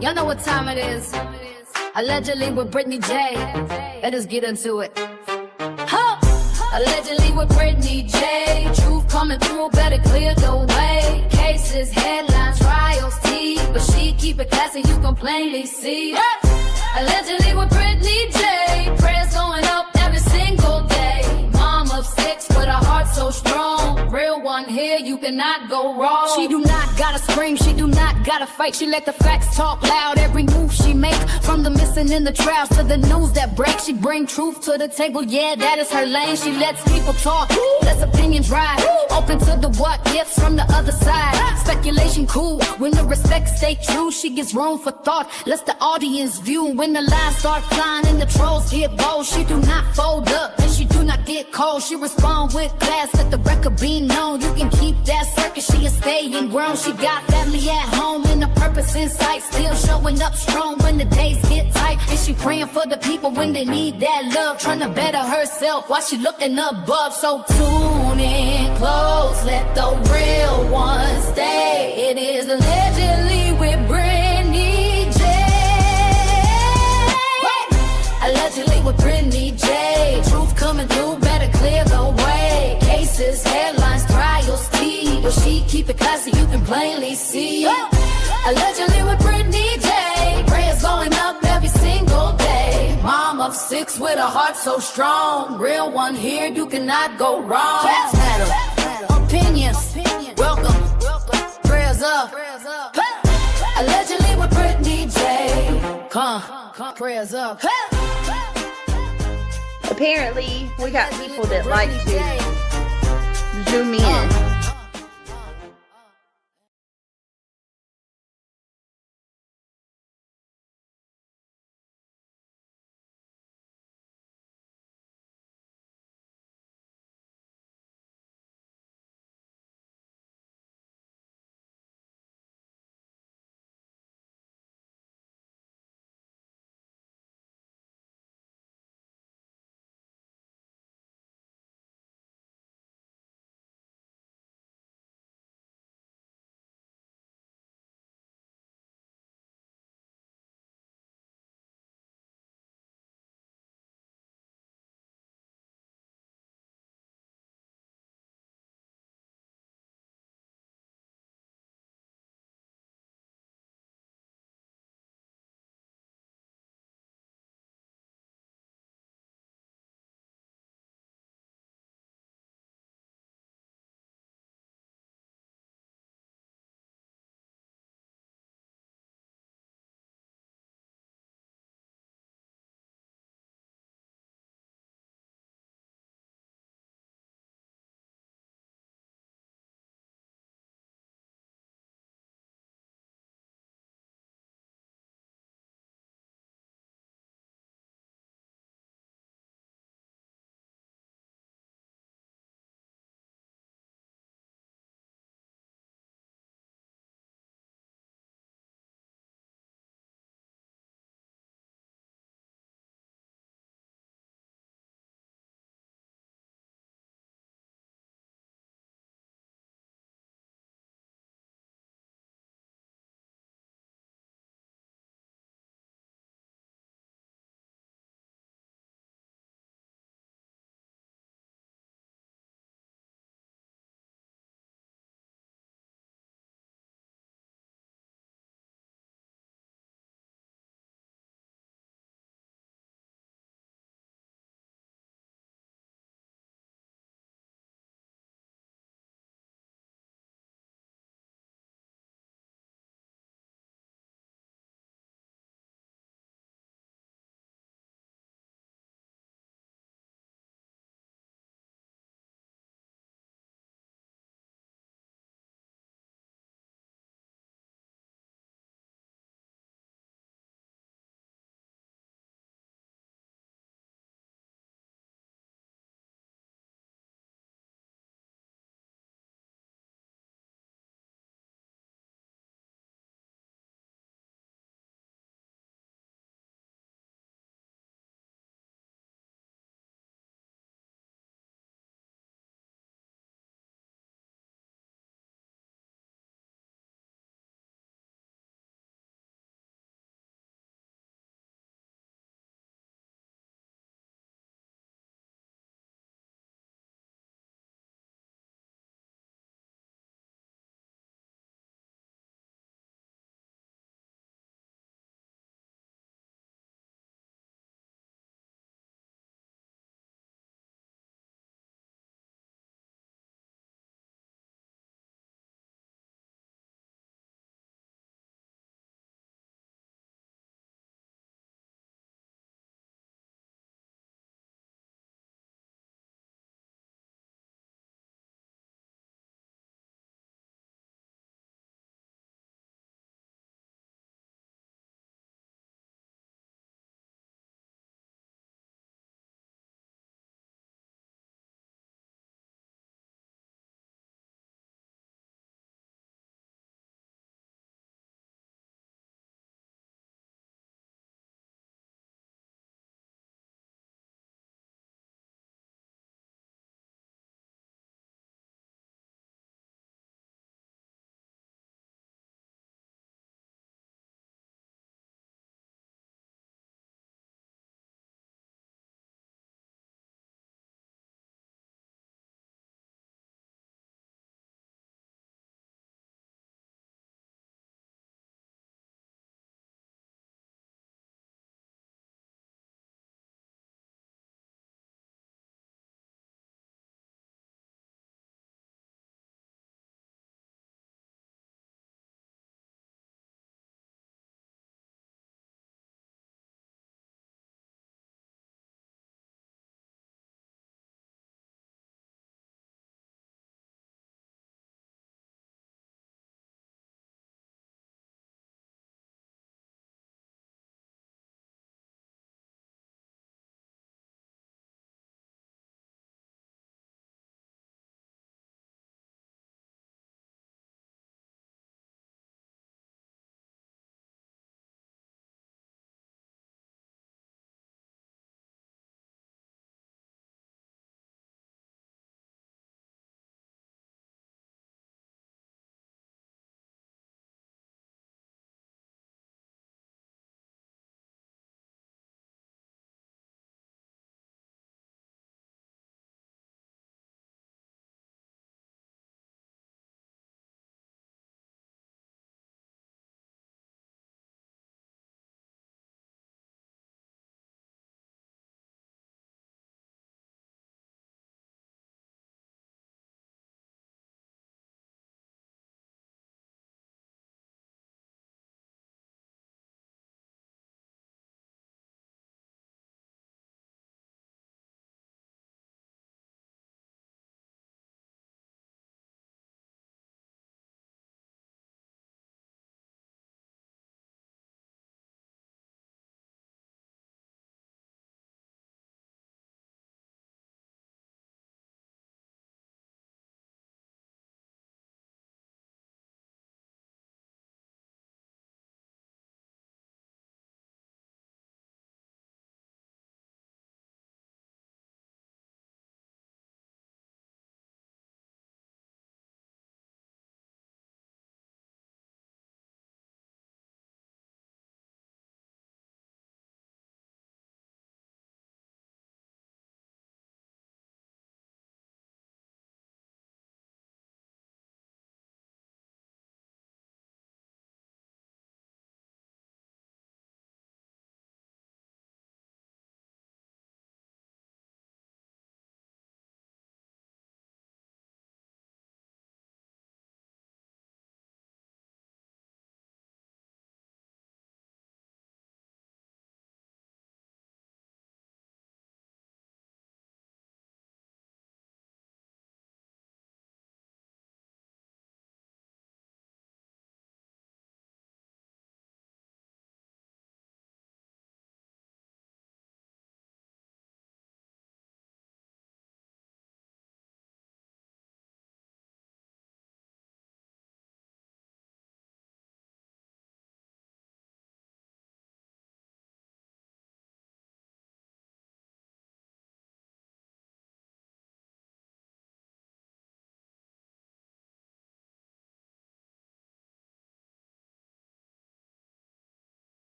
Y'all know what time it is. Allegedly with Brittany J. Let us get into it. Huh. Allegedly with Brittany J. Truth coming through, better clear the way. Cases, headlines, trials, tea. But she keep it classy, you can plainly see. Allegedly with Brittany J. Prayers going up every single day. Mom of 6 with a heart so strong. Real one here, you cannot go wrong. She do not gotta scream, she do not gotta fight. She let the facts talk loud, every move she make. From the missing in the trials to the news that breaks. She bring truth to the table, yeah, that is her lane. She lets people talk, lets opinions ride. Open to the what ifs from the other side. Speculation cool, when the respect stay true. She gives room for thought, lets the audience view. When the lies start flying and the trolls get bold, she do not fold up and she do not get cold. She respond with class, let the record be known. You can keep that circus, she is staying grown. She got family at home and a purpose in sight. Still showing up strong when the days get tight. And she praying for the people when they need that love. Trying to better herself while she looking above. So tune in close, let the real one stay. It is allegedly with Brittany J. Allegedly with Brittany J. Truth coming through, better clear the way. Cases, headlines, trials, tea. But she keep it classy, you can plainly see. Allegedly with Brittany J. Prayers going up every single day. Mom of 6 with a heart so strong. Real one here, you cannot go wrong. Facts matter, opinions, welcome. Prayers up. Allegedly with Brittany J. Come, prayers up. Apparently, we got people that like to zoom in.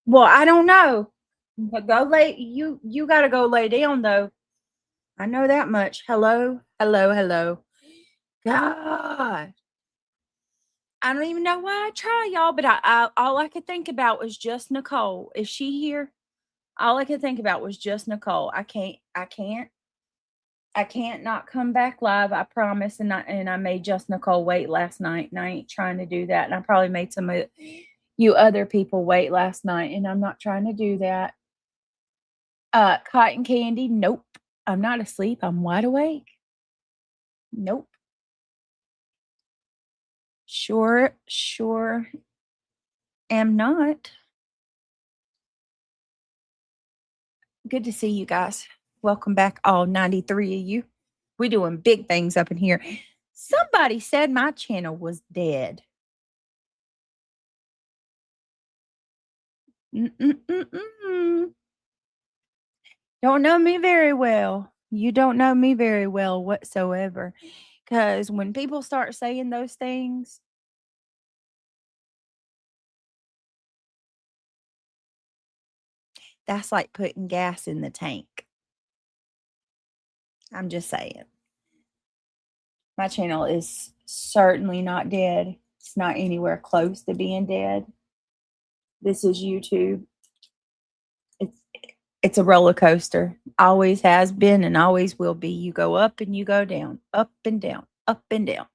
Well, I don't know. But go lay you gotta go lay down though. I know that much. Hello, hello, hello. God. I don't even know why I try, y'all, but I all I could think about was just Nicole. Is she here? All I could think about was just Nicole. I can't not come back live. I promise. And I made just Nicole wait last night, and I ain't trying to do that. And I probably made some of you other people wait last night, and I'm not trying to do that. Cotton candy, nope. I'm not asleep. I'm wide awake. Nope. Sure am not. Good to see you guys. Welcome back, all 93 of you. We're doing big things up in here. Somebody said my channel was dead. Mm-mm-mm-mm. Don't know me very well. You don't know me very well whatsoever. Because when people start saying those things, that's like putting gas in the tank. I'm just saying. My channel is certainly not dead. It's not anywhere close to being dead. This is YouTube. It's it's a roller coaster. Always has been and always will be. You go up and you go down, up and down, up and down.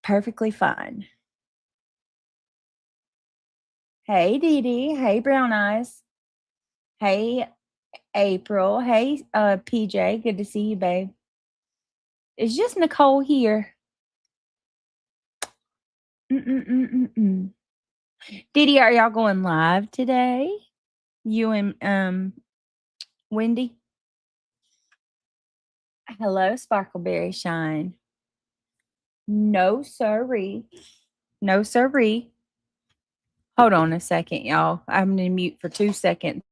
Perfectly fine. Hey, Dee Dee. Hey, Brown Eyes. Hey, April. Hey, PJ. Good to see you, babe. It's just Nicole here. Mm-mm-mm-mm-mm. Dee Dee, are y'all going live today? You and Wendy? Hello, Sparkleberry Shine. No, sirree. No, sirree. Hold on a second, y'all. I'm going to mute for 2 seconds.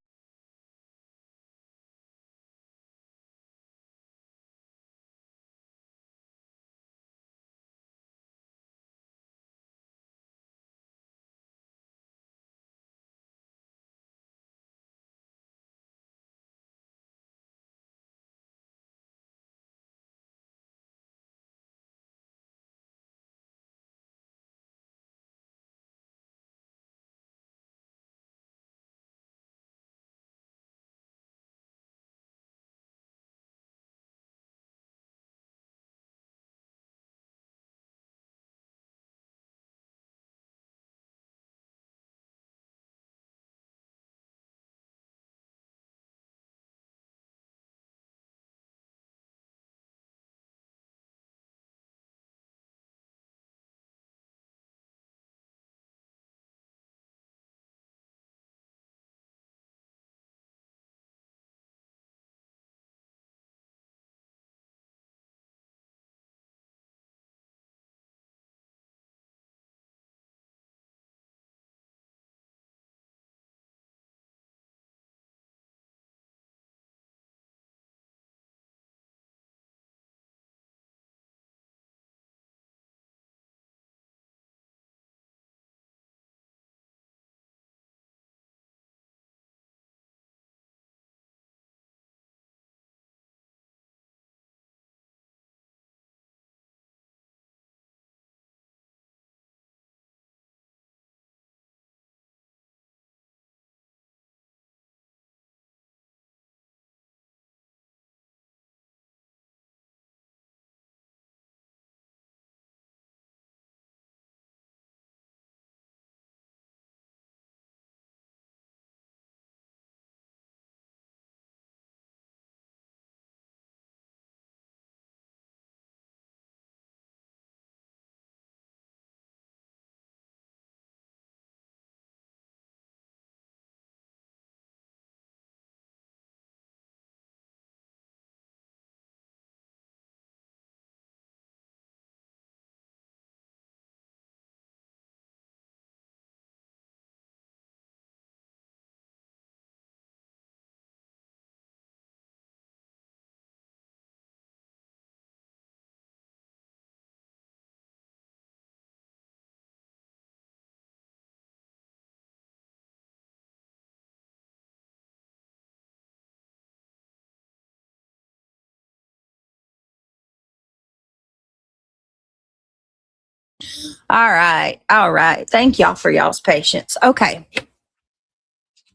All right. All right. Thank y'all for y'all's patience. Okay.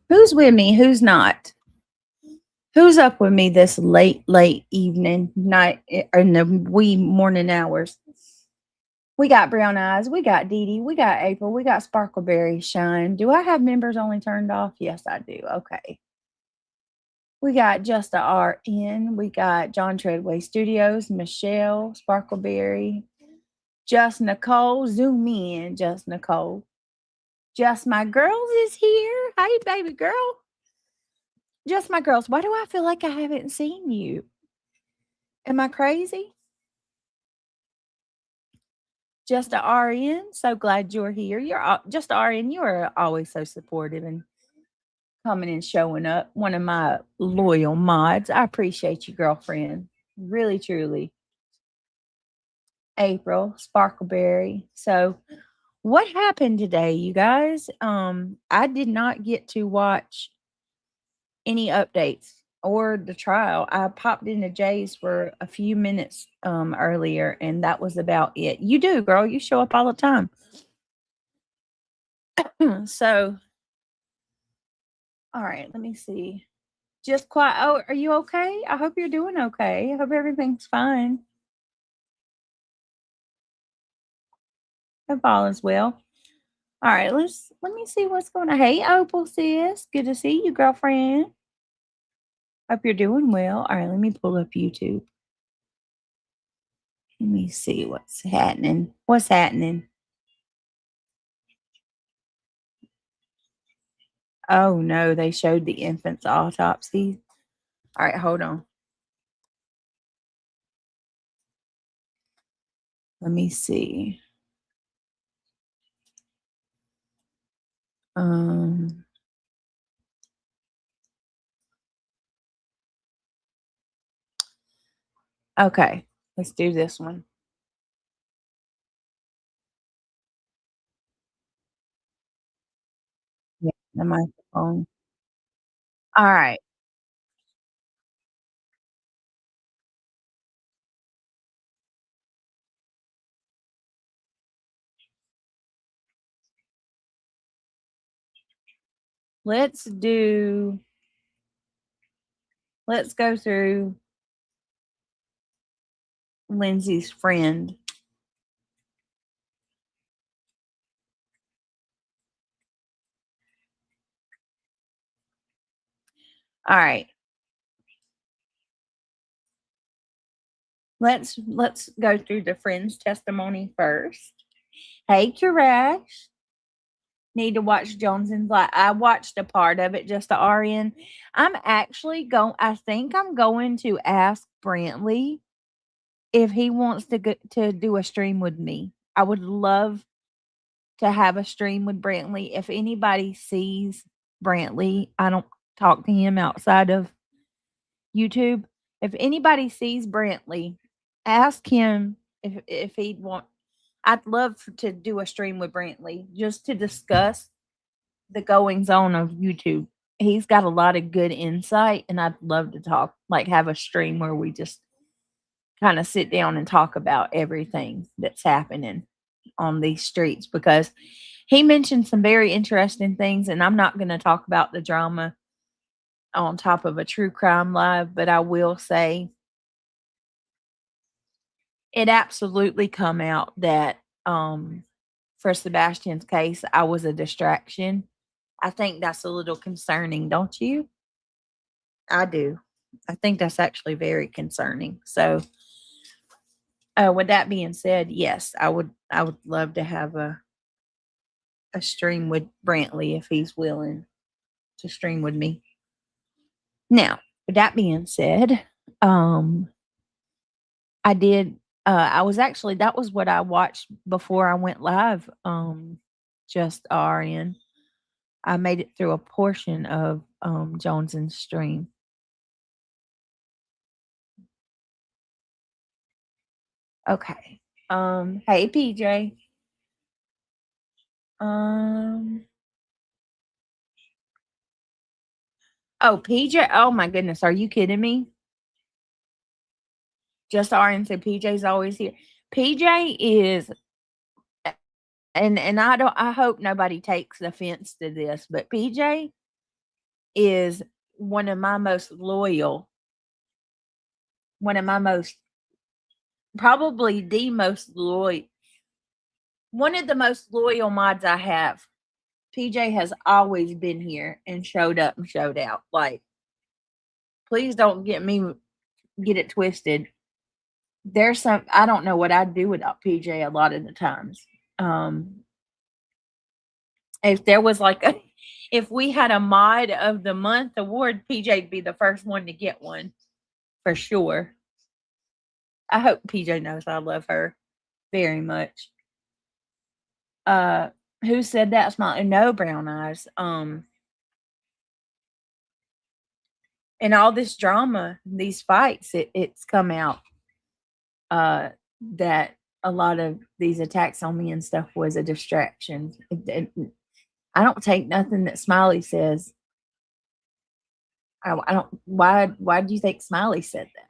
Who's with me? Who's not? Who's up with me this late evening, night, or in the wee morning hours? We got Brown Eyes. We got Dee Dee. We got April. We got Sparkleberry Shine. Do I have members only turned off? Yes, I do. Okay. We got Just a RN. We got John Treadway Studios, Michelle, Sparkleberry, Just Nicole. Zoom in, Just Nicole. Just My Girls is here. Hey, baby girl. Just My Girls. Why do I feel like I haven't seen you? Am I crazy? Just a RN. So glad you're here. You're just a RN. You are always so supportive and coming and showing up. One of my loyal mods. I appreciate you, girlfriend. Really, truly. April, Sparkleberry. So what happened today, you guys? I did not get to watch any updates or the trial. I popped into Jay's for a few minutes earlier, and that was about it. You do, girl. You show up all the time. So, all right, let me see. Just quiet. Oh, are you okay? I hope you're doing okay. I hope everything's fine. Hope all is well. All right, let me see what's going on. Hey, Opal sis, good to see you, girlfriend. Hope you're doing well. All right, let me pull up YouTube. Let me see what's happening. What's happening? Oh no, they showed the infant's autopsy. All right, hold on. Let me see. Okay, let's do this one. Yeah, the microphone. All right. Let's go through Lindsay's friend. All right. Let's go through the friend's testimony first. Hey, Karash. Need to watch Jones's Life. I watched a part of it, just the RN. I'm actually going. I think I'm going to ask Brantley if he wants to to do a stream with me. I would love to have a stream with Brantley. If anybody sees Brantley, I don't talk to him outside of YouTube. If anybody sees Brantley, ask him if he'd want. I'd love to do a stream with Brantley just to discuss the goings on of YouTube. He's got a lot of good insight, and I'd love to talk, like have a stream where we just kind of sit down and talk about everything that's happening on these streets, because he mentioned some very interesting things, and I'm not going to talk about the drama on top of a true crime live, but I will say it absolutely come out that for Sebastian's case, I was a distraction. I think that's a little concerning, don't you? I do. I think that's actually very concerning. So, with that being said, yes, I would love to have a stream with Brantley if he's willing to stream with me. Now, with that being said, I did I was actually that was what I watched before I went live, just RN. I made it through a portion of Jones's stream. Okay. Hey PJ. Um Oh, PJ. Oh my goodness, are you kidding me? Just RN said PJ's always here. PJ is and I hope nobody takes offense to this, but PJ is one of my most loyal, one of my most, probably the most loyal, one of the most loyal mods I have. PJ has always been here and showed up and showed out. Like, please don't get it twisted. There's some, I don't know what I'd do without PJ a lot of the times. If there was like if we had a mod of the month award, PJ'd be the first one to get one for sure. I hope PJ knows I love her very much. Who said that? Smile? No, brown eyes. And all this drama, these fights, it's come out that a lot of these attacks on me and stuff was a distraction. I don't take nothing that Smiley says. I don't. Why do you think Smiley said that?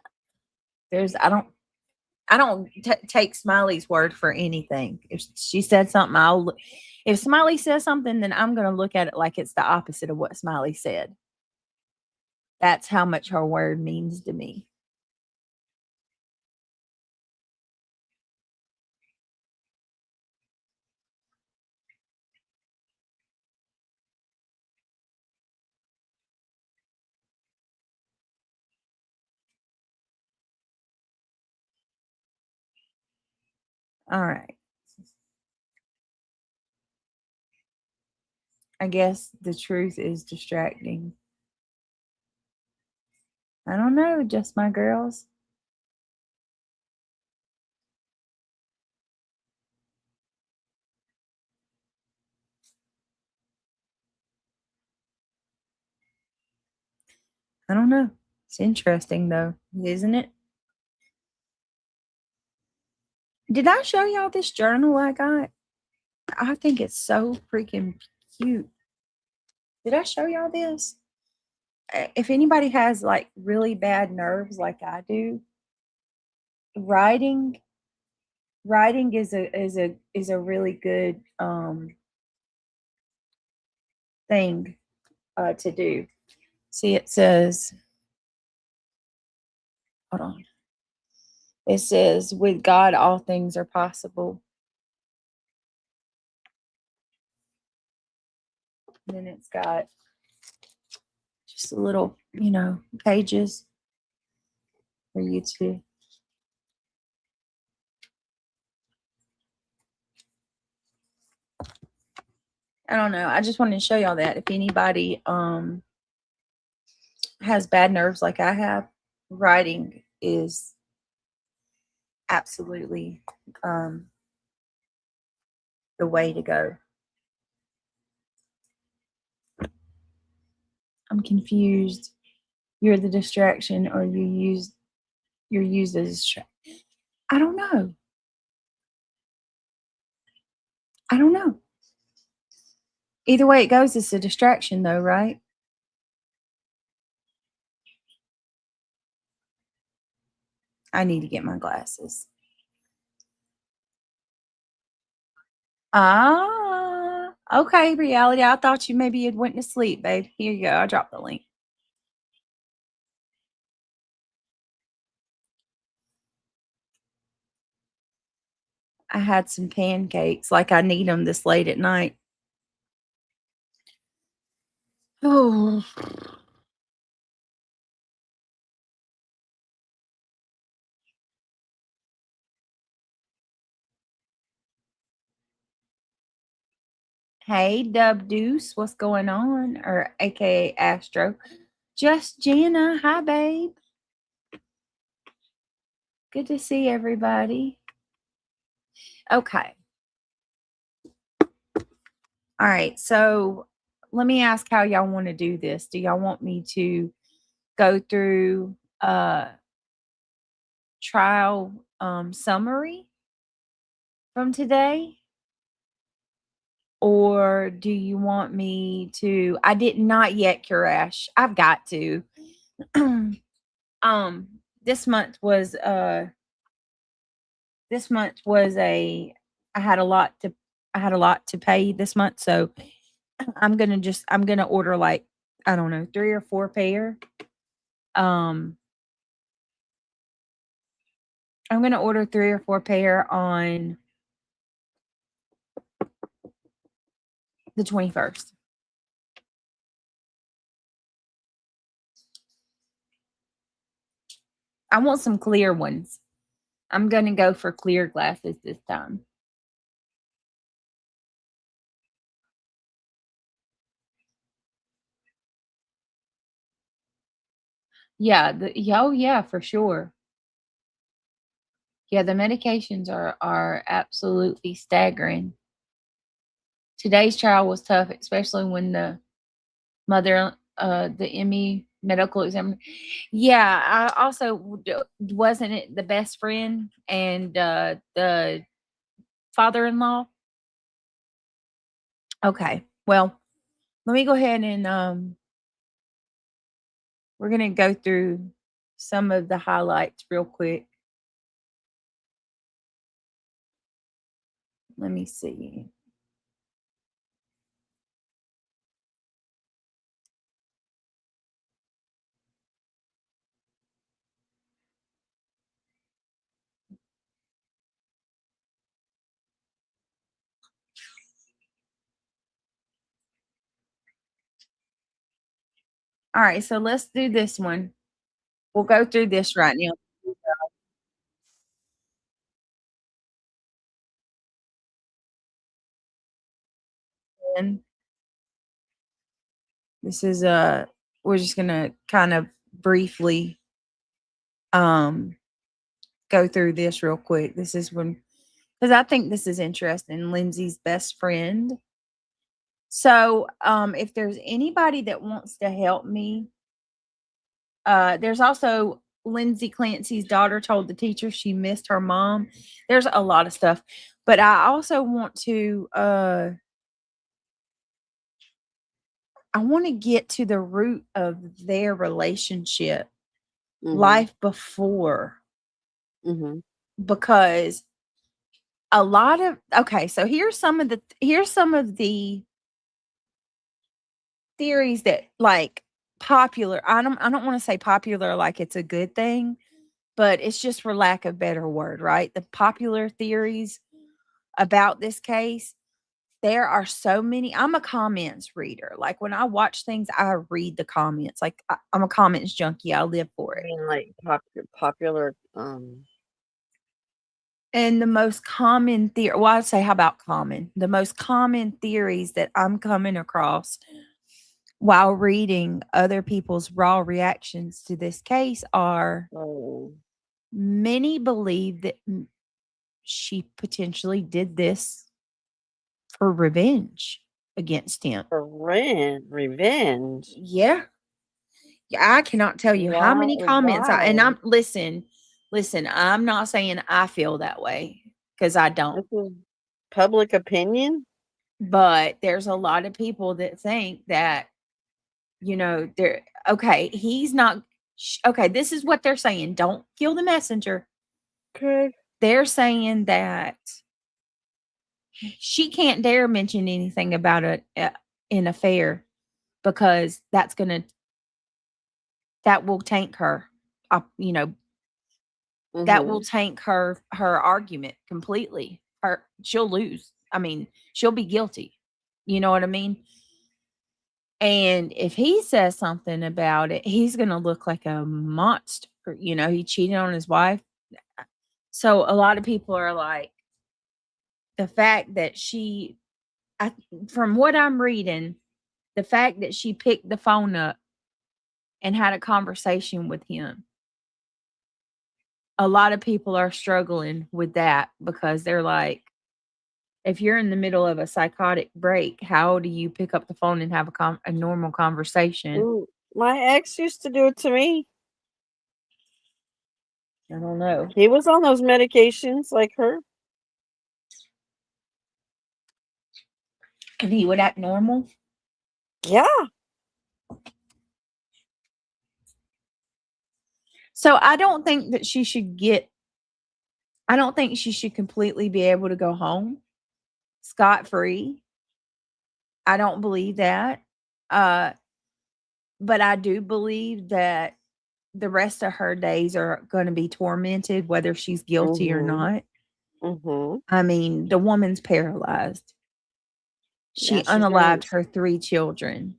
I don't take Smiley's word for anything. If she said something, if Smiley says something, then I'm going to look at it like it's the opposite of what Smiley said. That's how much her word means to me. All right. I guess the truth is distracting. I don't know, just my girls. I don't know. It's interesting though, isn't it? Did I show y'all this journal I got? I think it's so freaking cute. Did I show y'all this? If anybody has like really bad nerves like I do, writing is a really good thing to do. See, it says, hold on. It says, with God, all things are possible. And then it's got just a little, pages for you to. I don't know. I just wanted to show y'all that if anybody has bad nerves like I have, writing is absolutely the way to go. I'm confused. You're the distraction, or you're used as a distraction. I don't know. I don't know. Either way it goes, it's a distraction though, right? I need to get my glasses. Okay, reality. I thought you maybe had went to sleep, babe. Here you go. I dropped the link. I had some pancakes, like I need them this late at night. Oh. Hey, Dub Deuce, what's going on? Or AKA Astro. Just Jana. Hi, babe. Good to see everybody. Okay. All right. So let me ask how y'all want to do this. Do y'all want me to go through trial summary from today? Or do you want me to? I did not yet, Kurash. I've got to. This month was I had a lot I had a lot to pay this month, so I'm gonna order like, I don't know, 3 or 4 pair. Um, I'm gonna order 3 or 4 pair on the 21st. I want some clear ones. I'm gonna go for clear glasses this time. Yeah, oh yeah, for sure. Yeah, the medications are absolutely staggering. Today's trial was tough, especially when the mother, the ME medical examiner. Yeah, I also wasn't it the best friend and the father-in-law. Okay, well, let me go ahead and we're gonna go through some of the highlights real quick. Let me see. All right, so let's do this one. We'll go through this right now. And this is we're just gonna kind of briefly um go through this real quick. This is when, because I think this is interesting. Lindsay's best friend. So if there's anybody that wants to help me, there's also Lindsay Clancy's daughter told the teacher she missed her mom. There's a lot of stuff. But I also want to I want to get to the root of their relationship, life before, because a lot of, okay, so here's some of the theories that, like, popular. I don't want to say popular like it's a good thing, but it's just for lack of better word, right? The popular theories about this case. There are so many. I'm a comments reader. Like, when I watch things, I read the comments. Like, I'm a comments junkie. I live for I it. mean, like popular. And the most common theory, well, I'd say, how about common? The most common theories that I'm coming across while reading other people's raw reactions to this case are, Oh, many believe that she potentially did this for revenge against him. for revenge. Yeah. I cannot tell you how many comments and Why? I'm listen, I'm not saying I feel that way, because I don't. This is public opinion. But there's a lot of people that think that, they're okay. He's not okay. This is what they're saying. Don't kill the messenger. Okay. They're saying that she can't dare mention anything about an affair, because that will tank her. That will tank her argument completely. She'll lose. I mean, she'll be guilty. You know what I mean? And if he says something about it, he's going to look like a monster. He cheated on his wife. So a lot of people are like, the fact that from what I'm reading, the fact that she picked the phone up and had a conversation with him, a lot of people are struggling with that, because they're like, if you're in the middle of a psychotic break, how do you pick up the phone and have a normal conversation? Ooh, my ex used to do it to me. I don't know. He was on those medications like her. And he would act normal? Yeah. So I don't think that I don't think she should completely be able to go home. scot-free. I don't believe that. But I do believe that the rest of her days are going to be tormented, whether she's guilty or not. I mean, the woman's paralyzed. She Yeah, she's in, unalived her 3 children.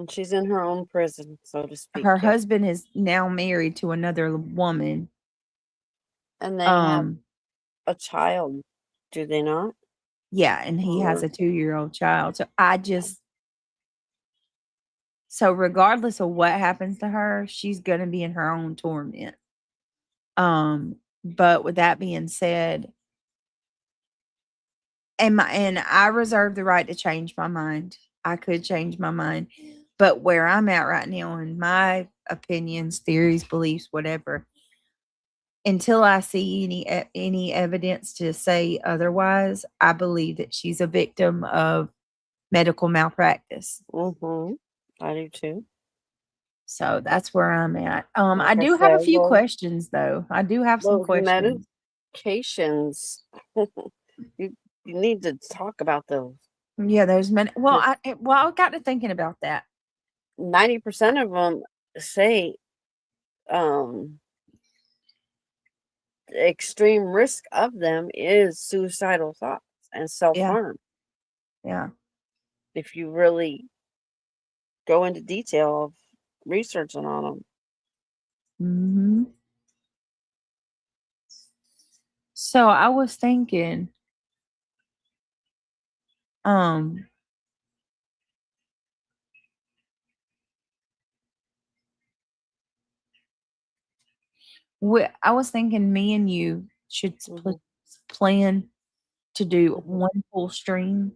she's in her own prison, so to speak. Her yeah. husband is now married to another woman. And they have a child, do they not? Yeah, and he has Or- a 2-year-old child. So regardless of what happens to her, she's gonna be in her own torment. But with that being said, and I reserve the right to change my mind. I could change my mind. But where I'm at right now in my opinions, theories, beliefs, whatever, until I see any evidence to say otherwise, I believe that she's a victim of medical malpractice. I do too. So that's where I'm at. Like I I do have a said, few well, questions though. I do have some those questions. medications, you need to talk about those. Yeah, those well, I got to thinking about that. 90% of them say the extreme risk of them is suicidal thoughts and self-harm. Yeah. If you really go into detail of researching on them. So I was thinking, I was thinking me and you should plan to do one full stream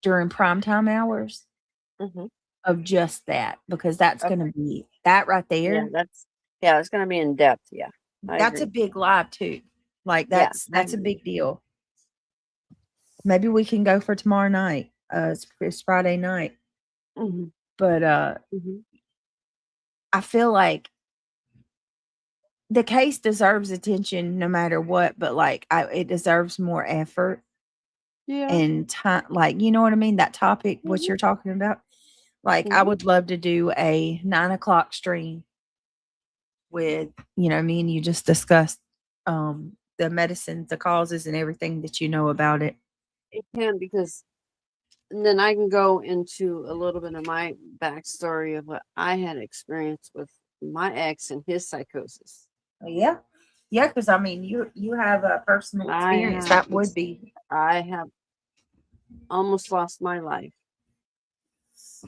during primetime hours of just that, because that's going to be that right there. It's going to be in depth. Yeah. That's a big live too. Like that's a big deal. Maybe we can go for tomorrow night. It's Friday night. But I feel like the case deserves attention no matter what, but like it deserves more effort and time. Like, you know what I mean? That topic, what you're talking about. Like, I would love to do a 9:00 stream with, me and you just discussed the medicines, the causes, and everything that you know about it. It can, because then I can go into a little bit of my backstory of what I had experienced with my ex and his psychosis. Yeah. Yeah, because I mean, you have a personal experience. That would be. I have almost lost my life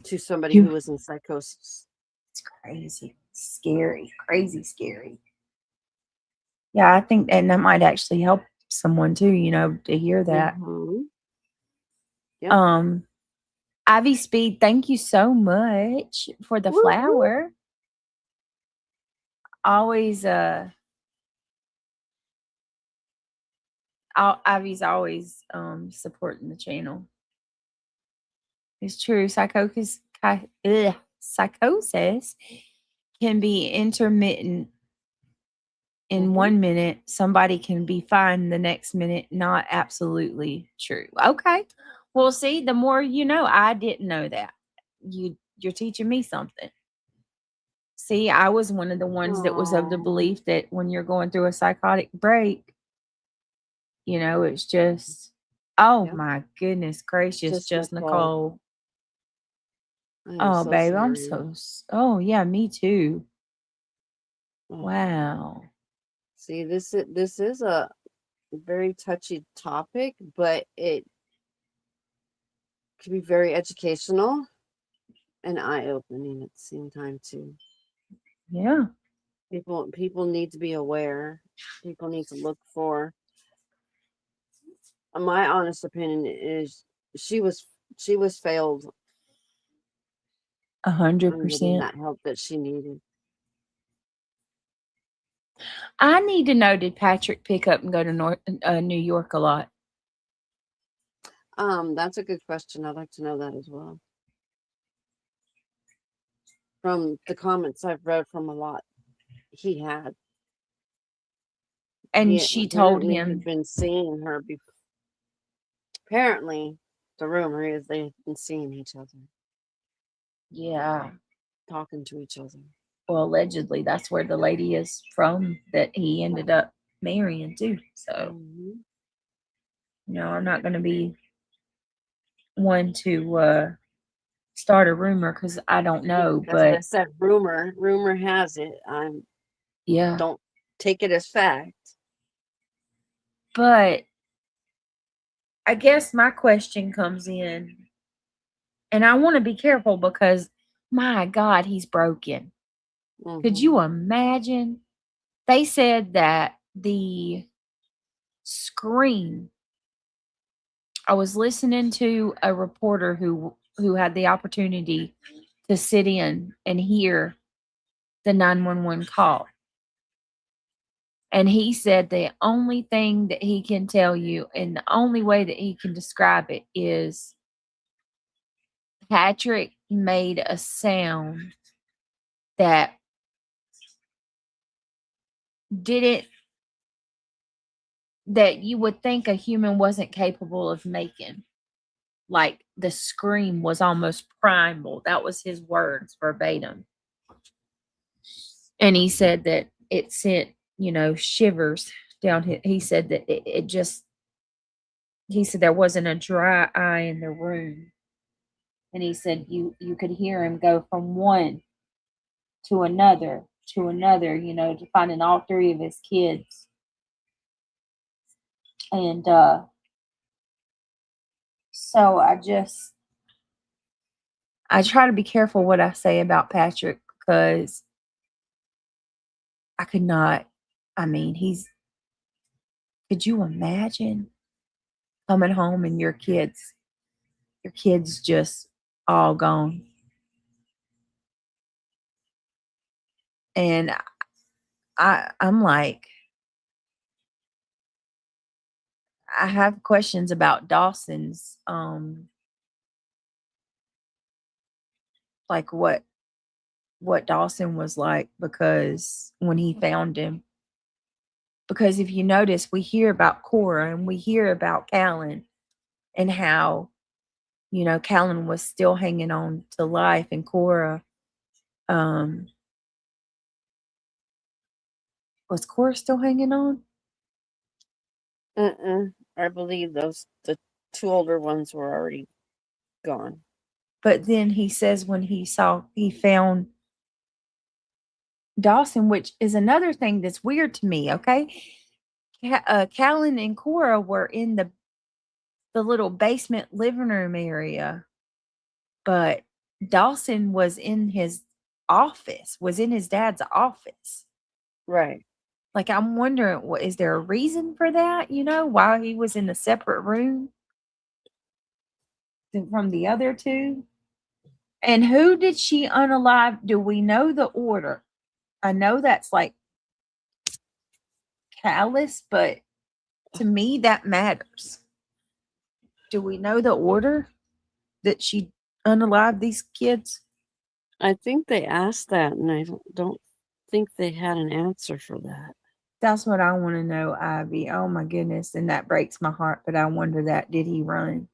to somebody who was in psychosis. It's crazy, scary, crazy, scary. Yeah, I think, and that might actually help someone too, to hear that. Ivy Speed, thank you so much for the flower. Always, Ivy's always supporting the channel. It's true. Psychosis can be intermittent. In 1 minute, somebody can be fine the next minute. Not absolutely true. Okay. Well, see, the more you know, I didn't know that. You're teaching me something. See, I was one of the ones that was of the belief that when you're going through a psychotic break, it's just, my goodness gracious, just Nicole. Oh, so babe, I'm yeah, me too. Wow. See, this is a very touchy topic, but it can be very educational and eye-opening at the same time too. Yeah. People need to be aware. People need to look for. My honest opinion is she was failed. 100%. That help that she needed. I need to know, did Patrick pick up and go to New York a lot? That's a good question. I'd like to know that as well. From the comments I've read from a lot, he had. And she told him he'd been seeing her before. Apparently, the rumor is they've been seeing each other, Yeah. talking to each other. Well, allegedly, that's where the lady is from that he ended up marrying too. So, Mhm. I'm not going to be one to start a rumor because I don't know. That's what I But said. Rumor has it. I yeah, don't take it as fact. but I guess my question comes in, and I want to be careful because my God, he's broken. Could you Mhm. imagine? They said that the scream. I was listening to a reporter who had the opportunity to sit in and hear the 911 call. And he said the only thing that he can tell you and the only way that he can describe it is Patrick made a sound that didn't that you would think a human wasn't capable of making. Like the scream was almost primal. That was his words verbatim. And he said that it sent, shivers down his, he said that it just he said there wasn't a dry eye in the room. And he said you could hear him go from one to another, to finding all three of his kids. And so I try to be careful what I say about Patrick because I could not. I mean, could you imagine coming home and your kids just all gone? And I'm like, I have questions about Dawson's, like what Dawson was like because when he found him, because if you notice, we hear about Cora and we hear about Callan and how, Callan was still hanging on to life and Cora, um, was Cora still hanging on? I believe the two older ones were already gone. But then he says when he found Dawson, which is another thing that's weird to me, okay? Callan and Cora were in the little basement living room area, but Dawson was in his office, was in his dad's office. Right. Like I'm wondering, what is there a reason for that? Why he was in a separate room from the other two? And who did she unalive? Do we know the order? I know that's like callous, but to me that matters. Do we know the order that she unalived these kids? I think they asked that, and I don't think they had an answer for that. That's what I want to know, Ivy. Oh my goodness. And that breaks my heart. But I wonder that did he run?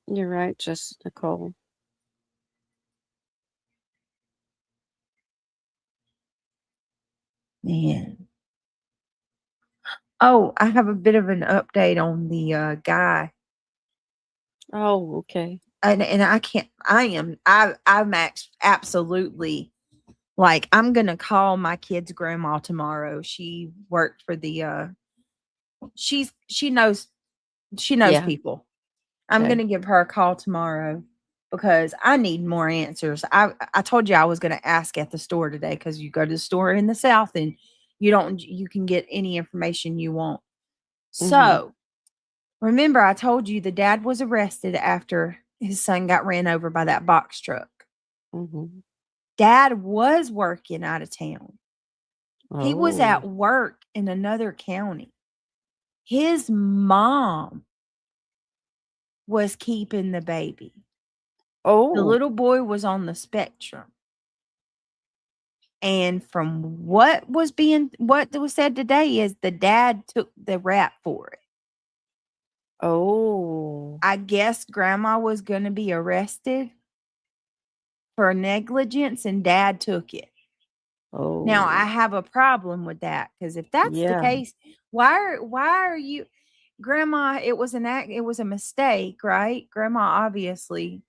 You're right, just Nicole. Man. Oh, I have a bit of an update on the guy. Oh, okay. And I can't I'm absolutely like I'm gonna call my kid's grandma tomorrow. She worked for the she knows Yeah. people. I'm Okay. gonna give her a call tomorrow because I need more answers. I told you I was gonna ask at the store today because you go to the store in the South and you can get any information you want. Mhm. So remember, I told you the dad was arrested after his son got ran over by that box truck. Mhm. Dad was working out of town. He was Oh. at work in another county. His mom was keeping the baby. The Oh. little boy was on the spectrum. And from what was said today is the dad took the rap for it. Oh. I guess grandma was going to be arrested for negligence and dad took it. Oh. Now I have a problem with that because if that's the Yeah. case, why are you, grandma? It was a mistake, right? Grandma obviously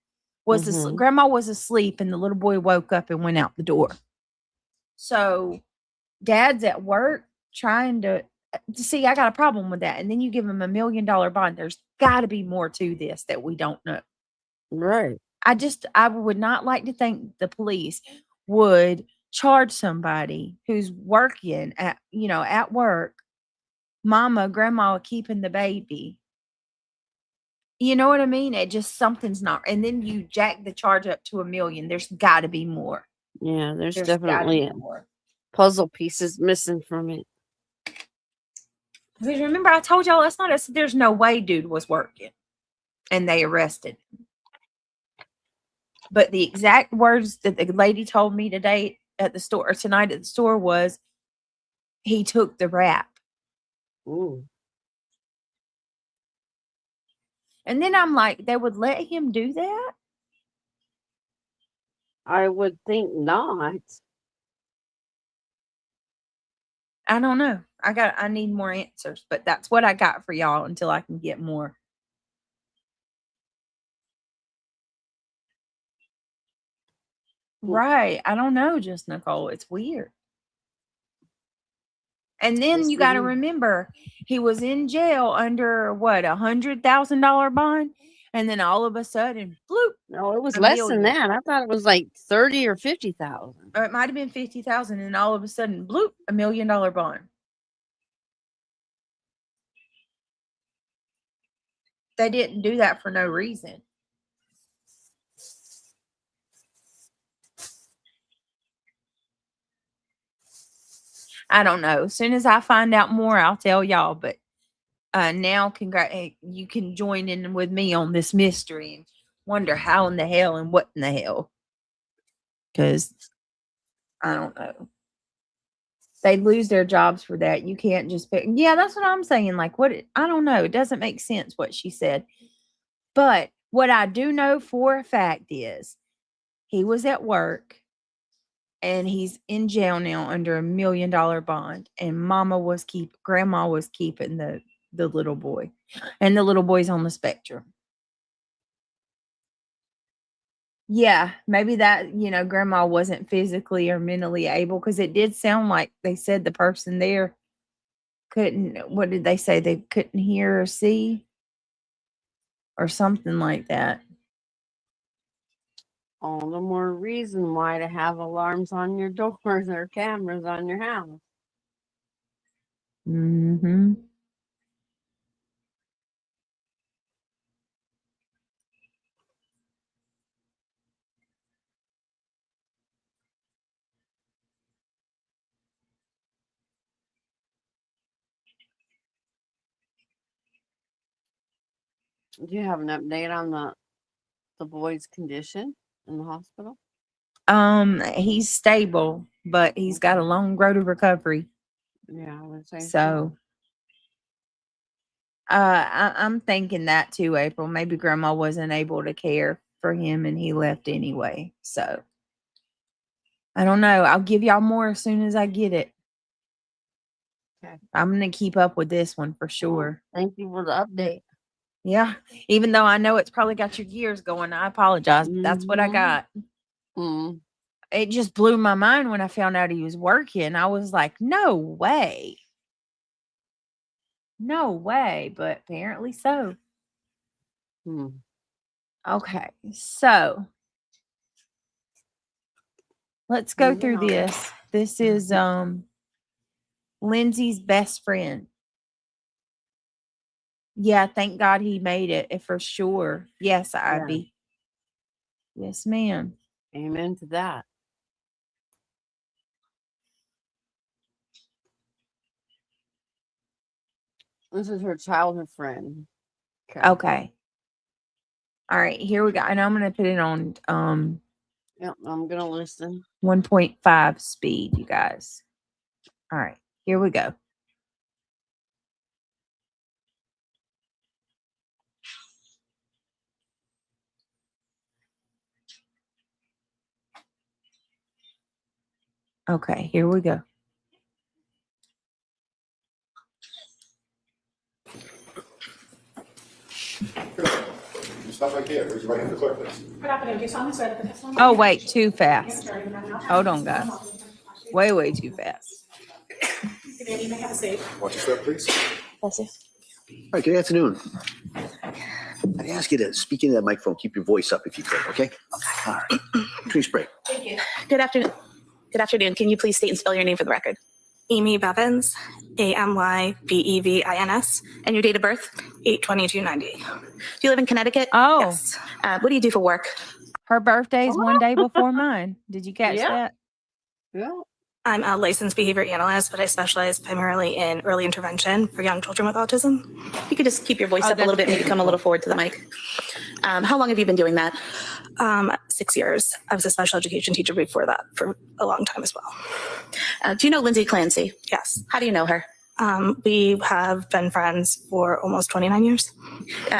was grandma was asleep and the little boy woke up and went out the door. So dad's at work trying to see. I got a problem with that. And then you give him $1 million bond. There's got to be more to this that we don't know. Right. I would not like to think the police would charge somebody who's working at work, grandma keeping the baby. You know what I mean? It just, something's not. And then you jack the charge up to $1 million. There's got to be more. Yeah, there's There's definitely gotta be more. puzzle pieces missing from it. Because remember, I told y'all last night, I said there's no way dude was working. And they arrested him. But the exact words that the lady told me tonight at the store was, he took the rap. Ooh. And then I'm like, they would let him do that? I would think not. I don't know. I need more answers, but that's what I got for y'all until I can get more. Right. I don't know, just Nicole. It's weird. And then Yes, you got to it is. remember, he was in jail under what, $100,000 bond, and then all of a sudden, bloop. No, it was $1 less than million. that. I thought it was like 30 or 50,000. Or it might have been 50,000, and all of a sudden, bloop, $1 million bond. They didn't do that for no reason. I don't know. As soon as I find out more, I'll tell y'all. But now, you can join in with me on this mystery and wonder how in the hell and what in the hell. Because I don't know. They'd lose their jobs for that. You can't just pick. Yeah, that's what I'm saying. Like, I don't know. It doesn't make sense what she said. But what I do know for a fact is he was at work and he's in jail now under $1 million bond. And grandma was keeping the little boy, and the little boy's on the spectrum. Yeah, maybe that, grandma wasn't physically or mentally able, because it did sound like they said the person there couldn't, what did they say? They couldn't hear or see or something like that. All the more reason why to have alarms on your doors or cameras on your house. Mm-hmm. Do you have an update on the boy's condition in the hospital? He's stable, but he's got a long road to recovery. Yeah, I would say So I'm thinking that too, April. Maybe grandma wasn't able to care for him and he left anyway. So I don't know. I'll give y'all more as soon as I get it. Okay. I'm going to keep up with this one for sure. Thank you for the update. Yeah. Even though I know it's probably got your gears going, I apologize. But that's what I got. Mm. It just blew my mind when I found out he was working. I was like, no way. No way. But apparently so. Mm. Okay. So let's go through this. This is Lindsay's best friend. Yeah, thank God he made it for sure. Yes, Ivy. Yeah. Yes, ma'am. Amen to that. This is her childhood friend. Okay. All right, here we go. And I'm going to put it on Yep, I'm gonna listen. 1.5 speed, you guys. All right, here we go. Okay, here we go. Stop right there. Raise your right hand to the clerk, please. Good afternoon. Do you solemnly swear that the testimony? Oh, wait, too fast. Hold on, guys. Way, way too fast. Good evening. Have a seat. Watch your step, please. All right, good afternoon. I'd ask you to speak into that microphone, keep your voice up if you could, okay? All right. Please break. Thank you. Good afternoon. Good afternoon. Can you please state and spell your name for the record? Amy Bevins, AMYBEVINS, And your date of birth? 8/22/90. Do you live in Connecticut? Oh, Yes. What do you do for work? her birthday is one day before mine. Did you catch Yeah. that? Yeah. I'm a licensed behavior analyst, but I specialize primarily in early intervention for young children with autism. You could just keep your voice Oh, up a little that's bit, maybe come a little forward to the mic. How long have you been doing that? 6 years. I was a special education teacher before that for a long time as well. Do you know Lindsay Clancy? Yes. How do you know her? We have been friends for almost 29 years.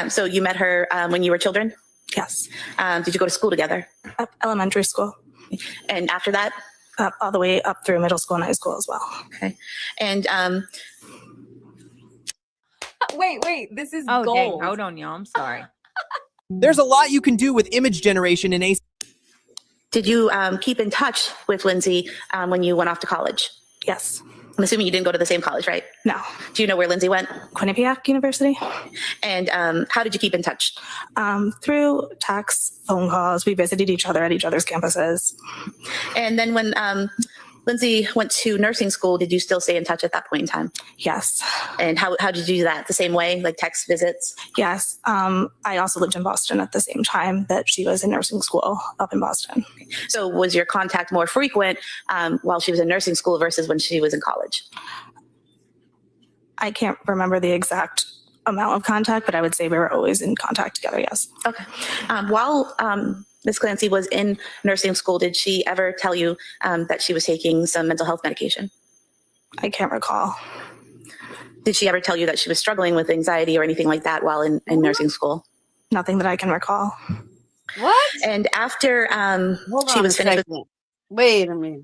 So you met her when you were children? Yes. Did you go to school together? Up elementary school, And after that? all the way up through middle school and high school as well. Okay. And Wait, this is Oh, gold. dang. Hold on, y'all. I'm sorry. There's a lot you can do with image generation in ACE. did you keep in touch with Lindsay when you went off to college? Yes. I'm assuming you didn't go to the same college, right? No. Do you know where Lindsay went? Quinnipiac University. And how did you keep in touch? Through texts, phone calls, we visited each other at each other's campuses. And then when Lindsay went to nursing school, did you still stay in touch at that point in time? Yes. And how did you do that? The same way, like text visits? Yes. I also lived in Boston at the same time that she was in nursing school up in Boston. So was your contact more frequent while she was in nursing school versus when she was in college? I can't remember the exact amount of contact, but I would say we were always in contact together. Yes. Okay. While Ms. Clancy was in nursing school, did she ever tell you that she was taking some mental health medication? I can't recall. Did she ever tell you that she was struggling with anxiety or anything like that while in nursing school? Nothing that I can recall. What? And after Hold she on was a finished with second. Wait a minute.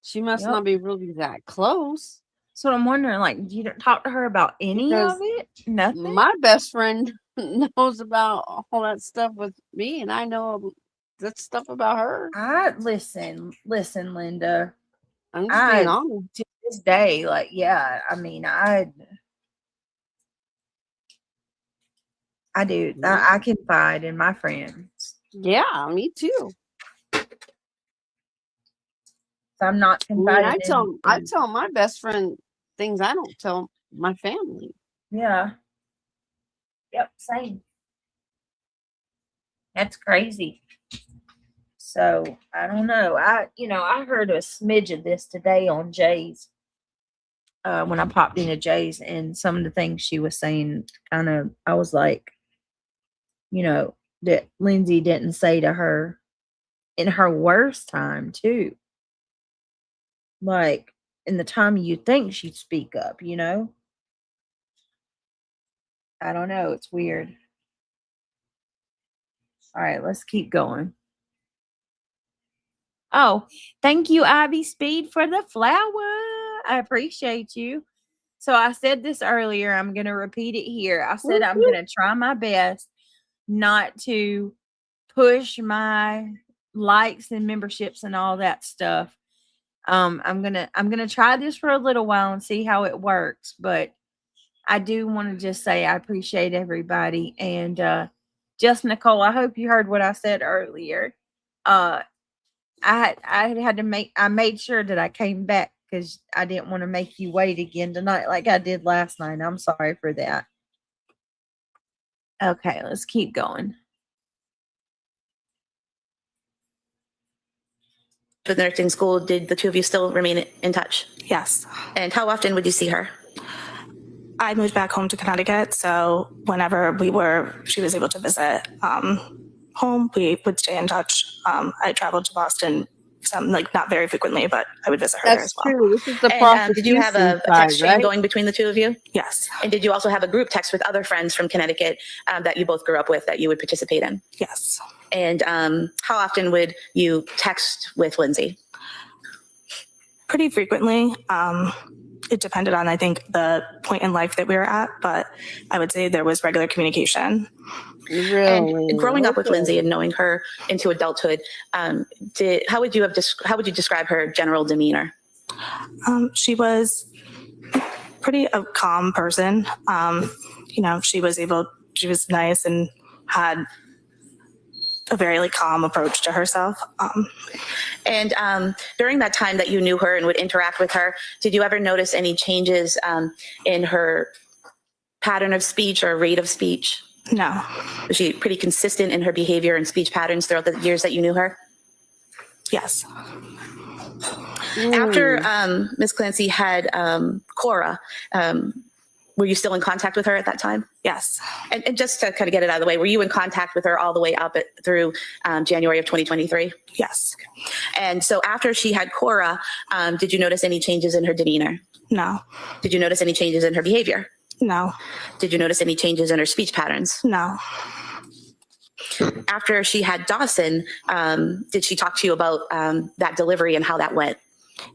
She must Yep. not be really that close. So I'm wondering, like, you don't talk to her about any Because of it? Nothing? My best friend knows about all that stuff with me, and I know that stuff about her. Listen, Linda. I'm just being I- honest. To this day, like, yeah, I mean, I do. I confide in my friends. Yeah, me too. So I'm not I mean, confiding. I tell my best friend things I don't tell my family. Yeah. Yep, same. That's crazy. So I don't know. I heard a smidge of this today on Jay's. When I popped into Jay's, and some of the things she was saying, kind of, I was like, that Lindsay didn't say to her in her worst time too. Like in the time you think she'd speak up, I don't know. It's weird. All right, let's keep going. Oh, thank you, Ivy Speed, for the flower. I appreciate you. So I said this earlier. I'm going to repeat it here. I said I'm going to try my best not to push my likes and memberships and all that stuff. I'm gonna try this for a little while and see how it works. But I do want to just say I appreciate everybody. And just Nicole, I hope you heard what I said earlier. I made sure that I came back because I didn't want to make you wait again tonight like I did last night. I'm sorry for that. Okay, let's keep going. the nursing school, did the two of you still remain in touch? Yes. And how often would you see her? I moved back home to Connecticut, so whenever she was able to visit, home, we would stay in touch. I traveled to Boston, not very frequently, but I would visit her there That's as well. true. This is the And did you have prosecution a text side, chain right? going between the two of you? Yes. And did you also have a group text with other friends from Connecticut that you both grew up with that you would participate in? Yes. And how often would you text with Lindsay? Pretty frequently. It depended on, I think, the point in life that we were at, but I would say there was regular communication. Really? And growing up with Okay. Lindsay and knowing her into adulthood, how would you describe her general demeanor? She was pretty a calm person. She was nice and had a very calm approach to herself. And during that time that you knew her and would interact with her, did you ever notice any changes in her pattern of speech or rate of speech? No. Was she pretty consistent in her behavior and speech patterns throughout the years that you knew her? Yes. After Ms. Clancy had Cora, were you still in contact with her at that time? Yes. And just to kind of get it out of the way, were you in contact with her all the way up through January of 2023? Yes. And so after she had Cora, did you notice any changes in her demeanor? No. Did you notice any changes in her behavior? No. Did you notice any changes in her speech patterns? No. After she had Dawson, did she talk to you about that delivery and how that went?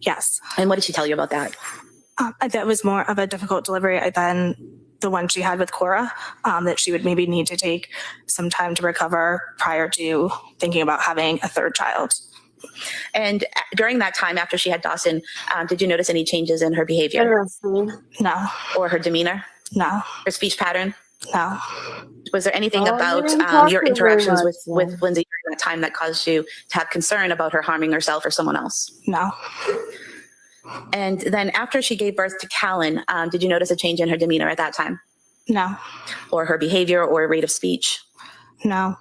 Yes. And what did she tell you about that? That was more of a difficult delivery than the one she had with Cora, that she would maybe need to take some time to recover prior to thinking about having a third child. And during that time, after she had Dawson, did you notice any changes in her behavior Interesting. No. or her demeanor, No. her speech pattern? No. Was there anything Oh, about you didn't talk your to her very interactions much, with Lindsay during that time that caused you to have concern about her harming herself or someone else? No. And then after she gave birth to Callan, did you notice a change in her demeanor at that time, No. or her behavior or rate of speech? No.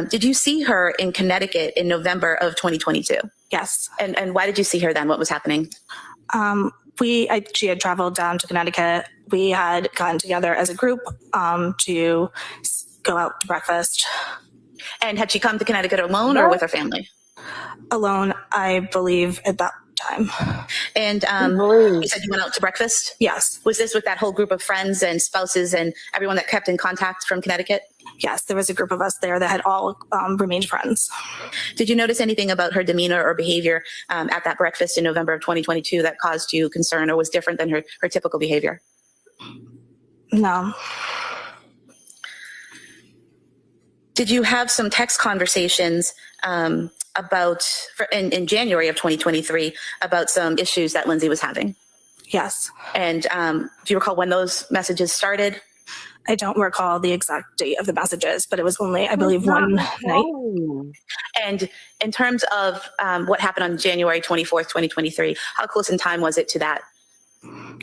Did you see her in Connecticut in November of 2022? Yes. And why did you see her then? What was happening? She had traveled down to Connecticut. We had gotten together as a group to go out to breakfast. And had she come to Connecticut alone or with her family? Alone, I believe, at that time. And believe. you said you went out to breakfast? Yes. Was this with that whole group of friends and spouses and everyone that kept in contact from Connecticut? Yes, there was a group of us there that had all remained friends. Did you notice anything about her demeanor or behavior at that breakfast in November of 2022 that caused you concern or was different than her typical behavior? No. Did you have some text conversations in January of 2023 about some issues that Lindsay was having? Yes. And do you recall when those messages started? I don't recall the exact date of the messages, but it was only, I believe, one night. And in terms of what happened on January 24th, 2023, how close in time was it to that?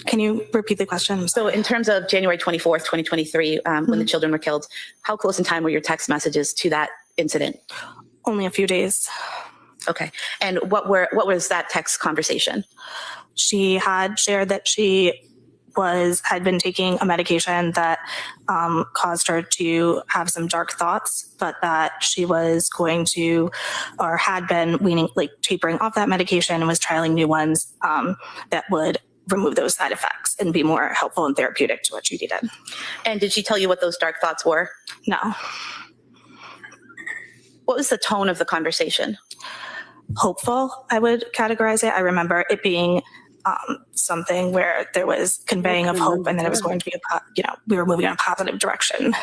Can you repeat the question? So in terms of January 24th, 2023, when the children were killed, how close in time were your text messages to that incident? Only a few days. Okay. And what was that text conversation? She had shared that she had been taking a medication that caused her to have some dark thoughts, but that she was going to, or had been tapering off that medication and was trialing new ones that would remove those side effects and be more helpful and therapeutic to what she needed. And did she tell you what those dark thoughts were? No. What was the tone of the conversation? Hopeful, I would categorize it. I remember it being something where there was conveying of hope, and then it was going to be we were moving in a positive direction.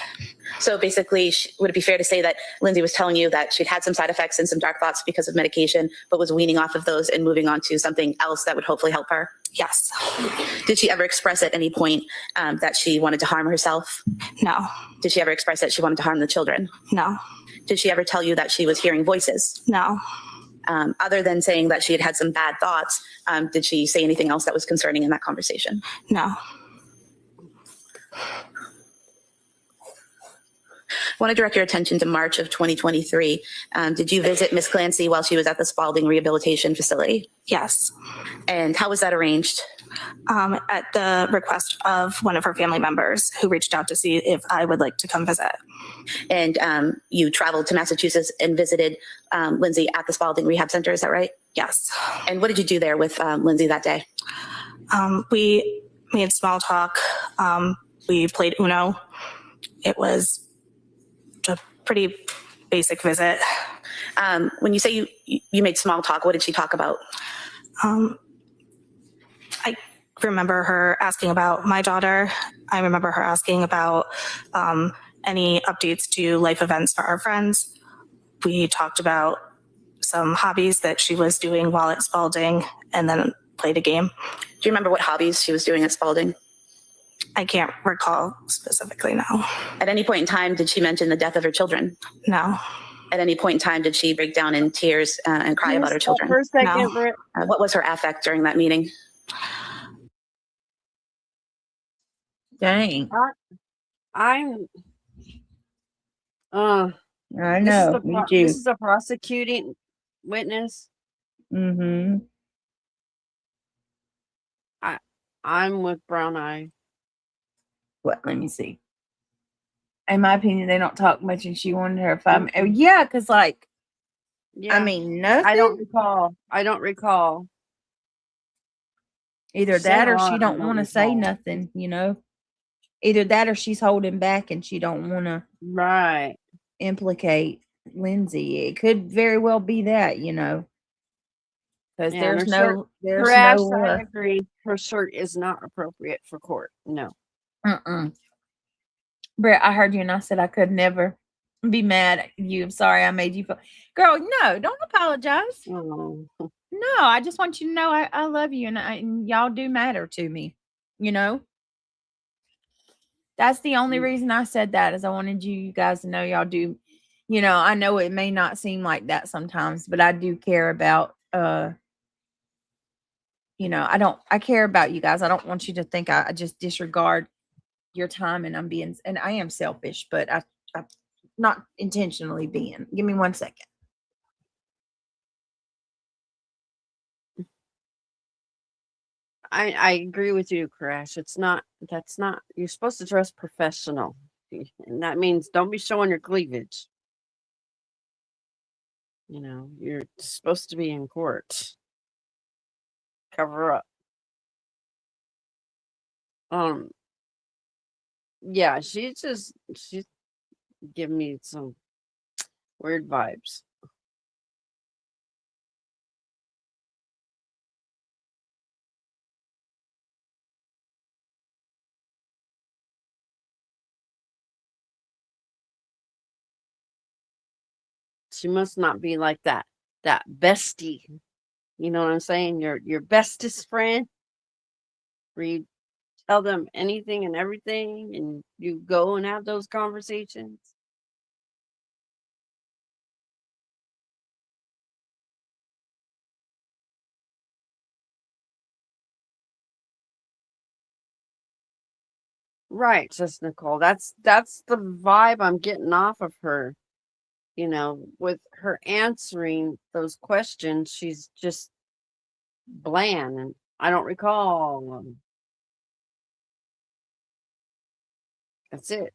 So basically, would it be fair to say that Lindsay was telling you that she'd had some side effects and some dark thoughts because of medication, but was weaning off of those and moving on to something else that would hopefully help her? Yes. Did she ever express at any point that she wanted to harm herself? No. Did she ever express that she wanted to harm the children? No. Did she ever tell you that she was hearing voices? No. Other than saying that she had had some bad thoughts, did she say anything else that was concerning in that conversation? No. I want to direct your attention to March of 2023. Did you visit Ms. Clancy while she was at the Spalding Rehabilitation Facility? Yes. And how was that arranged? At the request of one of her family members who reached out to see if I would like to come visit. And you traveled to Massachusetts and visited Lindsay at the Spalding Rehab Center. Is that right? Yes. And what did you do there with Lindsay that day? We made small talk. We played Uno. It was a pretty basic visit. When you say you made small talk, what did she talk about? I remember her asking about my daughter. I remember her asking about any updates to life events for our friends. We talked about some hobbies that she was doing while at Spalding, and then played a game. Do you remember what hobbies she was doing at Spalding? I can't recall specifically now. At any point in time, did she mention the death of her children? No. At any point in time, did she break down in tears and cry about her children? For a second, No. Britt. What was her affect during that meeting? Dang. I'm. I know. Me too. This is a prosecuting witness. Mm-hmm. I'm with Brown Eye. What? Let me see. In my opinion, they don't talk much, and she wanted her 5 minutes. Yeah, because like, Yeah. I mean, nothing. I don't recall. Either Say that or a lot, she I don't don't want to say recall. nothing. You know, either that or she's holding back and she don't want to Right. implicate Lindsay. It could very well be that. You know, because Yeah, there's and no, there's Perhaps no. I agree. Her shirt is not appropriate for court. No. Brett, I heard you and I said I could never be mad at you. I'm sorry I made you feel. Girl, no, don't apologize. Oh. No, I just want you to know I love you and y'all do matter to me. You know? That's the only reason I said that is I wanted you guys to know y'all do. You know, I know it may not seem like that sometimes, but I do care about you know, I care about you guys. I don't want you to think I just disregard your time and I am selfish, but I not intentionally being. Give me 1 second. I agree with you, Crash. That's not, you're supposed to dress professional. And that means don't be showing your cleavage. You know, you're supposed to be in court. Cover up. Yeah, she's giving me some weird vibes. She must not be like that bestie. You know what I'm saying? Your bestest friend. Where you tell them anything and everything and you go and have those conversations. Right, says Nicole. That's the vibe I'm getting off of her. You know, with her answering those questions, she's just bland and I don't recall. That's it.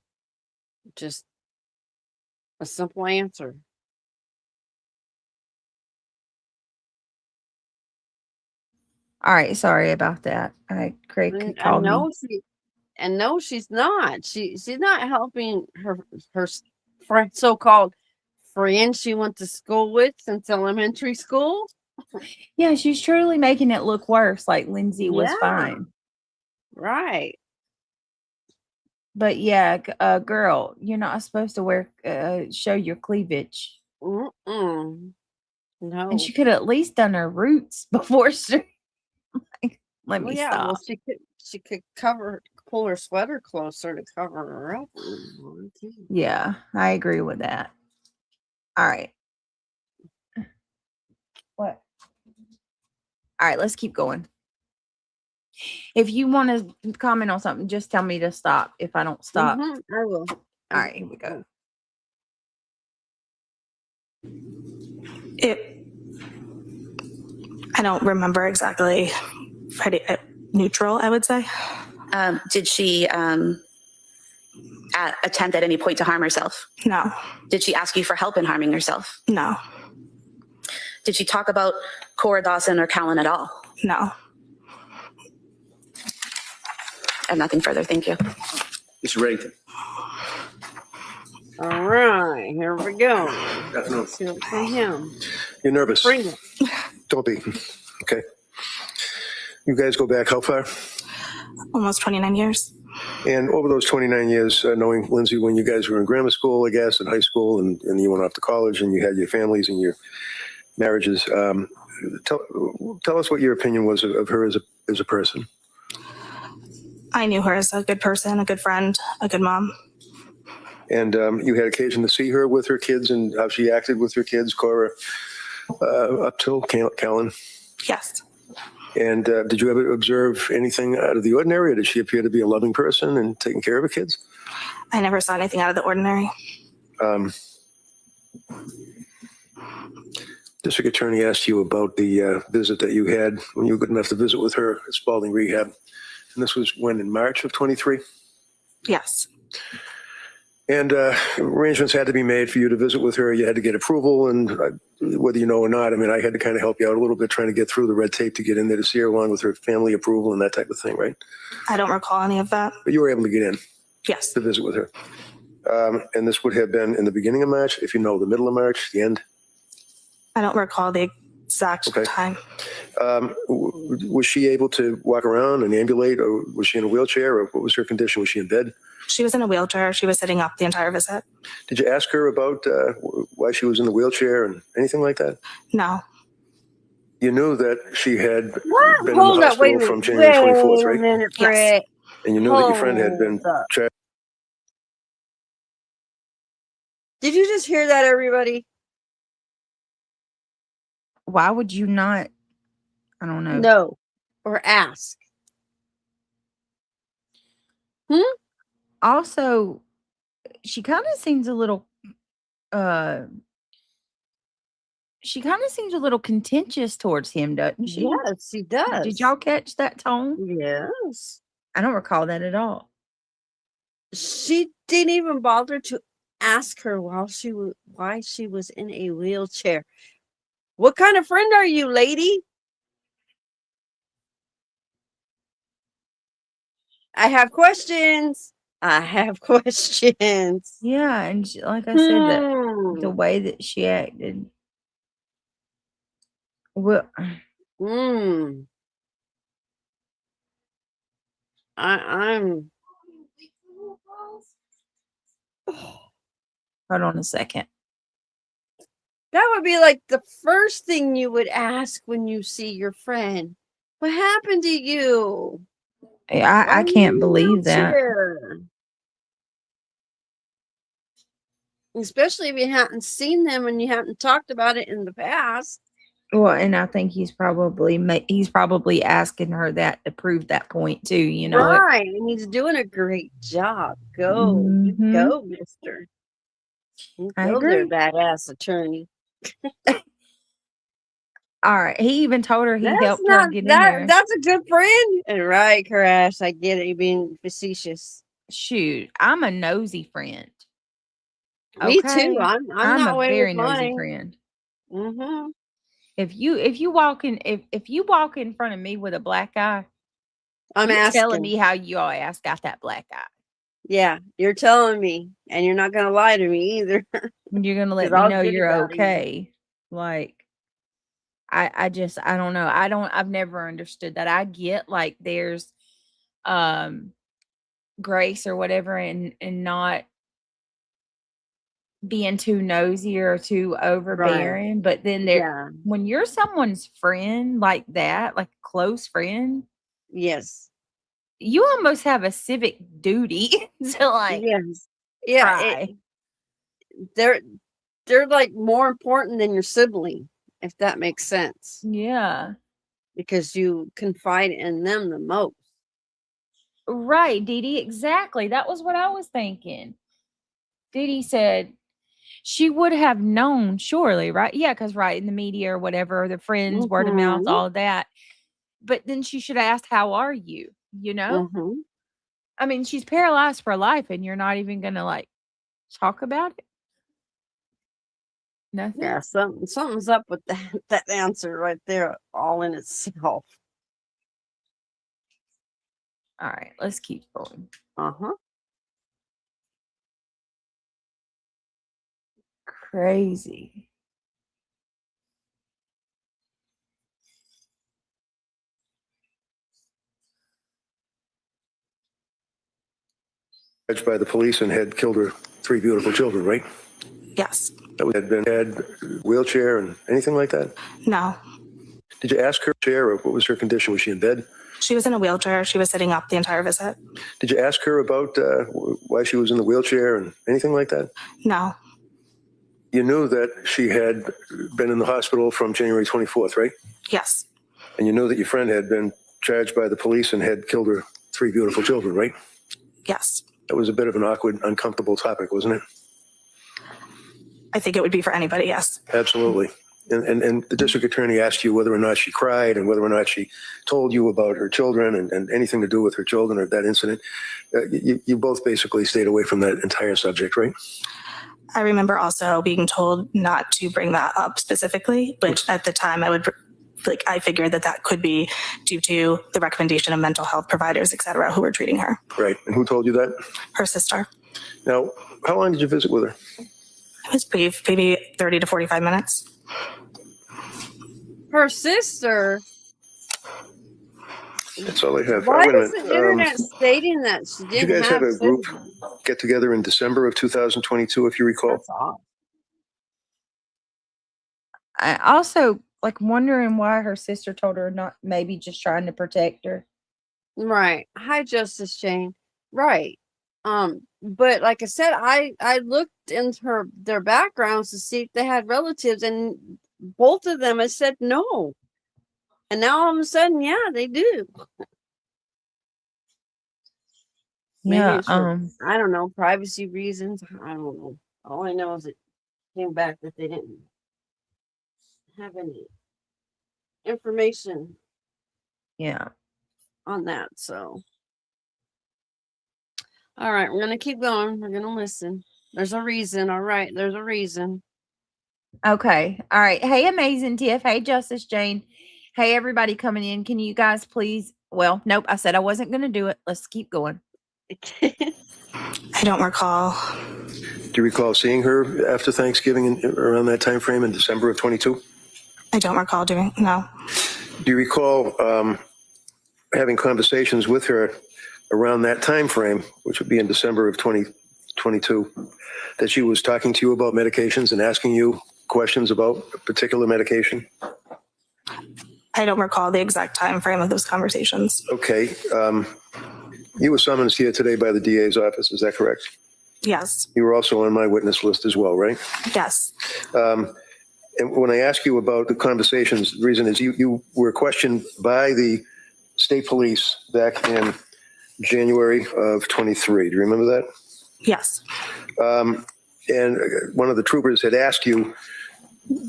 Just a simple answer. All right, sorry about that. Craig And called me. no, she's not. She's not helping her friend, so-called friend she went to school with since elementary school. Yeah, she's truly making it look worse. Like Lindsay was Yeah. fine. Right. But yeah, girl, you're not supposed to show your cleavage. No. And she could have at least done her roots before she. Let me yeah, stop. well, she could pull her sweater closer to cover her up. Yeah, I agree with that. All right. What? All right, let's keep going. If you want to comment on something, just tell me to stop. If I don't stop. I will. All right, here we go. I don't remember exactly. Pretty neutral, I would say. Did she attempt at any point to harm herself? No. Did she ask you for help in harming herself? No. Did she talk about Cora Dawson or Callan at all? No. I have nothing further. Thank you. Mr. Reddington. All right, here we go. Good afternoon. Let's see what's from him. You're nervous. Bring it. Don't be. Okay. You guys go back how far? Almost 29 years. And over those 29 years, knowing Lindsay, when you guys were in grammar school, I guess, in high school, and you went off to college and you had your families and your marriages, tell us what your opinion was of her as a person. I knew her as a good person, a good friend, a good mom. And you had occasion to see her with her kids and how she acted with her kids, Cora, up till Callan. Yes. And did you ever observe anything out of the ordinary, or did she appear to be a loving person and taking care of her kids? I never saw anything out of the ordinary. District Attorney asked you about the visit that you had when you were good enough to visit with her at Spalding Rehab. And this was when, in March of 23? Yes. And arrangements had to be made for you to visit with her. You had to get approval, and whether you know or not, I mean, I had to kind of help you out a little bit trying to get through the red tape to get in there to see her, along with her family approval and that type of thing, right? I don't recall any of that. But you were able to get in Yes. to visit with her. And this would have been in the beginning of March, if you know, the middle of March, the end? I don't recall the exact Okay. time. Was she able to walk around and ambulate, or was she in a wheelchair, or what was her condition? Was she in bed? She was in a wheelchair. She was sitting up the entire visit. Did you ask her about why she was in the wheelchair and anything like that? No. You knew that she had What? been Hold in the up, wait a hospital minute. from January 24th, Wait a right? minute, Yes. Brett. And you knew that your friend had been Hold up. tra- Did you just hear that, everybody? Why would you not? I don't know. No. Or ask. Also, she kind of seems a little contentious towards him, doesn't she? Yes, he does. Did y'all catch that tone? Yes. I don't recall that at all. She didn't even bother to ask her why she was in a wheelchair. What kind of friend are you, lady? I have questions. I have questions. Yeah, and like I said, that the way that she acted. Well, I'm hold on a second. that would be like the first thing you would ask when you see your friend. What happened to you? I can't believe that. Wheelchair? Especially if you hadn't seen them and you haven't talked about it in the past. Well, and I think he's probably asking her that to prove that point too. You know, Right. And he's doing a great job. Go, Mhm. go, mister. You I go there, agree. badass attorney. All right. He even told her he helped her get in there. That's a good friend. And right, Crash. I get it. You're being facetious. Shoot, I'm a nosy friend. Me Okay? too. I'm I'm that a way very with nosy mine. friend. Mm-hmm. If you walk in front of me with a black eye, I'm you're asking. telling me how you all ass got that black eye. Yeah, you're telling me, and you're not gonna lie to me either. You're gonna let 'Cause me I'll know get you're about it. okay. Like I don't know. I've never understood that. I get like there's grace or whatever and not being too nosy or too overbearing. But then Yeah. when you're someone's friend like that, like a close friend, Yes. you almost have a civic duty to like Yes. Yeah. try. They're like more important than your sibling, if that makes sense, Yeah. because you confide in them the most. Right, Dee Dee, exactly. That was what I was thinking. Dee Dee said she would have known, surely, right? Yeah, because right in the media or whatever, the friends, word of mouth, Mhm. all of that. But then she should have asked, "How are you?" You know? Mhm. I mean, she's paralyzed for life, and you're not even gonna like talk about it. Nothing. Yeah, something's up with that answer right there, all in itself. All right, let's keep going. Uh-huh. Crazy. Judged by the police and had killed her 3 beautiful children, right? Yes. That had wheelchair and anything like that? No. Did you ask her chair or what was her condition? Was she in bed? She was in a wheelchair. She was sitting up the entire visit. Did you ask her about why she was in the wheelchair and anything like that? No. You knew that she had been in the hospital from January 24th, right? Yes. And you knew that your friend had been charged by the police and had killed her 3 beautiful children, right? Yes. That was a bit of an awkward, uncomfortable topic, wasn't it? I think it would be for anybody, yes. Absolutely. And the district attorney asked you whether or not she cried and whether or not she told you about her children and anything to do with her children or that incident. You both basically stayed away from that entire subject, right? I remember also being told not to bring that up specifically, which at the time I figured that could be due to the recommendation of mental health providers, et cetera, who were treating her. Right. And who told you that? Her sister. Now, how long did you visit with her? It was brief, maybe 30 to 45 minutes. Her sister. That's all I have. Why Wait a is the minute. internet stating that she Did didn't you guys have a group siblings? get together in December of 2022, if you recall? That's odd. I also like wondering why her sister told her not, maybe just trying to protect her. Right. Hi, Justice Jane. Right. But like I said, I looked into their backgrounds to see if they had relatives, and both of them had said no. And now all of a sudden, yeah, they do. Maybe Yeah. it's for, I don't know, privacy reasons. I don't know. All I know is it came back that they didn't have any information Yeah. on that. So, all right, we're gonna keep going. We're gonna listen. There's a reason. All right, there's a reason. Okay. All right. Hey, Amazing Tiff. Hey, Justice Jane. Hey, everybody coming in. Can you guys please? Well, nope. I said I wasn't going to do it. Let's keep going. I don't recall. Do you recall seeing her after Thanksgiving around that time frame in December of 22? I don't recall doing, no. Do you recall having conversations with her around that time frame, which would be in December of 2022, that she was talking to you about medications and asking you questions about a particular medication? I don't recall the exact time frame of those conversations. Okay. You were summoned here today by the DA's office. Is that correct? Yes. You were also on my witness list as well, right? Yes. And when I ask you about the conversations, the reason is you were questioned by the state police back in January of 23. Do you remember that? Yes. And one of the troopers had asked you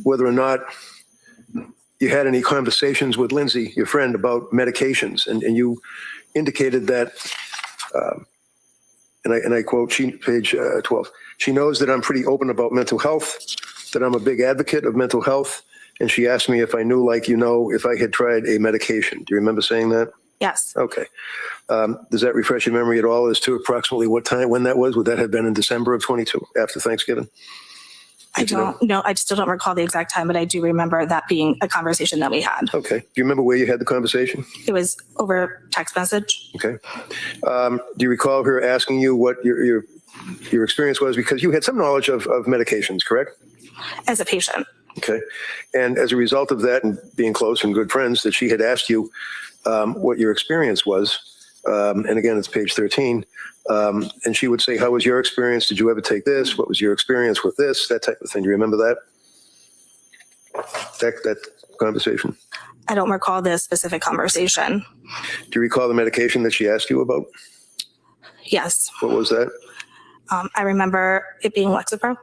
whether or not you had any conversations with Lindsay, your friend, about medications. And you indicated that, and I quote, page 12, she knows that I'm pretty open about mental health, that I'm a big advocate of mental health. And she asked me if I knew, like, if I had tried a medication. Do you remember saying that? Yes. Okay. Does that refresh your memory at all as to approximately what time, when that was? Would that have been in December of 22, after Thanksgiving? I don't know. I still don't recall the exact time, but I do remember that being a conversation that we had. Okay. Do you remember where you had the conversation? It was over text message. Okay. Do you recall her asking you what your experience was? Because you had some knowledge of medications, correct? As a patient. Okay. And as a result of that and being close and good friends, that she had asked you what your experience was. And again, it's page 13. And she would say, how was your experience? Did you ever take this? What was your experience with this? That type of thing. Do you remember that? That conversation? I don't recall this specific conversation. Do you recall the medication that she asked you about? Yes. What was that? I remember it being Lexapro.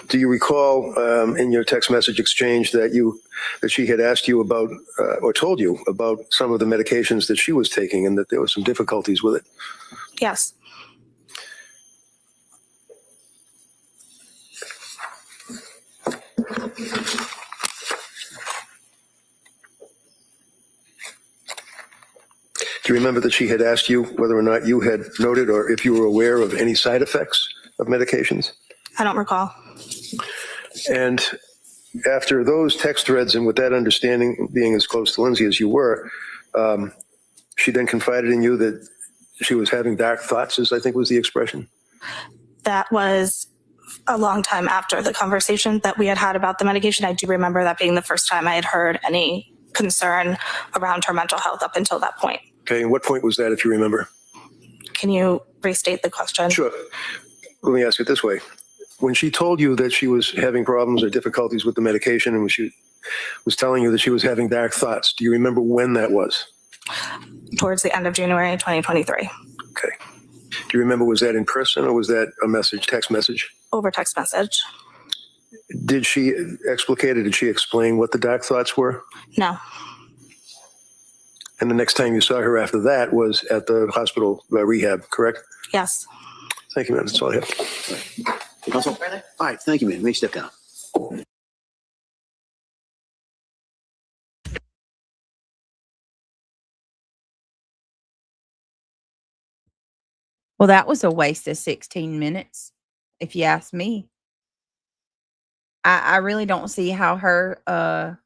Do you recall in your text message exchange that she had asked you about or told you about some of the medications that she was taking and that there were some difficulties with it? Yes. Do you remember that she had asked you whether or not you had noted or if you were aware of any side effects of medications? I don't recall. And after those text threads and with that understanding, being as close to Lindsay as you were, she then confided in you that she was having dark thoughts, as I think was the expression. That was a long time after the conversation that we had had about the medication. I do remember that being the first time I had heard any concern around her mental health up until that point. Okay, and what point was that, if you remember? Can you restate the question? Sure. Let me ask it this way. When she told you that she was having problems or difficulties with the medication and when she was telling you that she was having dark thoughts, do you remember when that was? Towards the end of January 2023. Okay. Do you remember, was that in person or was that a message, text message? Over text message. Did she explicate or did she explain what the dark thoughts were? No. And the next time you saw her after that was at the hospital rehab, correct? Yes. Thank you, ma'am. That's all I have. Counsel? All right, thank you, man. May step down. Well, that was a waste of 16 minutes, if you ask me. I really don't see how her Do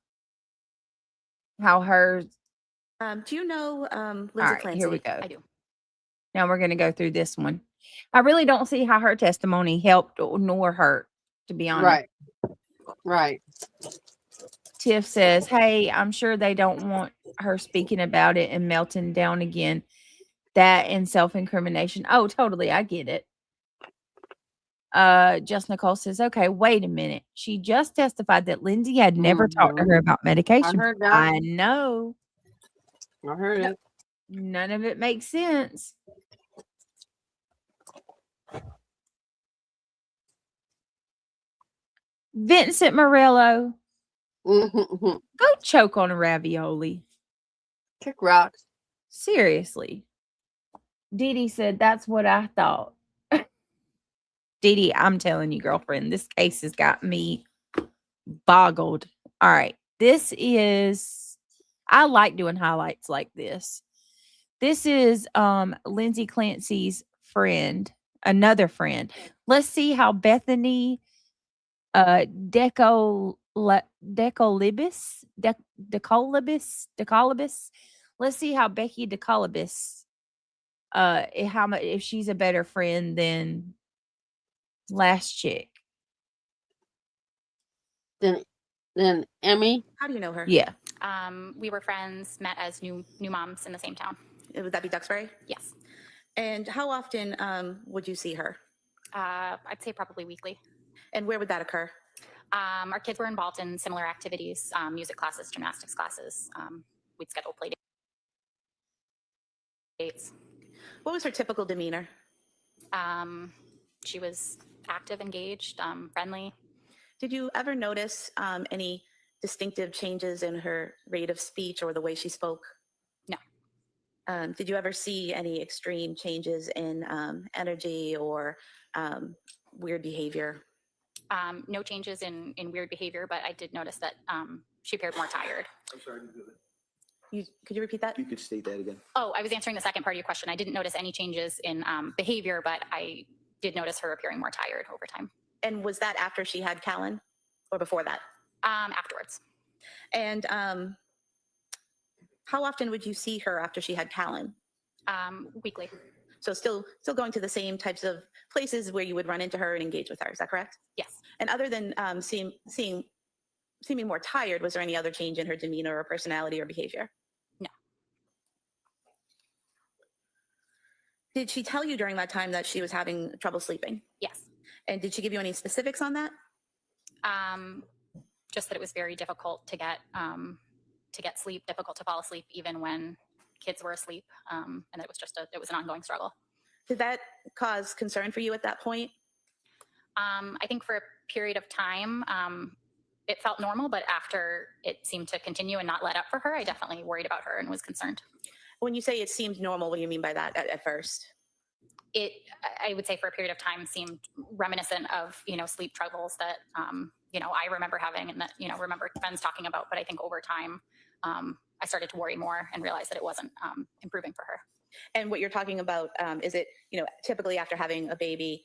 you know Lindsay all right, Clancy? here we go. I do. Now we're going to go through this one. I really don't see how her testimony helped nor hurt, to be honest. Right. Right. Tiff says, hey, I'm sure they don't want her speaking about it and melting down again. That and self-incrimination. Oh, totally. I get it. Just Nicole says, okay, wait a minute. She just testified that Lindsay had never talked to her about medication. I heard that. I know. I heard it. None of it makes sense. Vincent Morello, Mm-hmm. go choke on a ravioli. Kick rocks. Seriously. Dee Dee said, that's what I thought. Dee Dee, I'm telling you, girlfriend, this case has got me boggled. All right. This is, I like doing highlights like this. This is Lindsay Clancy's friend, another friend. Let's see how Bethany Decolibus. Let's see how Becky Decolibus how much, if she's a better friend than last chick. Then Emmy. How do you know her? Yeah. We were friends, met as new moms in the same town. Would that be Duxbury? Yes. And how often would you see her? I'd say probably weekly. And where would that occur? Our kids were involved in similar activities, music classes, gymnastics classes. We'd schedule play dates. What was her typical demeanor? She was active, engaged, friendly. Did you ever notice any distinctive changes in her rate of speech or the way she spoke? No. Did you ever see any extreme changes in energy or weird behavior? No changes in weird behavior, but I did notice that she appeared more tired. I'm sorry to do that. Could you repeat that? You could state that again. Oh, I was answering the second part of your question. I didn't notice any changes in behavior, but I did notice her appearing more tired over time. And was that after she had Callan or before that? Afterwards. And how often would you see her after she had Callan? Weekly. So still going to the same types of places where you would run into her and engage with her. Is that correct? Yes. And other than seeming more tired, was there any other change in her demeanor or personality or behavior? No. Did she tell you during that time that she was having trouble sleeping? Yes. And did she give you any specifics on that? Just that it was very difficult to get sleep, difficult to fall asleep even when kids were asleep, and it was an ongoing struggle. Did that cause concern for you at that point? I think for a period of time, it felt normal, but after it seemed to continue and not let up for her, I definitely worried about her and was concerned. When you say it seemed normal, what do you mean by that at first? I would say for a period of time seemed reminiscent of, sleep troubles that, I remember having and that, remember friends talking about. But I think over time, I started to worry more and realized that it wasn't improving for her. And what you're talking about, is it, typically after having a baby,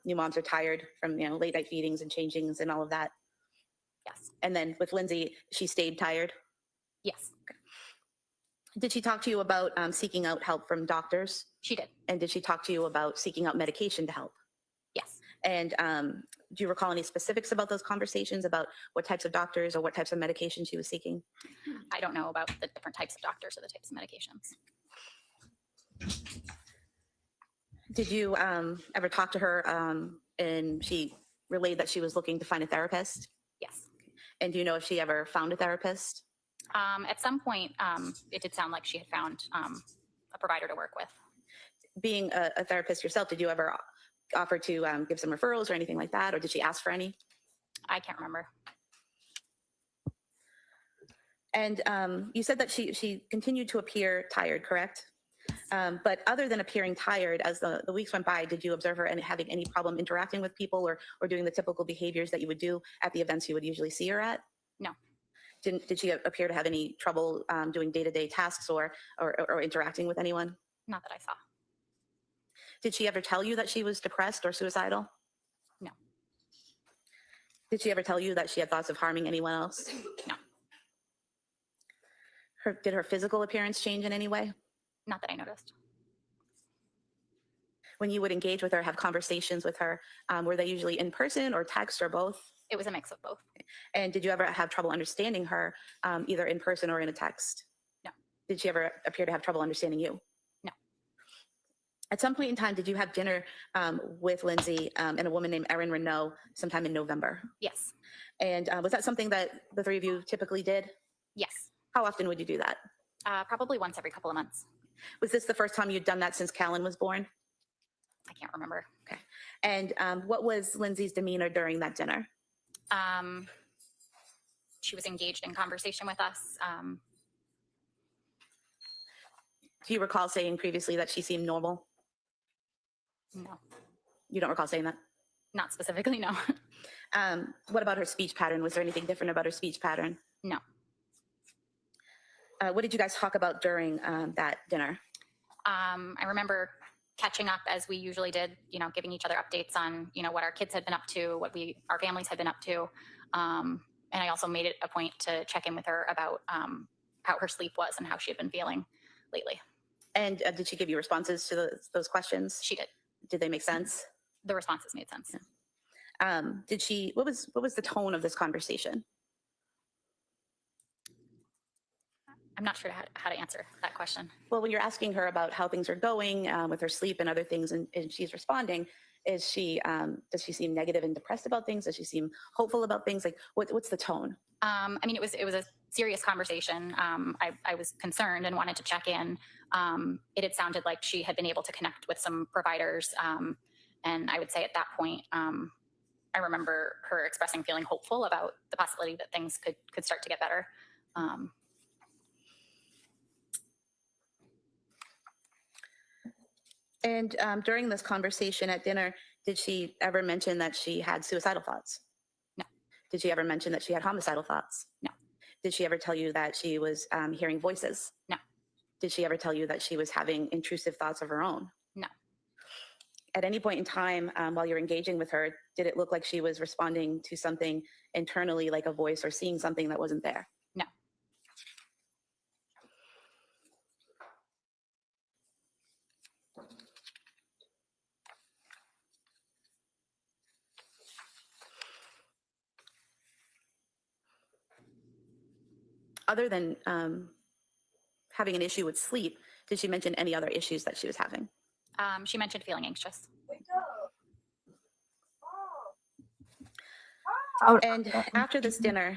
new moms are tired from, late night feedings and changings and all of that. Yes. And then with Lindsay, she stayed tired. Yes, Did she talk to you about seeking out help from doctors? she did. And did she talk to you about seeking out medication to help? Yes. And do you recall any specifics about those conversations, about what types of doctors or what types of medication she was seeking? I don't know about the different types of doctors or the types of medications. Did you ever talk to her and she relayed that she was looking to find a therapist? Yes. And do you know if she ever found a therapist? At some point, it did sound like she had found a provider to work with. Being a therapist yourself, did you ever offer to give some referrals or anything like that? Or did she ask for any? I can't remember. And you said that she continued to appear tired, correct? But other than appearing tired, as the weeks went by, did you observe her and having any problem interacting with people or doing the typical behaviors that you would do at the events you would usually see her at? No. Did she appear to have any trouble doing day-to-day tasks or interacting with anyone? Not that I saw. Did she ever tell you that she was depressed or suicidal? No. Did she ever tell you that she had thoughts of harming anyone else? No. Did her physical appearance change in any way? Not that I noticed. When you would engage with her, have conversations with her, were they usually in person or text or both? It was a mix of both. And did you ever have trouble understanding her, either in person or in a text? No. Did she ever appear to have trouble understanding you? No. At some point in time, did you have dinner with Lindsay and a woman named Erin Renault sometime in November? Yes. And was that something that the three of you typically did? Yes. How often would you do that? Probably once every couple of months. Was this the first time you'd done that since Callan was born? I can't remember. Okay. And what was Lindsay's demeanor during that dinner? She was engaged in conversation with us. Do you recall saying previously that she seemed normal? No, You don't recall saying that? not specifically, no. What about her speech pattern? Was there anything different about her speech pattern? No. What did you guys talk about during that dinner? I remember catching up as we usually did, giving each other updates on, what our kids had been up to, what our families had been up to. And I also made it a point to check in with her about how her sleep was and how she had been feeling lately. And did she give you responses to those questions? She did. Did they make sense? The responses made sense. What was the tone of this conversation? I'm not sure how to answer that question. Well, when you're asking her about how things are going with her sleep and other things, and she's responding, does she seem negative and depressed about things? Does she seem hopeful about things? Like, what's the tone? It was a serious conversation. I was concerned and wanted to check in. It had sounded like she had been able to connect with some providers. And I would say at that point, I remember her expressing feeling hopeful about the possibility that things could start to get better. And during this conversation at dinner, did she ever mention that she had suicidal thoughts? No. Did she ever mention that she had homicidal thoughts? No. Did she ever tell you that she was hearing voices? No. Did she ever tell you that she was having intrusive thoughts of her own? No. At any point in time while you're engaging with her, did it look like she was responding to something internally, like a voice, or seeing something that wasn't there? No. Other than having an issue with sleep, did she mention any other issues that she was having? She mentioned feeling anxious. And after this dinner,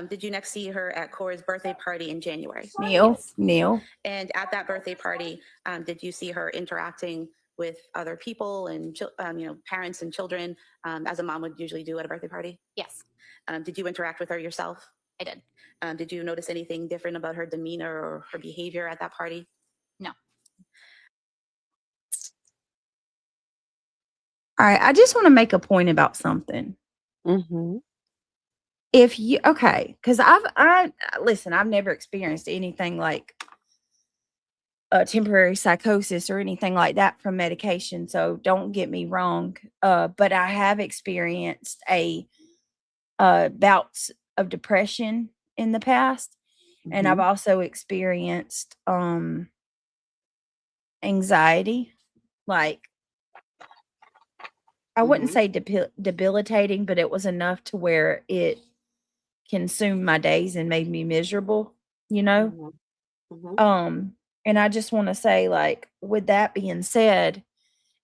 did you next see her at Cora's birthday party in January? Neil. And at that birthday party, did you see her interacting with other people and parents and children, as a mom would usually do at a birthday party? Yes, Did you interact with her yourself? I did. Did you notice anything different about her demeanor or her behavior at that party? No. All right. I just want to make a point about something. Mm-hmm. If you, okay, because listen, I've never experienced anything like a temporary psychosis or anything like that from medication. So don't get me wrong. But I have experienced bouts of depression in the past. And I've also experienced anxiety. Like, I wouldn't say debilitating, but it was enough to where it consumed my days and made me miserable, you know? And I just want to say, like, with that being said,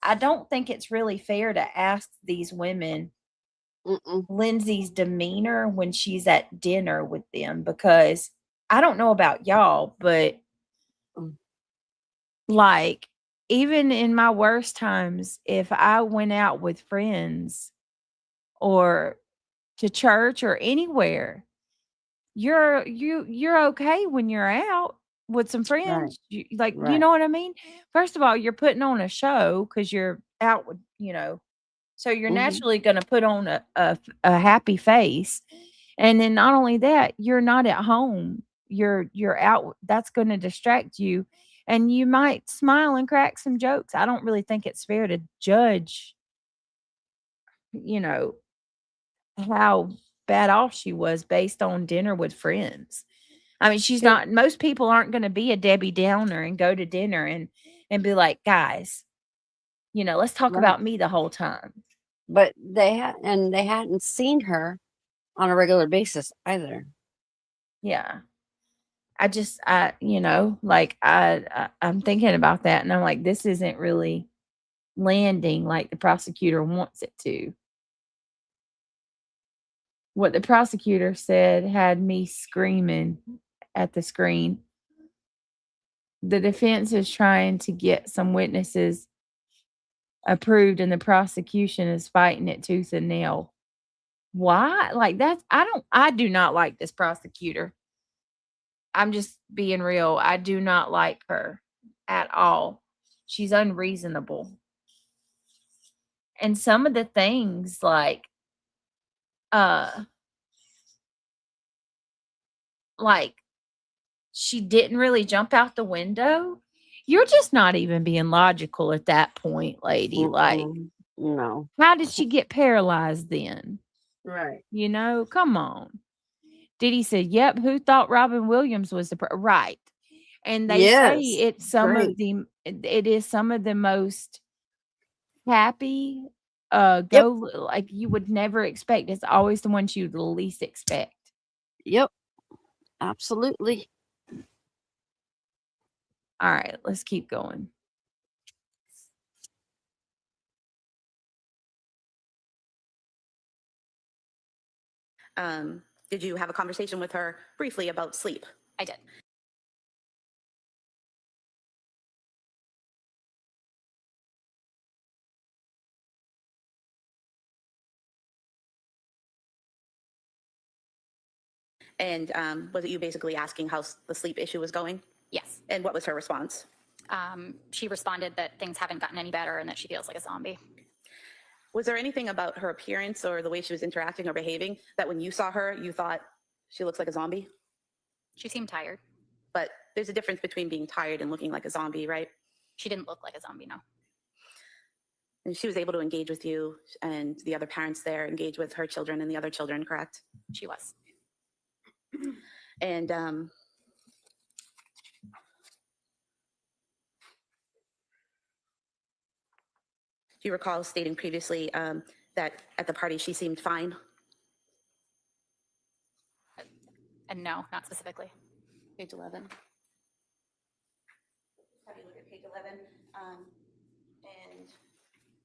I don't think it's really fair to ask these women Lindsay's demeanor when she's at dinner with them, because I don't know about y'all, but like, even in my worst times, if I went out with friends or to church or anywhere, you're okay when you're out with some friends. You, like, you know what I mean? First of all, you're putting on a show because you're out with, so you're naturally going to put on a happy face. And then not only that, you're not at home. You're out. That's going to distract you. And you might smile and crack some jokes. I don't really think it's fair to judge, how bad off she was based on dinner with friends. I mean, she's not, most people aren't going to be a Debbie Downer and go to dinner and be like, guys, let's talk about me the whole time. But they hadn't seen her on a regular basis either. Yeah. I'm thinking about that, and I'm like, this isn't really landing like the prosecutor wants it to. What the prosecutor said had me screaming at the screen. The defense is trying to get some witnesses approved, and the prosecution is fighting it tooth and nail. Why? Like, I do not like this prosecutor. I'm just being real. I do not like her at all. She's unreasonable. And some of the things, like she didn't really jump out the window. You're just not even being logical at that point, lady. Like, no. How did she get paralyzed then? Right. Come on. Diddy said, yep, who thought Robin Williams was right? And they say it's it is some of the most happy like you would never expect. It's always the ones you'd least expect. Yep. Absolutely. All right, let's keep going. Did you have a conversation with her briefly about sleep? I did. And was it you basically asking how the sleep issue was going? Yes. And what was her response? She responded that things haven't gotten any better and that she feels like a zombie. Was there anything about her appearance or the way she was interacting or behaving that when you saw her, you thought she looks like a zombie? She seemed tired. But there's a difference between being tired and looking like a zombie, right? She didn't look like a zombie, no. And she was able to engage with you and the other parents there, engage with her children and the other children, correct? She was. And do you recall stating previously that at the party she seemed fine? And no, not specifically. Page 11. Have you look at page 11 and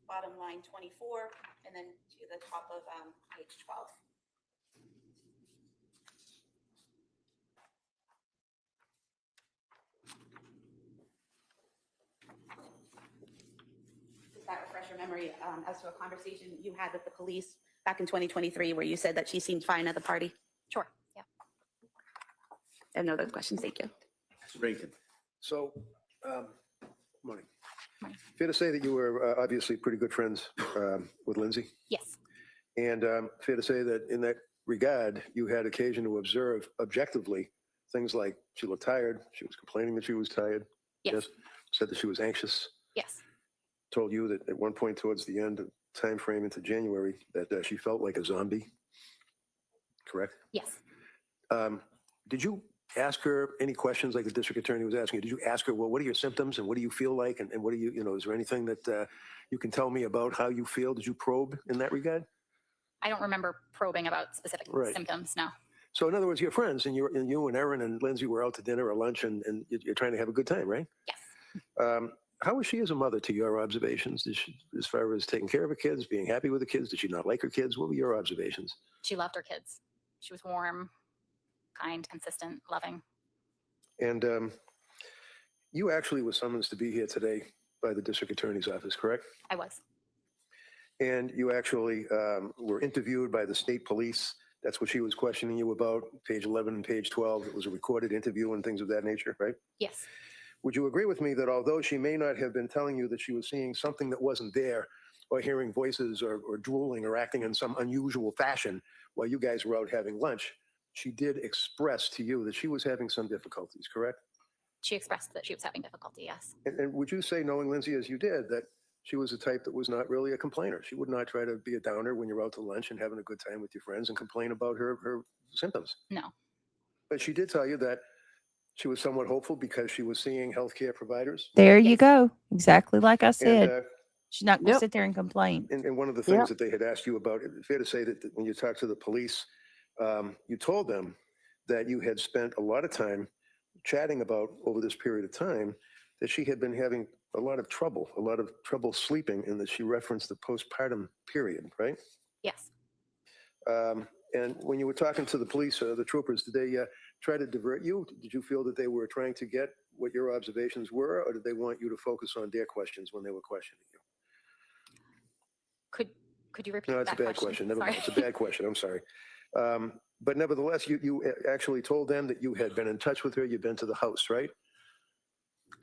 bottom line 24, and then to the top of page 12. Does that refresh your memory as to a conversation you had with the police back in 2023 where you said that she seemed fine at the party? Sure, yeah. I have no other questions, thank you. Mr. Bennington. So, morning. Morning. Fair to say that you were obviously pretty good friends with Lindsay? Yes. And fair to say that in that regard, you had occasion to observe objectively things like she looked tired, she was complaining that she was tired, Yes. said that she was anxious, Yes. told you that at one point towards the end of time frame into January that she felt like a zombie, correct? Yes. Did you ask her any questions like the district attorney was asking you? Did you ask her, well, what are your symptoms and what do you feel like? And what do you, is there anything that you can tell me about how you feel? Did you probe in that regard? I don't remember probing about specific Right. symptoms. No. So in other words, you're friends and you and Erin and Lindsay were out to dinner or lunch and you're trying to have a good time, right? Yes. How was she as a mother to your observations? Did she, as far as taking care of her kids, being happy with the kids? Did she not like her kids? What were your observations? She loved her kids. She was warm, kind, consistent, loving. And you actually were summoned to be here today by the district attorney's office, correct? I was. And you actually were interviewed by the state police. That's what she was questioning you about, page 11 and page 12. It was a recorded interview and things of that nature, right? Yes. Would you agree with me that although she may not have been telling you that she was seeing something that wasn't there, or hearing voices or drooling or acting in some unusual fashion while you guys were out having lunch, she did express to you that she was having some difficulties, correct? She expressed that she was having difficulty. Yes. And would you say, knowing Lindsay as you did, that she was a type that was not really a complainer? She would not try to be a downer when you're out to lunch and having a good time with your friends and complain about her symptoms. No. But she did tell you that she was somewhat hopeful because she was seeing healthcare providers. There you Yes. go. Exactly like I said. And, She's not going to Yep. sit there and complain. and one of the things that they had asked you about, it's fair to say that when you talked to the police, you told them that you had spent a lot of time chatting about over this period of time that she had been having a lot of trouble sleeping, and that she referenced the postpartum period, right? Yes. And when you were talking to the police or the troopers, did they try to divert you? Did you feel that they were trying to get what your observations were, or did they want you to focus on their questions when they were questioning you? Could you repeat No, it's that a bad question. Never mind. Sorry. It's a bad question. I'm sorry. But nevertheless, you actually told them that you had been in touch with her. You'd been to the house, right?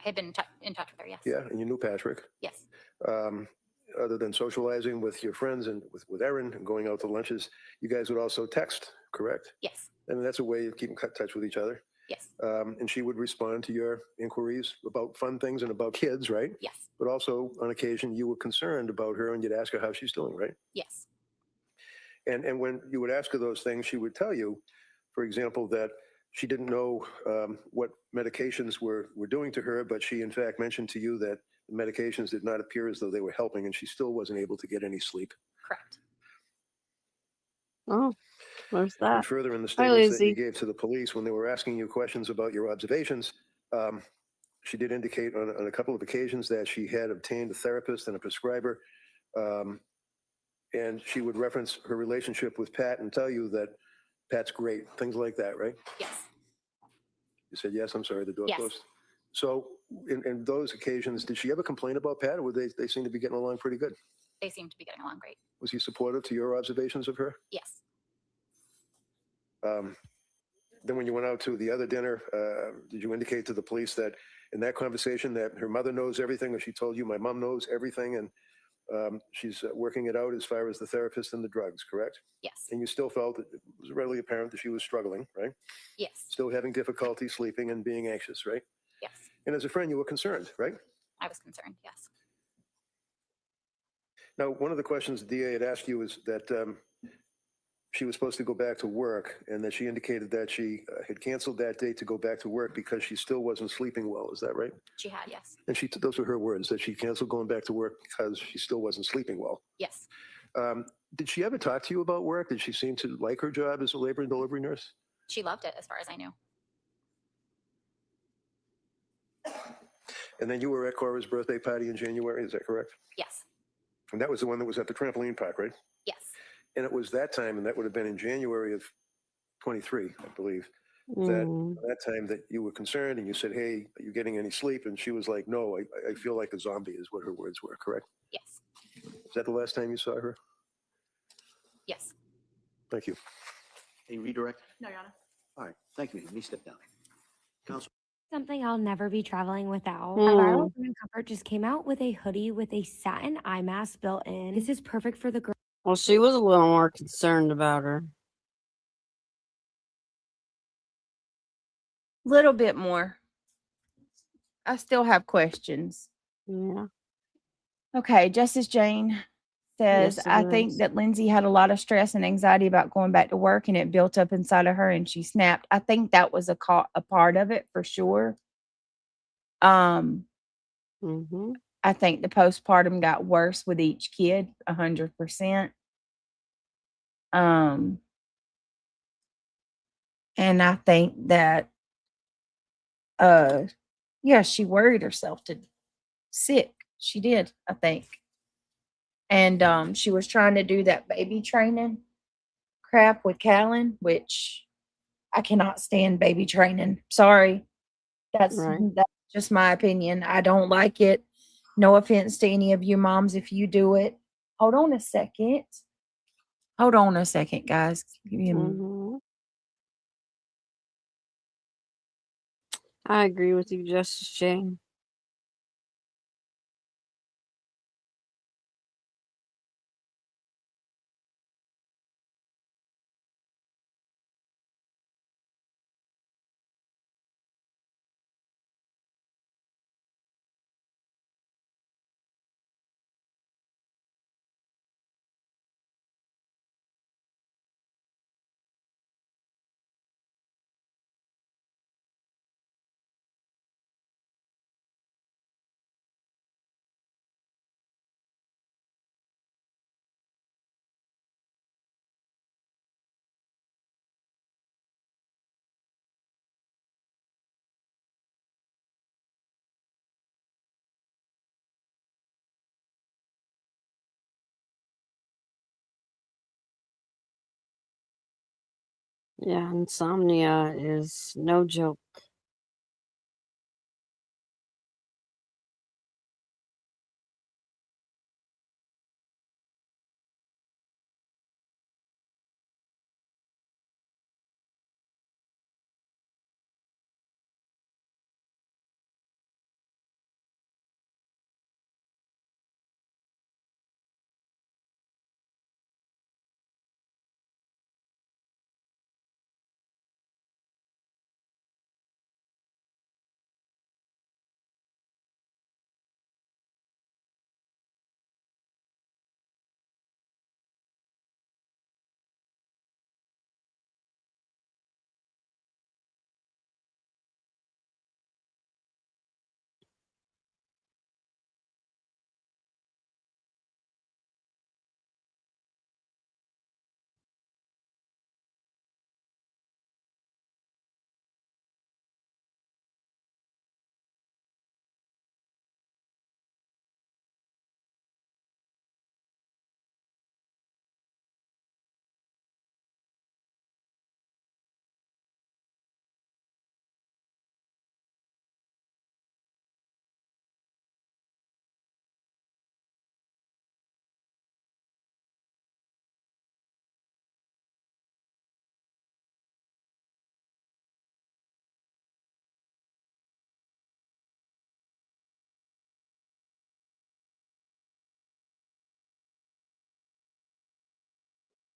I had been in touch with her. Yes. Yeah, and you knew Patrick. Yes. Other than socializing with your friends and with Erin and going out to lunches, you guys would also text, correct? Yes. I mean, that's a way of keeping touch with each other. Yes. And she would respond to your inquiries about fun things and about kids, right? Yes. But also, on occasion, you were concerned about her and you'd ask her how she's doing, right? Yes. And when you would ask her those things, she would tell you, for example, that she didn't know what medications were doing to her, but she in fact mentioned to you that the medications did not appear as though they were helping, and she still wasn't able to get any sleep. Correct. Oh, there's And that. further, in the Hi, statements that you Lizzie. gave to the police when they were asking you questions about your observations, she did indicate on a couple of occasions that she had obtained a therapist and a prescriber, and she would reference her relationship with Pat and tell you that Pat's great, things like that, right? Yes. You said yes. I'm sorry, the door Yes. closed. So in those occasions, did she ever complain about Pat, or they seem to be getting along pretty good? They seem to be getting along great. Was he supportive to your observations of her? Yes. Then when you went out to the other dinner, did you indicate to the police that in that conversation that her mother knows everything, or she told you my mom knows everything, and she's working it out as far as the therapist and the drugs, correct? Yes. And you still felt that it was readily apparent that she was struggling, right? Yes. Still having difficulty sleeping and being anxious, right? Yes. And as a friend, you were concerned, right? I was concerned. Yes. Now, one of the questions the DA had asked you is that she was supposed to go back to work, and that she indicated that she had canceled that date to go back to work because she still wasn't sleeping well. Is that right? She had. Yes. And those were her words, that she canceled going back to work because she still wasn't sleeping well. Yes. Did she ever talk to you about work? Did she seem to like her job as a labor and delivery nurse? She loved it, as far as I knew. And then you were at Cora's birthday party in January, is that correct? Yes. And that was the one that was at the trampoline park, right? Yes. And it was that time, and that would have been in January of 23, I believe, Mm. that time that you were concerned and you said, hey, are you getting any sleep? And she was like, no, I feel like a zombie is what her words were, correct? Yes. Is that the last time you saw her? Yes. Thank you. Any redirect? No, Your Honor. All right, thank you. Let me step down. Counsel. Something I'll never be traveling without. A Hmm. Viral Women Comfort just came out with a hoodie with a satin eye mask built in. This is perfect for the girl. Well, she was a little more concerned about her. Little bit more. I still have questions. Yeah. Okay, Justice Jane says, Yes, it I think is. that Lindsay had a lot of stress and anxiety about going back to work, and it built up inside of her, and she snapped. I think that was a part of it for sure. Mm-hmm. I think the postpartum got worse with each kid, 100%. And I think that, yeah, she worried herself to sick. She did, I think. And she was trying to do that baby training crap with Callan, which I cannot stand baby training. Sorry. That's Right. that's just my opinion. I don't like it. No offense to any of you moms if you do it. Hold on a second. Hold on a second, guys. Give me a Mm-hmm. I agree with you, Justice Jane. Yeah, insomnia is no joke.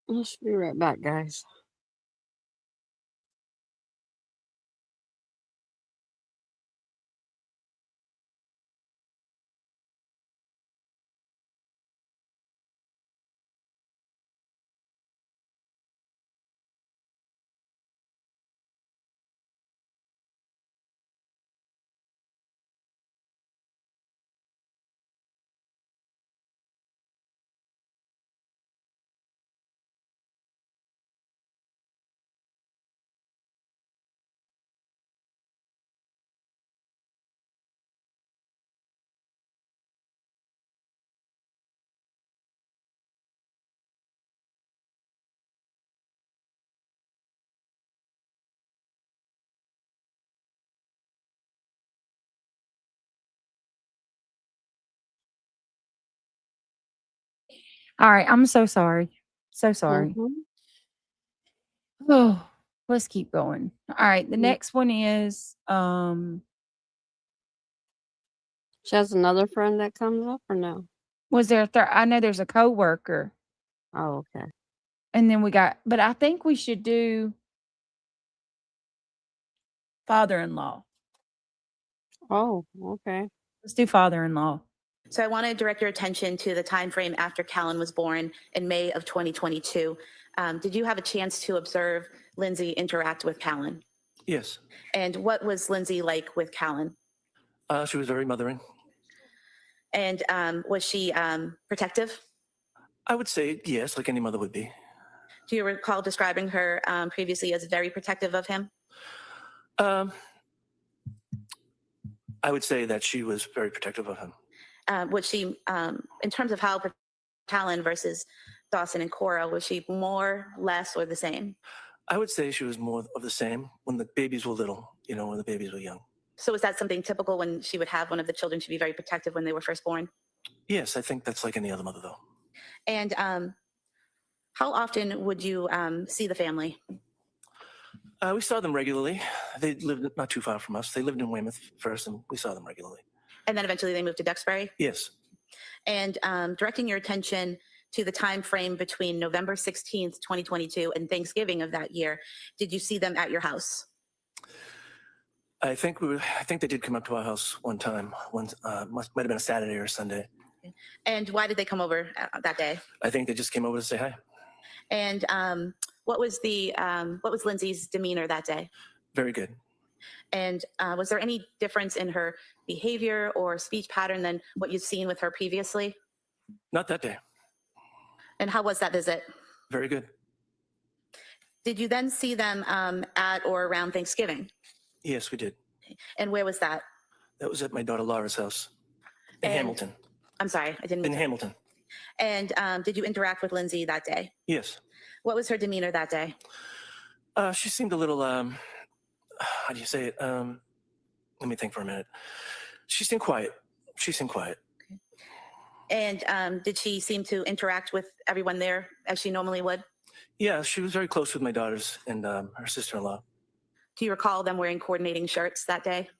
I should be right back, guys. All right, I'm so sorry. So sorry. Mm-hmm. Oh, Let's keep going. All right. The next one is She has another friend that comes up or no? was there a third? I know there's a coworker. Oh, okay. And then we got, but I think we should do father-in-law. Oh, okay. Let's do father-in-law. So I want to direct your attention to the time frame after Callan was born in May of 2022. Did you have a chance to observe Lindsay interact with Callan? Yes. And what was Lindsay like with Callan? She was very mothering. And was she protective? I would say yes, like any mother would be. Do you recall describing her previously as very protective of him? I would say that she was very protective of him. Was she, in terms of how Callan versus Dawson and Cora, was she more, less, or the same? I would say she was more of the same when the babies were little, when the babies were young. So was that something typical when she would have one of the children to be very protective when they were first born? Yes, I think that's like any other mother, though. And how often would you see the family? We saw them regularly. They lived not too far from us. They lived in Weymouth first, and we saw them regularly. And then eventually they moved to Duxbury? Yes. And directing your attention to the time frame between November 16th, 2022 and Thanksgiving of that year, did you see them at your house? I think they did come up to our house one time. Might have been a Saturday or a Sunday. And why did they come over that day? I think they just came over to say hi. And what was Lindsay's demeanor that day? Very good. And was there any difference in her behavior or speech pattern than what you'd seen with her previously? Not that day. And how was that visit? Very good. Did you then see them at or around Thanksgiving? Yes, we did. And where was that? That was at my daughter Laura's house in Hamilton. I'm sorry, I didn't. In Hamilton. And did you interact with Lindsay that day? Yes. What was her demeanor that day? She seemed a little, how do you say it? Let me think for a minute. She seemed quiet. Okay. And did she seem to interact with everyone there as she normally would? Yeah, she was very close with my daughters and her sister-in-law. Do you recall them wearing coordinating shirts that day?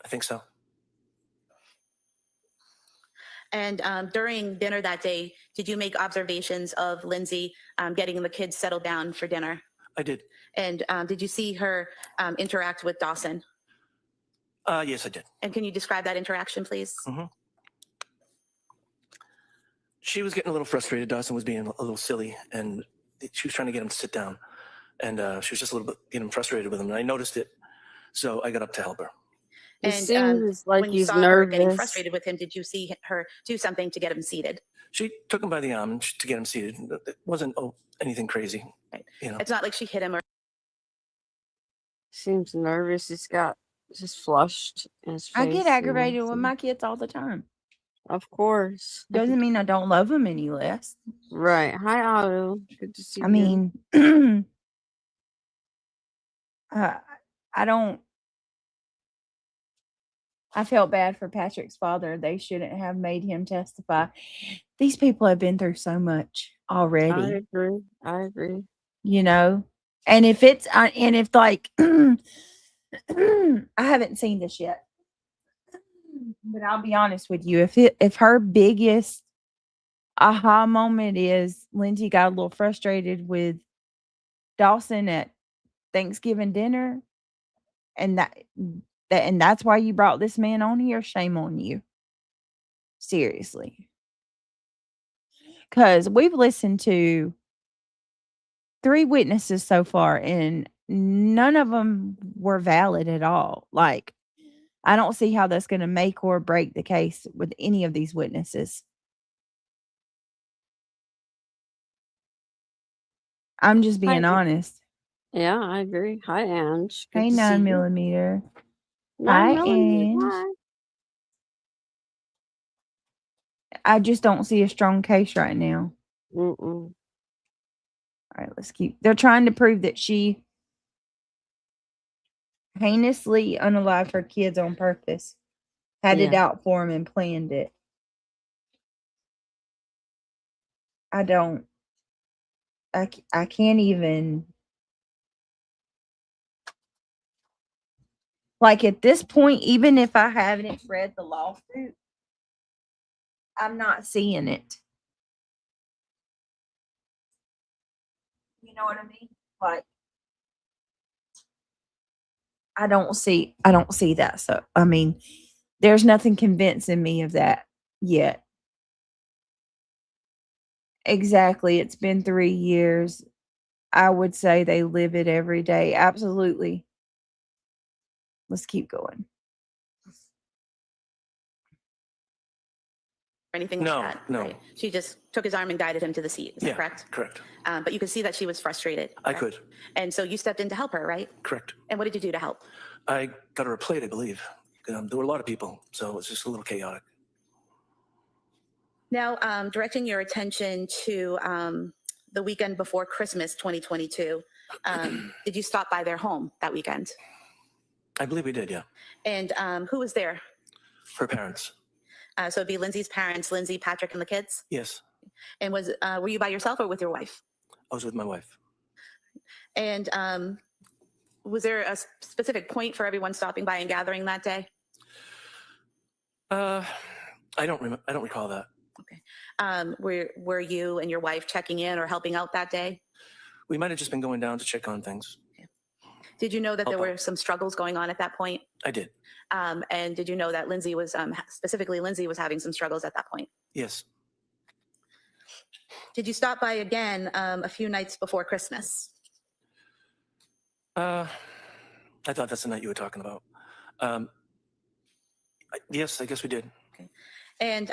I think so. And during dinner that day, did you make observations of Lindsay getting the kids settled down for dinner? I did. And did you see her interact with Dawson? Yes, I did. And can you describe that interaction, please? Mm-hmm. She was getting a little frustrated. Dawson was being a little silly, and she was trying to get him to sit down. And she was just a little bit getting frustrated with him, and I noticed it. So I got up to help her. It And seems like when you he's saw her getting nervous. frustrated with him, did you see her do something to get him seated? She took him by the arm to get him seated. It wasn't anything crazy. Right. You know. It's not like she hit him or. Seems nervous. He's got just flushed in his face. I get aggravated with and- my kids all the time. Of course. Doesn't mean I don't love them any less. Right. Hi, Otto. Good to see you. I mean, I don't. I felt bad for Patrick's father. They shouldn't have made him testify. These people have been through so much already. I agree. And if it's and if like I haven't seen this yet, but I'll be honest with you, if her biggest aha moment is Lindsay got a little frustrated with Dawson at Thanksgiving dinner, and that's why you brought this man on here, shame on you. Seriously. Because we've listened to 3 witnesses so far, and none of them were valid at all. Like, I don't see how that's going to make or break the case with any of these witnesses. I'm just being honest. Yeah, I agree. Hi, Ange. Good Hey, to see 9mm. you. Hi, 9mm. Ange. Hi. I just don't see a strong case right now. Mm-mm. All right, let's keep. They're trying to prove that she heinously unalived her kids on purpose, had it Yeah. out for him, and planned it. I can't even. Like at this point, even if I haven't read the lawsuit, I'm not seeing it. You know what I mean? Like I don't see that. So I mean, there's nothing convincing me of that yet. Exactly. It's been 3 years. I would say they live it every day. Absolutely. Let's keep going. Or anything No, like that? no. Right. She just took his arm and guided him to the seat. Is that correct? Correct. But you could see that she was frustrated. I correct? could. And so you stepped in to help her, right? Correct. And what did you do to help? I got her a plate, I believe. There were a lot of people, so it was just a little chaotic. Now, directing your attention to the weekend before Christmas 2022, did you stop by their home that weekend? I believe we did, yeah. And who was there? Her parents. So it'd be Lindsay's parents, Lindsay, Patrick, and the kids? Yes. And were you by yourself or with your wife? I was with my wife. And was there a specific point for everyone stopping by and gathering that day? I don't recall that. Okay. Were you and your wife checking in or helping out that day? We might have just been going down to check on things. Did you know that there Help were some struggles going on at that point? I did. And did you know that Lindsay was, specifically Lindsay was having some struggles at that point? Yes. Did you stop by again a few nights before Christmas? I thought that's the night you were talking about. Yes, I guess we did. Okay. And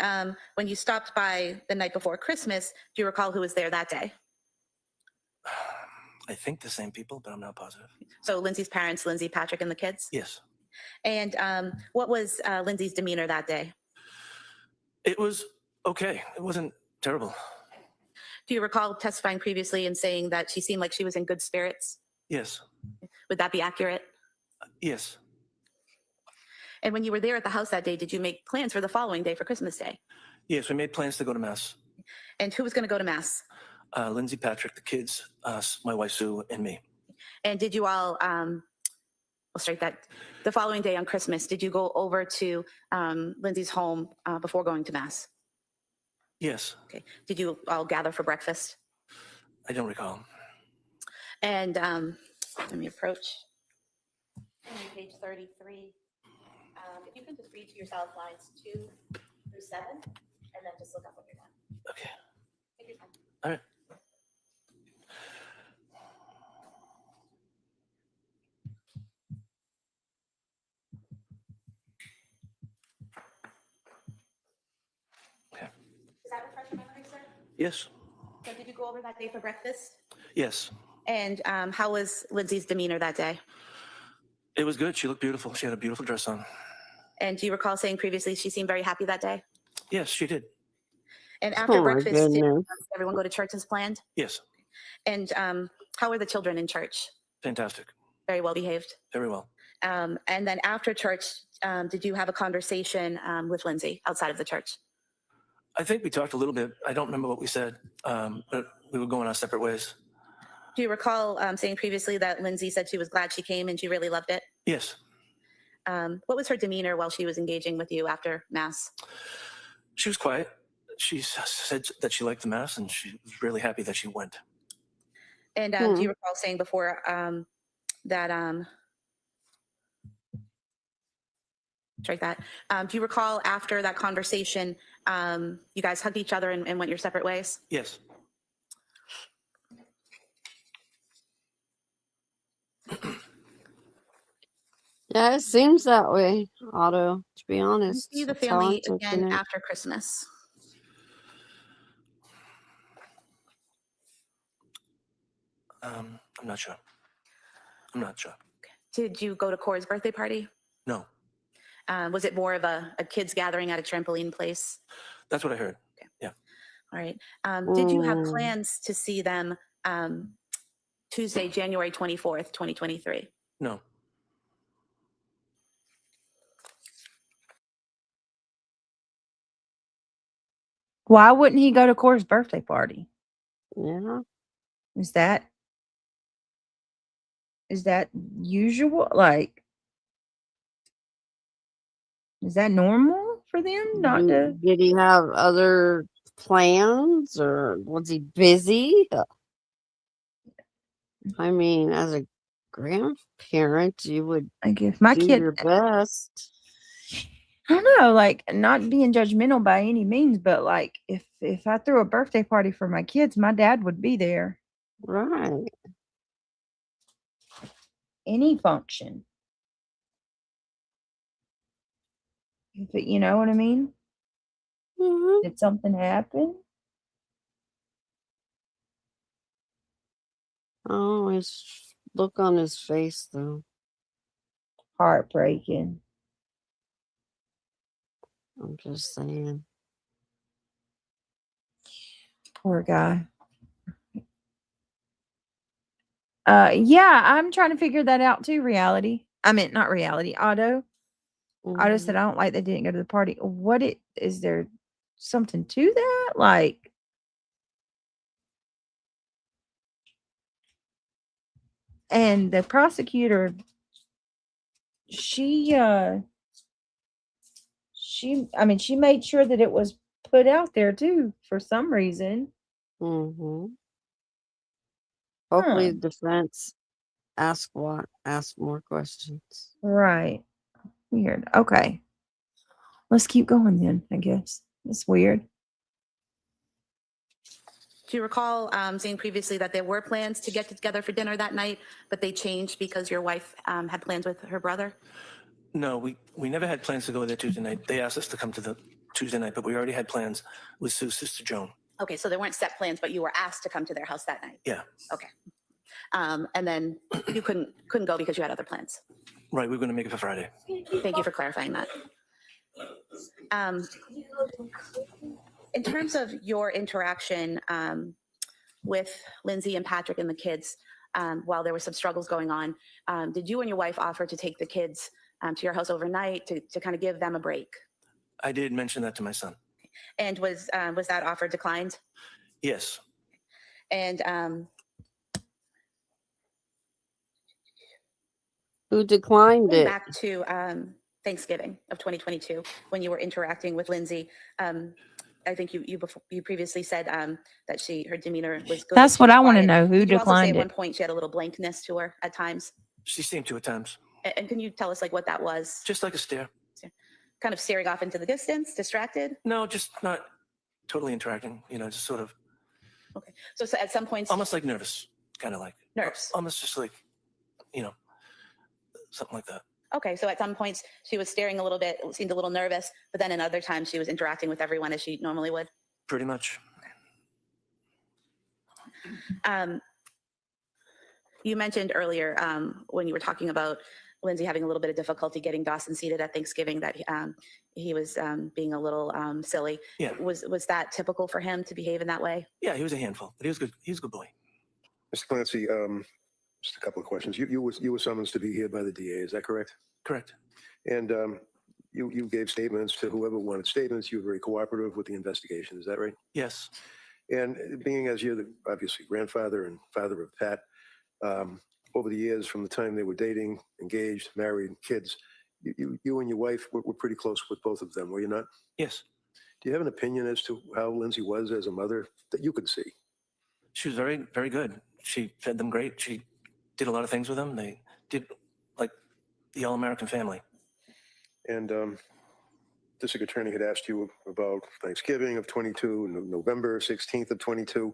when you stopped by the night before Christmas, do you recall who was there that day? I think the same people, but I'm not positive. So Lindsay's parents, Lindsay, Patrick, and the kids? Yes. And what was Lindsay's demeanor that day? It was okay. It wasn't terrible. Do you recall testifying previously and saying that she seemed like she was in good spirits? Yes. Would that be accurate? Yes. And when you were there at the house that day, did you make plans for the following day for Christmas Day? Yes, we made plans to go to Mass. And who was going to go to Mass? Lindsay, Patrick, the kids, us, my wife Sue, and me. And did you all, the following day on Christmas, did you go over to Lindsay's home before going to Mass? Yes. Okay. Did you all gather for breakfast? I don't recall. And let me approach. Page 33. If you can just read to yourself lines 2 through 7, and then just look up when you're done. Okay. Take your time. All right. Okay. Does that refresh your memory, sir? Yes. So did you go over that day for breakfast? Yes. And how was Lindsay's demeanor that day? It was good. She looked beautiful. She had a beautiful dress on. And do you recall saying previously she seemed very happy that day? Yes, she did. And after Oh my breakfast, did goodness. everyone go to church as planned? Yes. And how were the children in church? Fantastic. Very well behaved. Very well. And then after church, did you have a conversation with Lindsay outside of the church? I think we talked a little bit. I don't remember what we said, but we were going our separate ways. Do you recall saying previously that Lindsay said she was glad she came and she really loved it? Yes. What was her demeanor while she was engaging with you after Mass? She was quiet. She said that she liked the Mass and she was really happy that she went. And do you recall saying before that, strike that, do you recall after that conversation, you guys hugged each other and went your separate ways? Yes. Yeah, it seems that way, Otto, to be honest. See the That's how I'm family taking again it. after Christmas. I'm not sure. I'm not sure. Did you go to Cora's birthday party? No, Was it more of a kids gathering at a trampoline place? that's what I heard. All right. Did you have Mm. plans to see them Tuesday, January 24th, 2023? No. Why wouldn't he go to Cora's birthday party? Yeah. Is that usual? Like, Is that normal for them not to? Did he have other plans or was he busy? I mean, as a grandparent, you would I guess my do kid, your best. I don't know, like not being judgmental by any means, but like if I threw a birthday party for my kids, my dad would be there. Right. Any function. If it, you know what I mean? Mhm. Did something happen? Oh, his look on his face, though. Heartbreaking. I'm just saying. Poor guy. Yeah, I'm trying to figure that out too, reality. I meant not reality, Otto. Otto said, Mhm. I don't like they didn't go to the party. Is there something to that? Like, and the prosecutor, she she made sure that it was put out there too for some reason. Mhm. Huh. Hopefully, the defense ask more questions. Right. Weird. Okay. Let's keep going then, I guess. It's weird. Do you recall saying previously that there were plans to get together for dinner that night, but they changed because your wife had plans with her brother? No, we never had plans to go there Tuesday night. They asked us to come to the Tuesday night, but we already had plans with Sue's sister Joan. Okay, so there weren't set plans, but you were asked to come to their house that night. Yeah. Okay. And then you couldn't go because you had other plans. Right, we were going to make it for Friday. Thank you for clarifying that. In terms of your interaction with Lindsay and Patrick and the kids, while there were some struggles going on, did you and your wife offer to take the kids to your house overnight to kind of give them a break? I did mention that to my son. And was that offer declined? Yes. And Who declined going it? back to Thanksgiving of 2022, when you were interacting with Lindsay, I think you previously said that her demeanor was good. That's she what was I want to quiet. know. Who Did you also say declined at one it? point she had a little blankness to her at times? She seemed to at times. And can you tell us like what that was? Just like a stare. Kind of staring off into the distance, distracted? No, just not totally interacting, just sort of Okay. So at some points, almost like nervous, kind of like. nerves. Almost just like, something like that. Okay. So at some points she was staring a little bit, seemed a little nervous, but then in other times she was interacting with everyone as she normally would? Pretty much. You mentioned earlier when you were talking about Lindsay having a little bit of difficulty getting Dawson seated at Thanksgiving that he was being a little silly. Yeah. Was that typical for him to behave in that way? Yeah, he was a handful, but he was good. He was a good boy. Mr. Clancy, just a couple of questions. You were summoned to be here by the DA, is that correct? Correct. And you gave statements to whoever wanted statements. You were very cooperative with the investigation, is that right? Yes. And being as you're the obviously grandfather and father of Pat, over the years from the time they were dating, engaged, married, kids, you and your wife were pretty close with both of them, were you not? Yes. Do you have an opinion as to how Lindsay was as a mother that you could see? She was very, very good. She fed them great. She did a lot of things with them. They did like the all-American family. And district attorney had asked you about Thanksgiving of 22, November 16th of 22.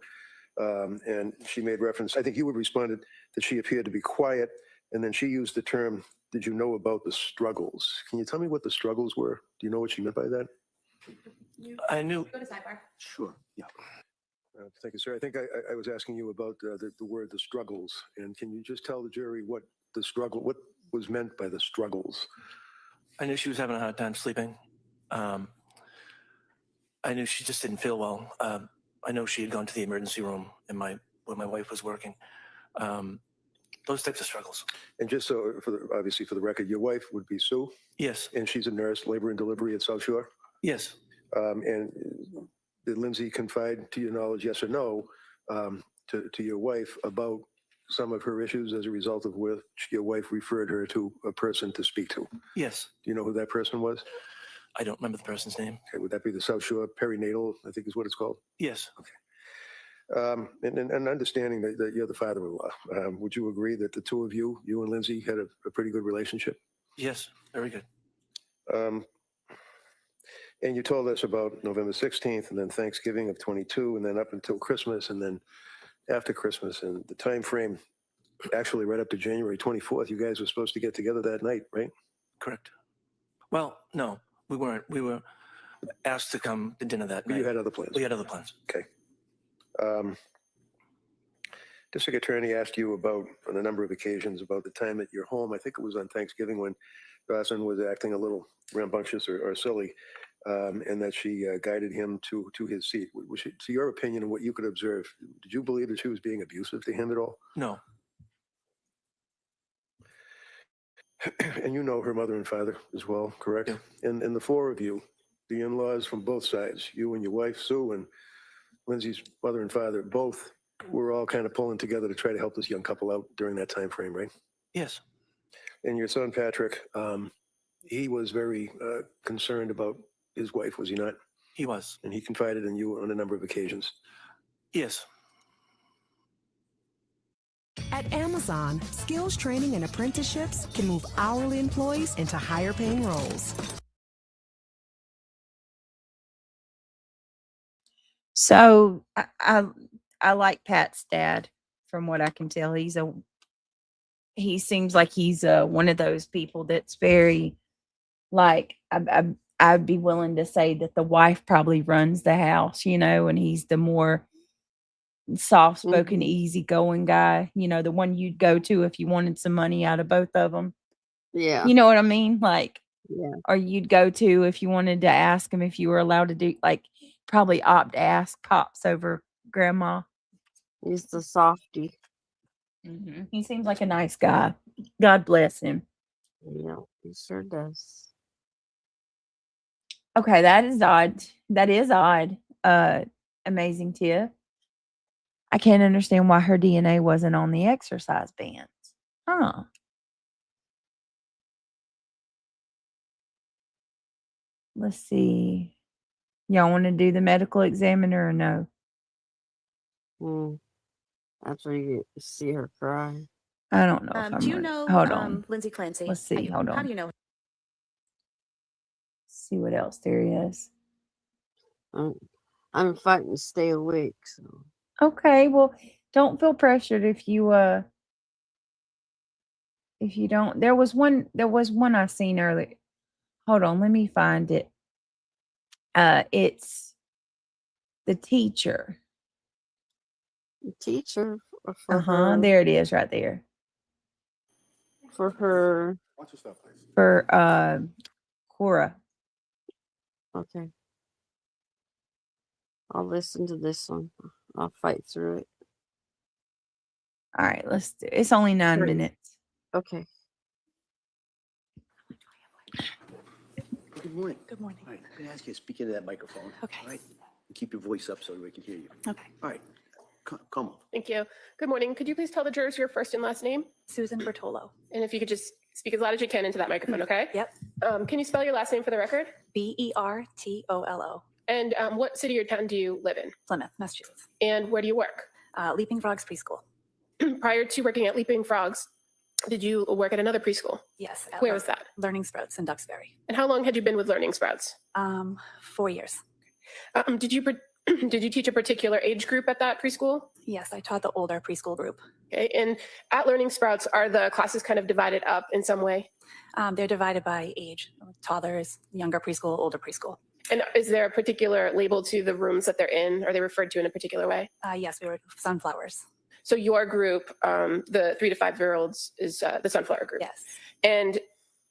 And she made reference, I think you had responded that she appeared to be quiet. And then she used the term, did you know about the struggles? Can you tell me what the struggles were? Do you know what she meant by that? I knew. Go to sidebar. Sure. Yeah. Thank you, sir. I think I was asking you about the word the struggles. And can you just tell the jury what what was meant by the struggles? I knew she was having a hard time sleeping. I knew she just didn't feel well. I know she had gone to the emergency room where my wife was working. Those types of struggles. And just so, obviously for the record, your wife would be Sue? Yes. And she's a nurse, labor and delivery at South Shore? Yes. And did Lindsay confide, to your knowledge, yes or no, to your wife about some of her issues as a result of which your wife referred her to a person to speak to? Yes. Do you know who that person was? I don't remember the person's name. Okay, would that be the South Shore perinatal, I think is what it's called? Yes. And understanding that you're the father-in-law, would you agree that the two of you and Lindsay, had a pretty good relationship? Yes. Very good. And you told us about November 16th and then Thanksgiving of 22 and then up until Christmas and then after Christmas and the time frame, actually right up to January 24th, you guys were supposed to get together that night, right? Correct. Well, no, we weren't. We were asked to come to dinner that night. You had other plans. We had other plans. Okay. District Attorney asked you about, on a number of occasions, about the time at your home. I think it was on Thanksgiving when Dawson was acting a little rambunctious or silly, and that she guided him to his seat. To your opinion and what you could observe, did you believe that she was being abusive to him at all? No. And you know her mother and father as well, correct? Yeah. And the four of you, the in-laws from both sides, you and your wife, Sue, and Lindsay's mother and father, both were all kind of pulling together to try to help this young couple out during that time frame, right? Yes. And your son, Patrick, he was very concerned about his wife, was he not? He was. And he confided in you on a number of occasions. Yes. At Amazon, skills training and apprenticeships can move hourly employees into higher paying roles. So I like Pat's dad. From what I can tell, he seems like he's one of those people that's very, like, I'd be willing to say that the wife probably runs the house, and he's the more soft-spoken, easygoing guy, the one you'd go to if you wanted some money out of both of them. Yeah. You know what I mean? Like, Yeah. or you'd go to if you wanted to ask him if you were allowed to do, like, probably opt to ask Pops over Grandma. He's the softy. He seems like a nice guy. God bless him. Yeah, he sure does. Okay, that is odd. That is odd. Amazing Tia. I can't understand why her DNA wasn't on the exercise bands. Huh. Let's see. Y'all want to do the medical examiner or no? After you see her cry. I don't know. If I'm Do you ready. know Hold on. Lindsay Clancy? Let's see. Hold How on. do you know? See what else there is. I'm fighting to stay awake. So. Okay, well, don't feel pressured if you don't. There was one I seen earlier. Hold on, let me find it. It's the teacher. The teacher for her. There it is right there. For her. For Cora. Okay. I'll listen to this one. I'll fight through it. All right, let's do it. It's only 9 minutes. Okay. Good morning. Good morning. All right, I'm going to ask you to speak into that microphone. Okay. All right. Keep your voice up so we can hear you. Okay. All right. Come on. Thank you. Good morning. Could you please tell the jurors your first and last name? Susan Bertolo. And if you could just speak as loud as you can into that microphone, okay? Yep. Can you spell your last name for the record? Bertolo. And what city or town do you live in? Plymouth, Massachusetts. And where do you work? Leaping Frogs Preschool. Prior to working at Leaping Frogs, did you work at another preschool? Yes. Where was that? Learning Sprouts in Duxbury. And how long had you been with Learning Sprouts? 4 years. Did you teach a particular age group at that preschool? Yes, I taught the older preschool group. Okay. And at Learning Sprouts, are the classes kind of divided up in some way? They're divided by age. Toddlers, younger preschool, older preschool. And is there a particular label to the rooms that they're in? Are they referred to in a particular way? Yes, we were sunflowers. So your group, the 3 to 5 year olds, is the Sunflower group. Yes. And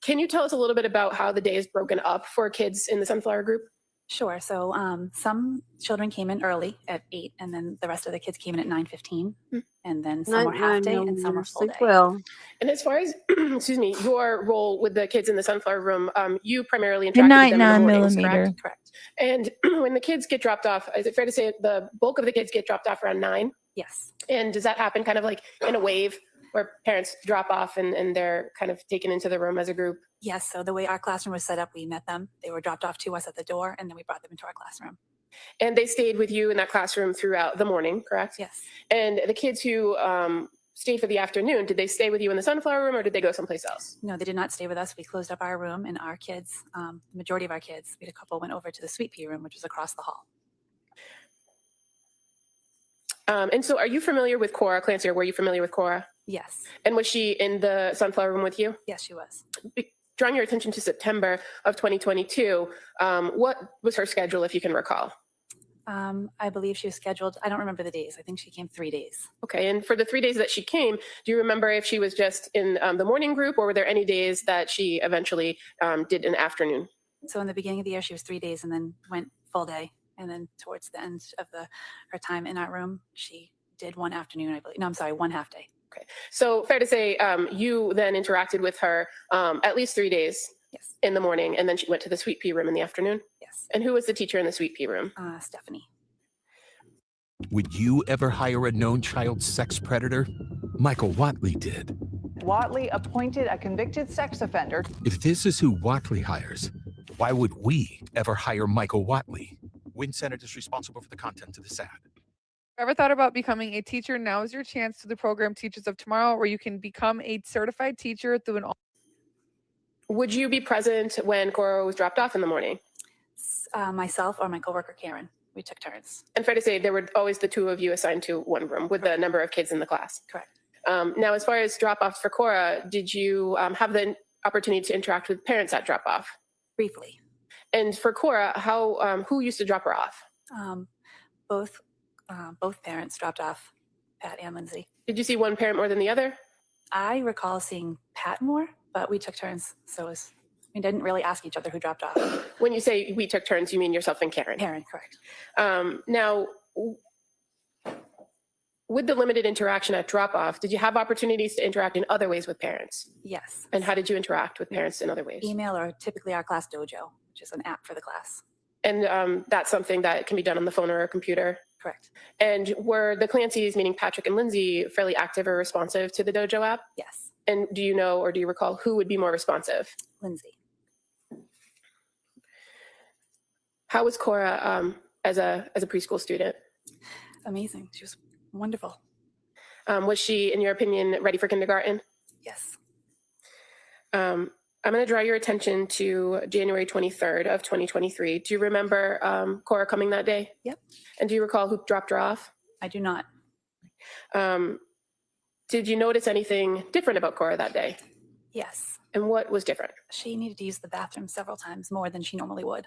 can you tell us a little bit about how the day is broken up for kids in the Sunflower group? Sure. So some children came in early at 8, and then the rest of the kids came in at 9:15, and then some were half day and some were full day. Well, and as far as excuse me, your role with the kids in the Sunflower room, you primarily The interact with them in the 9 mornings, millimeter. correct? And when the kids get dropped off, is it fair to say the bulk of the kids get dropped off around 9? Yes. And does that happen kind of like in a wave? where parents drop off and they're kind of taken into the room as a group? Yes, so the way our classroom was set up, we met them. They were dropped off to us at the door, and then we brought them into our classroom. And they stayed with you in that classroom throughout the morning, correct? Yes. And the kids who stayed for the afternoon, did they stay with you in the sunflower room or did they go someplace else? No, they did not stay with us. We closed up our room, and our kids, the majority of our kids, we had a couple went over to the sweet pea room, which was across the hall. And so are you familiar with Cora, Clancy, or were you familiar with Cora? Yes. And was she in the sunflower room with you? Yes, she was. Drawing your attention to September of 2022, what was her schedule, if you can recall? I believe she was scheduled. I don't remember the days. I think she came 3 days. Okay, and for the 3 days that she came, do you remember if she was just in the morning group, or were there any days that she eventually did an afternoon? So in the beginning of the year, she was 3 days and then went full day. And then towards the end of her time in our room, she did one afternoon, I believe. No, I'm sorry, one half day. Okay, so fair to say you then interacted with her at least 3 days. Yes. In the morning, and then she went to the sweet pea room in the afternoon? Yes. And who was the teacher in the sweet pea room? Stephanie. Would you ever hire a known child sex predator? Michael Watley did. Watley appointed a convicted sex offender. If this is who Watley hires, why would we ever hire Michael Watley? Wynn Senate is responsible for the content of this ad. Ever thought about becoming a teacher? Now is your chance to the program Teachers of Tomorrow, where you can become a certified teacher through an. Would you be present when Cora was dropped off in the morning? Myself or my coworker Karen. We took turns. And fair to say, there were always the two of you assigned to one room with the number of kids in the class. Correct. Now, as far as drop-offs for Cora, did you have the opportunity to interact with parents at drop-off? Briefly. And for Cora, who used to drop her off? Both parents dropped off Pat and Lindsay. Did you see one parent more than the other? I recall seeing Pat more, but we took turns. So we didn't really ask each other who dropped off. When you say we took turns, you mean yourself and Karen? Karen, correct. Now, with the limited interaction at drop-off, did you have opportunities to interact in other ways with parents? Yes. And how did you interact with parents in other ways? Email or typically our class dojo, which is an app for the class. And that's something that can be done on the phone or a computer? Correct. And were the Clancys, meaning Patrick and Lindsay, fairly active or responsive to the dojo app? Yes. And do you know or do you recall who would be more responsive? Lindsay. How was Cora as a preschool student? Amazing. She was wonderful. Was she, in your opinion, ready for kindergarten? Yes. I'm going to draw your attention to January 23rd of 2023. Do you remember Cora coming that day? Yep. And do you recall who dropped her off? I do not. Did you notice anything different about Cora that day? Yes. And what was different? She needed to use the bathroom several times more than she normally would.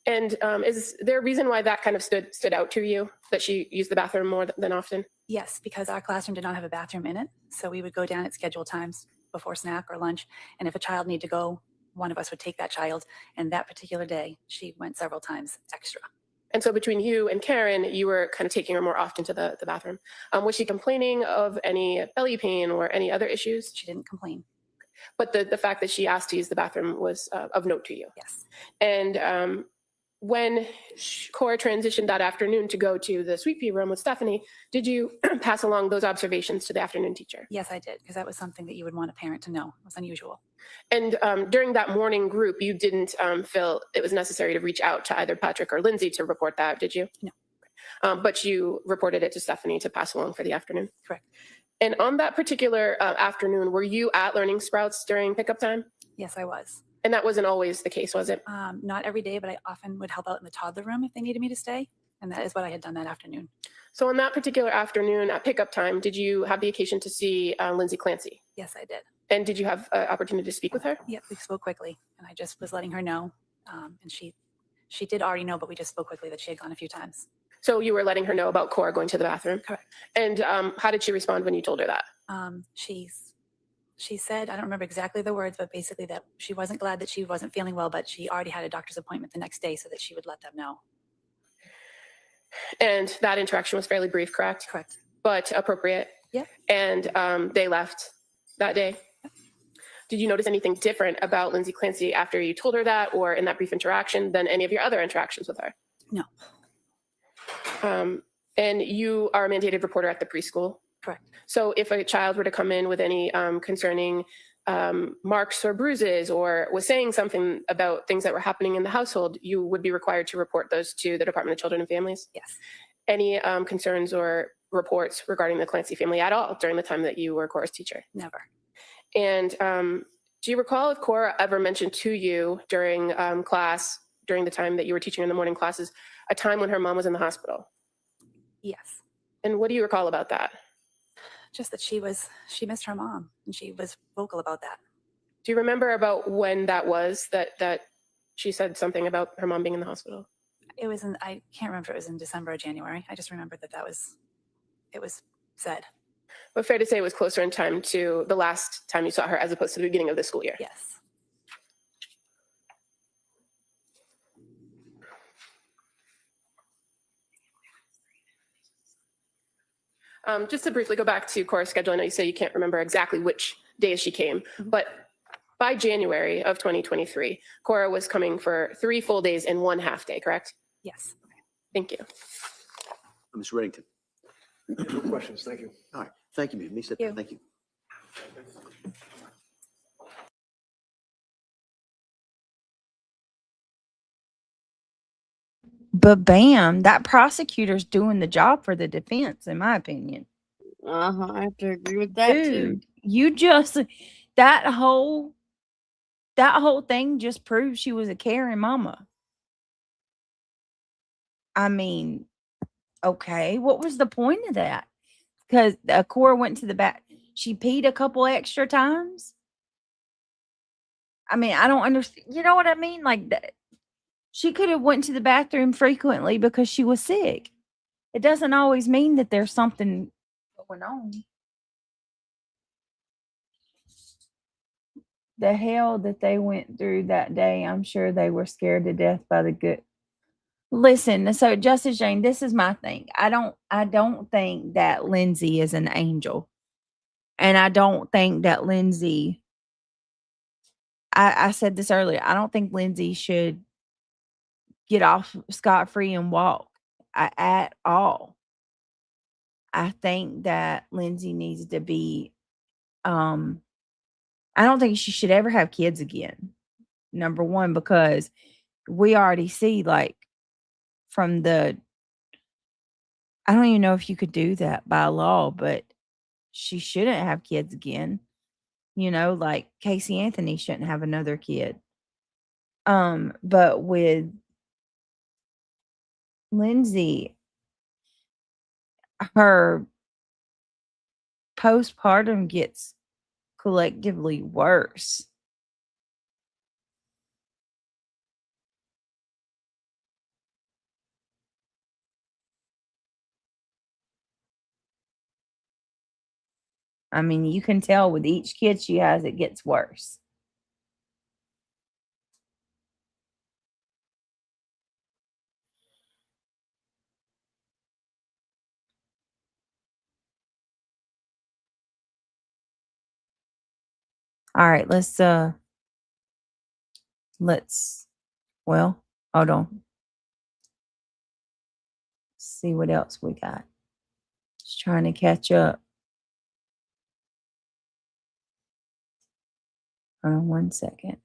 And is there a reason why that kind of stood out to you, that she used the bathroom more than often? Yes, because our classroom did not have a bathroom in it. So we would go down at scheduled times before snack or lunch. And if a child needed to go, one of us would take that child. And that particular day, she went several times extra. And so between you and Karen, you were kind of taking her more often to the bathroom. Was she complaining of any belly pain or any other issues? She didn't complain. But the fact that she asked to use the bathroom was of note to you? Yes. And when Cora transitioned that afternoon to go to the sweet pea room with Stephanie, did you pass along those observations to the afternoon teacher? Yes, I did, because that was something that you would want a parent to know. It was unusual. And during that morning group, you didn't feel it was necessary to reach out to either Patrick or Lindsay to report that, did you? No. But you reported it to Stephanie to pass along for the afternoon? Correct. And on that particular afternoon, were you at Learning Sprouts during pickup time? Yes, I was. And that wasn't always the case, was it? Not every day, but I often would help out in the toddler room if they needed me to stay. And that is what I had done that afternoon. So on that particular afternoon at pickup time, did you have the occasion to see Lindsay Clancy? Yes, I did. And did you have an opportunity to speak with her? Yep, we spoke quickly. And I just was letting her know. And she did already know, but we just spoke quickly that she had gone a few times. So you were letting her know about Cora going to the bathroom? Correct. And how did she respond when you told her that? She said, I don't remember exactly the words, but basically that she wasn't glad that she wasn't feeling well, but she already had a doctor's appointment the next day so that she would let them know. And that interaction was fairly brief, correct? Correct. But appropriate? Yeah. And they left that day? Yeah. Did you notice anything different about Lindsay Clancy after you told her that or in that brief interaction than any of your other interactions with her? No. And you are a mandated reporter at the preschool? Correct. Correct. So if a child were to come in with any concerning marks or bruises, or was saying something about things that were happening in the household, you would be required to report those to the Department of Children and Families? Yes. Any concerns or reports regarding the Clancy family at all during the time that you were Cora's teacher? Never. And do you recall if Cora ever mentioned to you during class, during the time that you were teaching in the morning classes, a time when her mom was in the hospital? Yes. And what do you recall about that? Just that she missed her mom, and she was vocal about that. Do you remember about when that was that she said something about her mom being in the hospital? It was I can't remember if it was in December or January. I just remember that it was said. But fair to say it was closer in time to the last time you saw her as opposed to the beginning of the school year? Yes. Just to briefly go back to Cora's schedule, I know you say you can't remember exactly which days she came, but by January of 2023, Cora was coming for 3 full days and 1 half day, correct? Yes. Thank you. Ms. Reddington. No questions. Thank you. All right. Thank you, Ms. Thank you. But bam, that prosecutor's doing the job for the defense, in my opinion. I have to agree with that too. Dude, you just that whole thing just proves she was a caring mama. I mean, okay, what was the point of that? Because Cora went to the back. She peed a couple extra times. I mean, I don't understand. You know what I mean? Like that. She could have went to the bathroom frequently because she was sick. It doesn't always mean that there's something going on. The hell that they went through that day, I'm sure they were scared to death by the good. Listen, so Justice Jane, this is my thing. I don't think that Lindsay is an angel. And I don't think that Lindsay, I said this earlier, I don't think Lindsay should get off scot-free and walk at all. I think that Lindsay needs to be, I don't think she should ever have kids again. Number one, because we already see like from I don't even know if you could do that by law, but she shouldn't have kids again. You know, like Casey Anthony shouldn't have another kid. But with Lindsay, her postpartum gets collectively worse. I mean, you can tell with each kid she has, it gets worse. All right, well, hold on. See what else we got. Just trying to catch up. Hold on 1 second.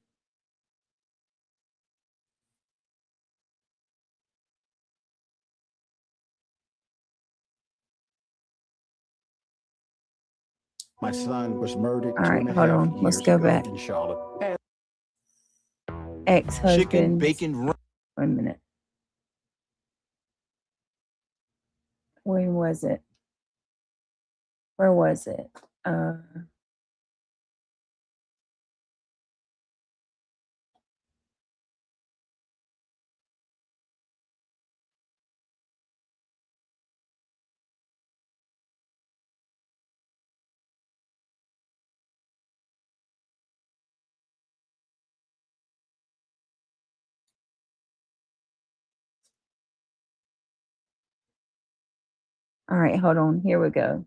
My son was murdered. All right, hold on. Let's go back. In Charlotte. Ex-husband. Chicken bacon. Wait a minute. Where was it? All right, hold on. Here we go.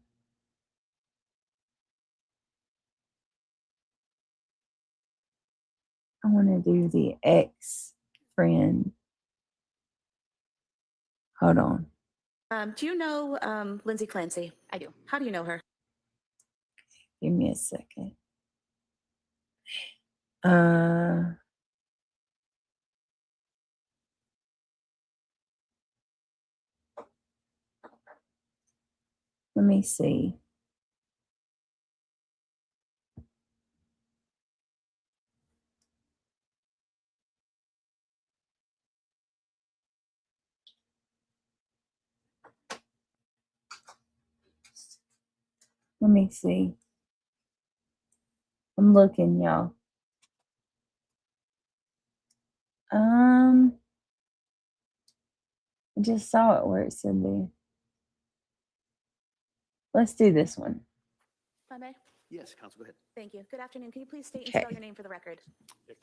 I want to do the ex-friend. Hold on. Do you know Lindsay Clancy? I do. How do you know her? Give me a second. Uh, let me see. Let me see. I'm looking, y'all. I just saw it where it said there. Let's do this one. If I may? Yes, Council, go ahead. Thank you. Good afternoon. Can you please state and Okay. spell your name for the record?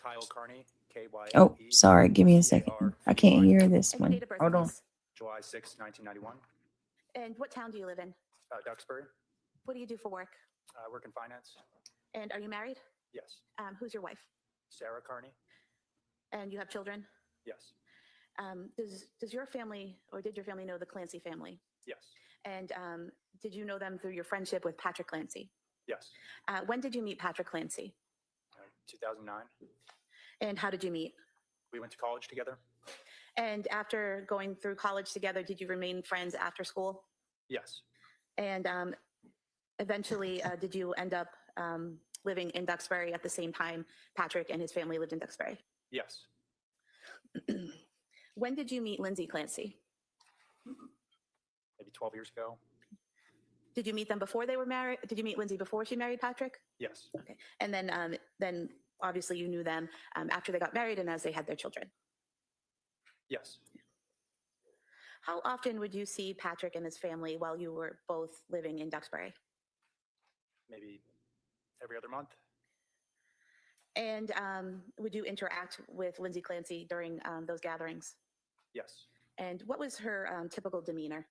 Kyle Carney, K-Y-L-E. Oh, sorry. Give me a second. I can't hear this And your one. date of birth, Hold on. please. July 6, 1991. And what town do you live in? Duxbury. What do you do for work? Work in finance. And are you married? Yes. Who's your wife? Sarah Carney. And you have children? Yes. Does your family, or did your family know the Clancy family? Yes. And did you know them through your friendship with Patrick Clancy? Yes. When did you meet Patrick Clancy? 2009. And how did you meet? We went to college together. And after going through college together, did you remain friends after school? Yes. And eventually, did you end up living in Duxbury at the same time Patrick and his family lived in Duxbury? Yes. When did you meet Lindsay Clancy? Maybe 12 years ago. Did you meet them before they were married? Did you meet Lindsay before she married Patrick? Yes. Okay. And then obviously you knew them after they got married and as they had their children. Yes. How often would you see Patrick and his family while you were both living in Duxbury? Maybe every other month. And would you interact with Lindsay Clancy during those gatherings? Yes. And what was her typical demeanor?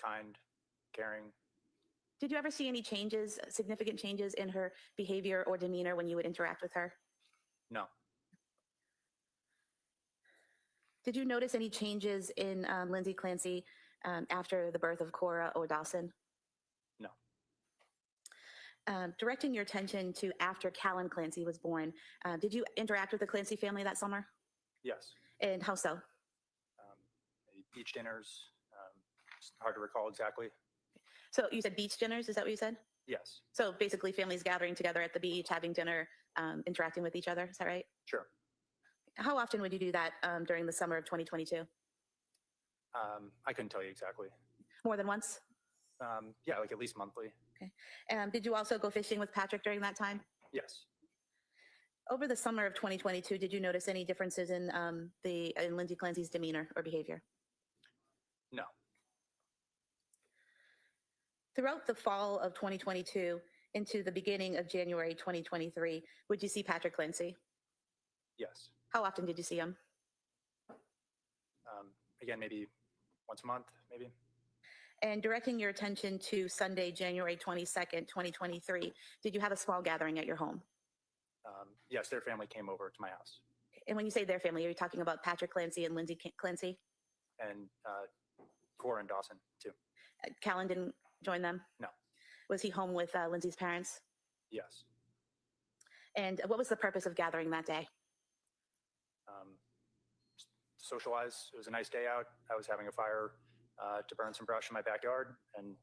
Kind, caring. Did you ever see any changes, significant changes in her behavior or demeanor when you would interact with her? No. Did you notice any changes in Lindsay Clancy after the birth of Cora or Dawson? No. Directing your attention to after Callan Clancy was born, did you interact with the Clancy family that summer? Yes. And how so? Maybe beach dinners. It's hard to recall exactly. So you said beach dinners, is that what you said? Yes. So basically families gathering together at the beach, having dinner, interacting with each other, is that right? Sure. How often would you do that during the summer of 2022? I couldn't tell you exactly. More than once? Yeah, like at least monthly. Okay. Did you also go fishing with Patrick during that time? Yes. Over the summer of 2022, did you notice any differences in Lindsay Clancy's demeanor or behavior? No. Throughout the fall of 2022 into the beginning of January 2023, would you see Patrick Clancy? Yes. How often did you see him? Again, maybe once a month, maybe. And directing your attention to Sunday, January 22nd, 2023, did you have a small gathering at your home? Yes, their family came over to my house. And when you say their family, are you talking about Patrick Clancy and Lindsay Clancy? And Cora and Dawson, too. Callan didn't join them? No. Was he home with Lindsay's parents? Yes. And what was the purpose of gathering that day? Socialize. It was a nice day out. I was having a fire to burn some brush in my backyard, and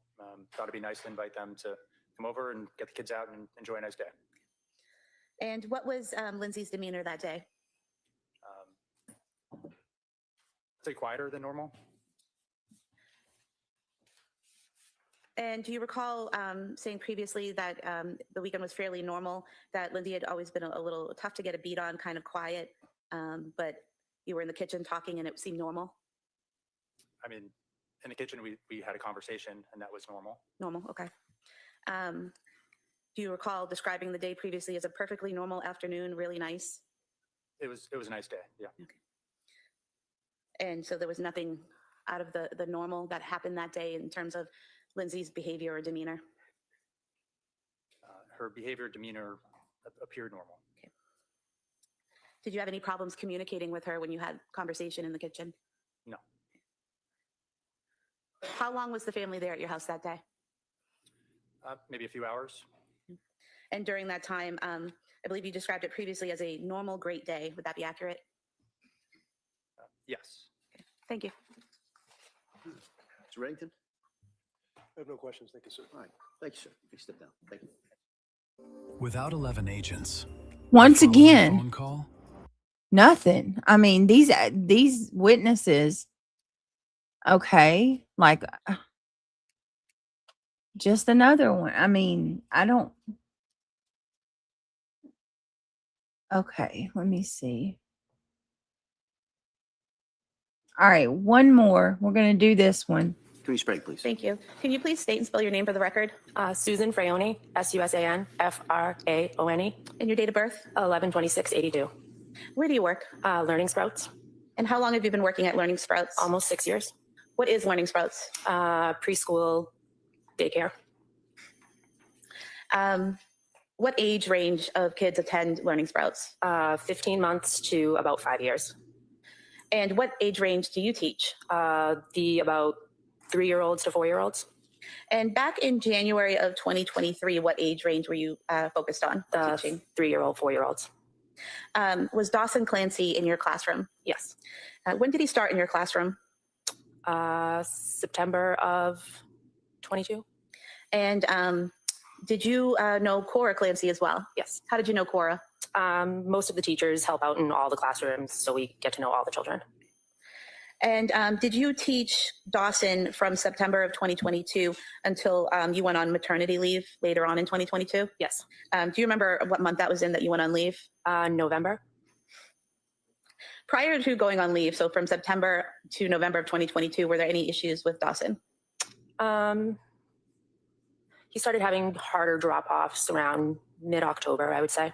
thought it'd be nice to invite them to come over and get the kids out and enjoy a nice day. And what was Lindsay's demeanor that day? I'd say quieter than normal. And do you recall saying previously that the weekend was fairly normal, that Lindsay had always been a little tough to get a beat on, kind of quiet, but you were in the kitchen talking and it seemed normal? I mean, in the kitchen, we had a conversation and that was normal. Normal, okay. Do you recall describing the day previously as a perfectly normal afternoon, really nice? It was a nice day, yeah. Okay. And so there was nothing out of the normal that happened that day in terms of Lindsay's behavior or demeanor? Her behavior, demeanor appeared normal. Okay. Did you have any problems communicating with her when you had conversation in the kitchen? No. How long was the family there at your house that day? Maybe a few hours. And during that time, I believe you described it previously as a normal great day. Would that be accurate? Yes. Thank you. Mr. Reddington? I have no questions. Thank you, sir. All right. Thank you, sir. Please step down. Thank you. Without 11 agents, Once the following again, phone call nothing. I mean, these witnesses, okay, like just another one. I mean, I don't. Okay, let me see. All right, one more. We're going to do this one. Can you Sprague, please? Thank you. Can you please state and spell your name for the record? Susan Fraione, Susan Fraone. And your date of birth? 11/26/82. Where do you work? Learning Sprouts. And how long have you been working at Learning Sprouts? Almost 6 years. What is Learning Sprouts? Preschool daycare. What age range of kids attend Learning Sprouts? 15 months to about 5 years. And what age range do you teach? The about 3-year-olds to 4-year-olds. And back in January of 2023, what age range were you focused on teaching? 3-year-old, 4-year-olds. Was Dawson Clancy in your classroom? Yes. When did he start in your classroom? September of 22. And did you know Cora Clancy as well? Yes. How did you know Cora? Most of the teachers help out in all the classrooms, so we get to know all the children. And did you teach Dawson from September of 2022 until you went on maternity leave later on in 2022? Yes. Do you remember what month that was in that you went on leave? November. Prior to going on leave, so from September to November of 2022, were there any issues with Dawson? He started having harder drop-offs around mid-October, I would say.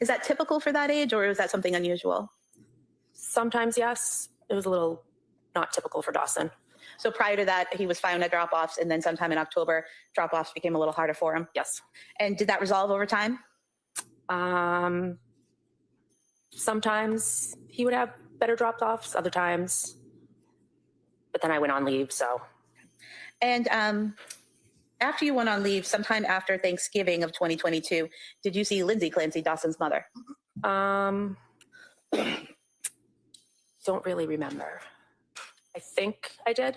Is that typical for that age, or is that something unusual? Sometimes, yes. It was a little not typical for Dawson. So prior to that, he was fine at drop-offs, and then sometime in October, drop-offs became a little harder for him? Yes. And did that resolve over time? Sometimes he would have better drop-offs, other times. But then I went on leave, so. And after you went on leave, sometime after Thanksgiving of 2022, did you see Lindsay Clancy, Dawson's mother? Don't really remember. I think I did.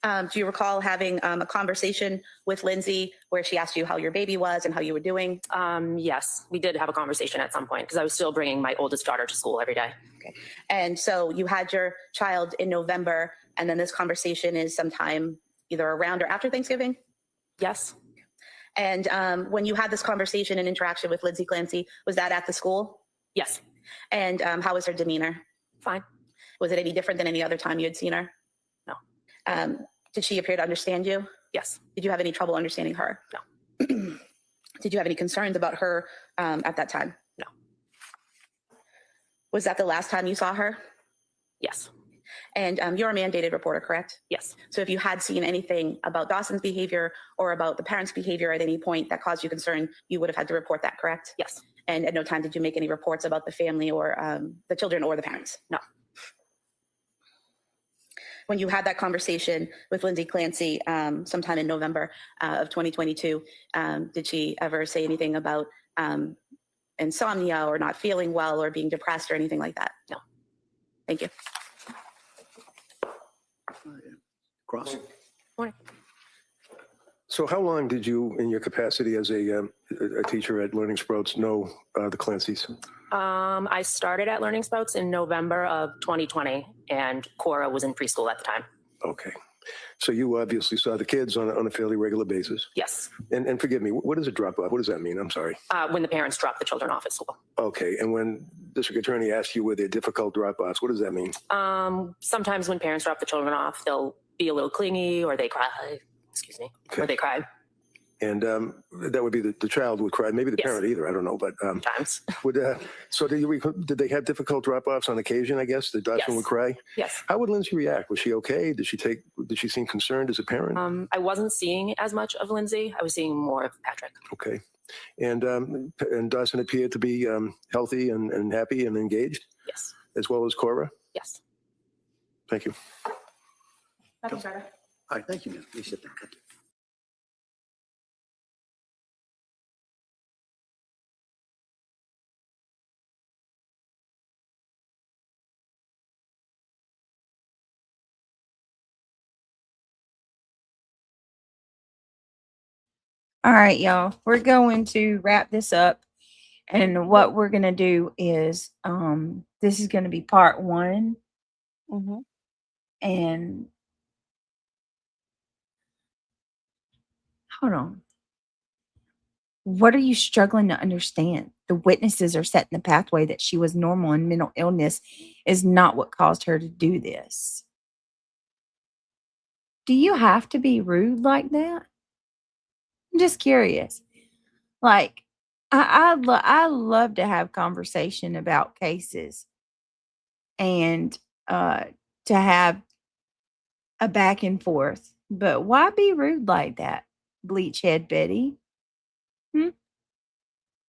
Do you recall having a conversation with Lindsay where she asked you how your baby was and how you were doing? Yes, we did have a conversation at some point because I was still bringing my oldest daughter to school every day. Okay. And so you had your child in November, and then this conversation is sometime either around or after Thanksgiving? Yes. And when you had this conversation and interaction with Lindsay Clancy, was that at the school? Yes. And how was her demeanor? Fine. Was it any different than any other time you had seen her? No. Did she appear to understand you? Yes. Did you have any trouble understanding her? No. Did you have any concerns about her at that time? No. Was that the last time you saw her? Yes. And you're a mandated reporter, correct? Yes. So if you had seen anything about Dawson's behavior or about the parents' behavior at any point that caused you concern, you would have had to report that, correct? Yes. And at no time did you make any reports about the family or the children or the parents? No. When you had that conversation with Lindsay Clancy sometime in November of 2022, did she ever say anything about insomnia or not feeling well or being depressed or anything like that? No. Thank you. Cross. Morning. So how long did you, in your capacity as a teacher at Learning Sprouts, know the Clancys? I started at Learning Sprouts in November of 2020, and Cora was in preschool at the time. Okay. So you obviously saw the kids on a fairly regular basis? Yes. And forgive me, what is a drop-off? What does that mean? I'm sorry. When the parents drop the children off at school. Okay. And when district attorney asks you were there difficult drop-offs, what does that mean? Sometimes when parents drop the children off, they'll be a little clingy or they cry. Excuse me. Okay. Or they cry. And that would be the child would cry, maybe the Yes. parent either. I don't know, but Sometimes. so did they have difficult drop-offs on occasion? I guess the Dawson Yes. would cry. Yes. How would Lindsay react? Was she okay? Did she seem concerned as a parent? I wasn't seeing as much of Lindsay. I was seeing more of Patrick. Okay, and Dawson appeared to be healthy and happy and engaged. Yes. As well as Cora. Yes. Thank you. Nothing further. All right, thank you, ma'am. Please sit down. Thank you. All right, y'all. We're going to wrap this up. And what we're going to do is this is going to be part 1. And hold on. What are you struggling to understand? The witnesses are setting the pathway that she was normal, and mental illness is not what caused her to do this. Do you have to be rude like that? I'm just curious. Like, I love to have conversation about cases and to have a back and forth. But why be rude like that, Bleachhead Betty?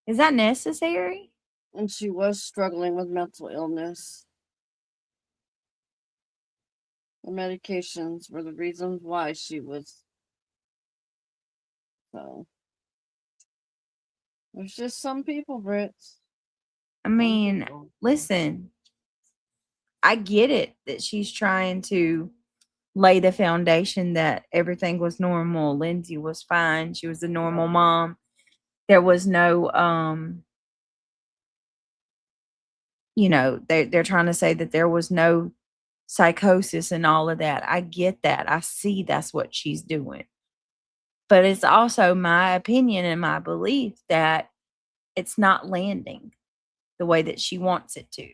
Is that necessary? And she was struggling with mental illness. The medications were the reasons why she was. So there's just some people, Britt. I mean, listen, I get it that she's trying to lay the foundation that everything was normal. Lindsay was fine. She was a normal mom. There was no, they're trying to say that there was no psychosis and all of that. I get that. I see that's what she's doing. But it's also my opinion and my belief that it's not landing the way that she wants it to.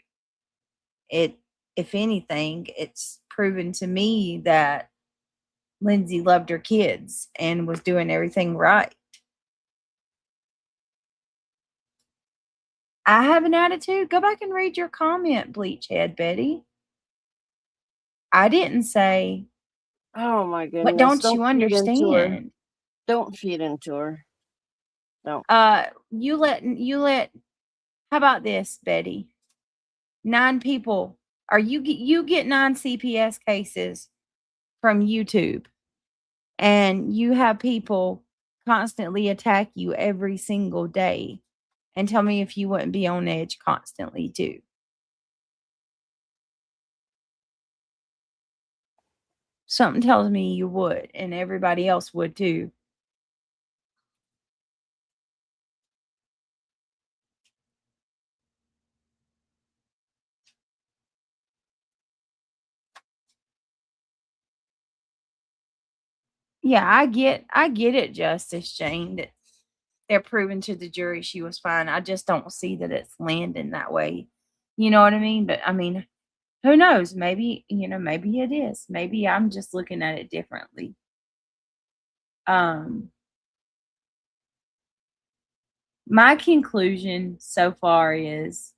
If anything, it's proven to me that Lindsay loved her kids and was doing everything right. I have an attitude. Go back and read your comment, Bleachhead Betty. I didn't say. Oh my goodness! What don't you understand? Don't feed into her. Don't. You let. How about this, Betty? 9 people. You get 9 CPS cases from YouTube, and you have people constantly attack you every single day, and tell me if you wouldn't be on edge constantly too. Something tells me you would, and everybody else would too. Yeah, I get it, Justice Jane, that they're proving to the jury she was fine. I just don't see that it's landing that way. You know what I mean? But I mean, who knows? Maybe, maybe it is. Maybe I'm just looking at it differently. My conclusion so far is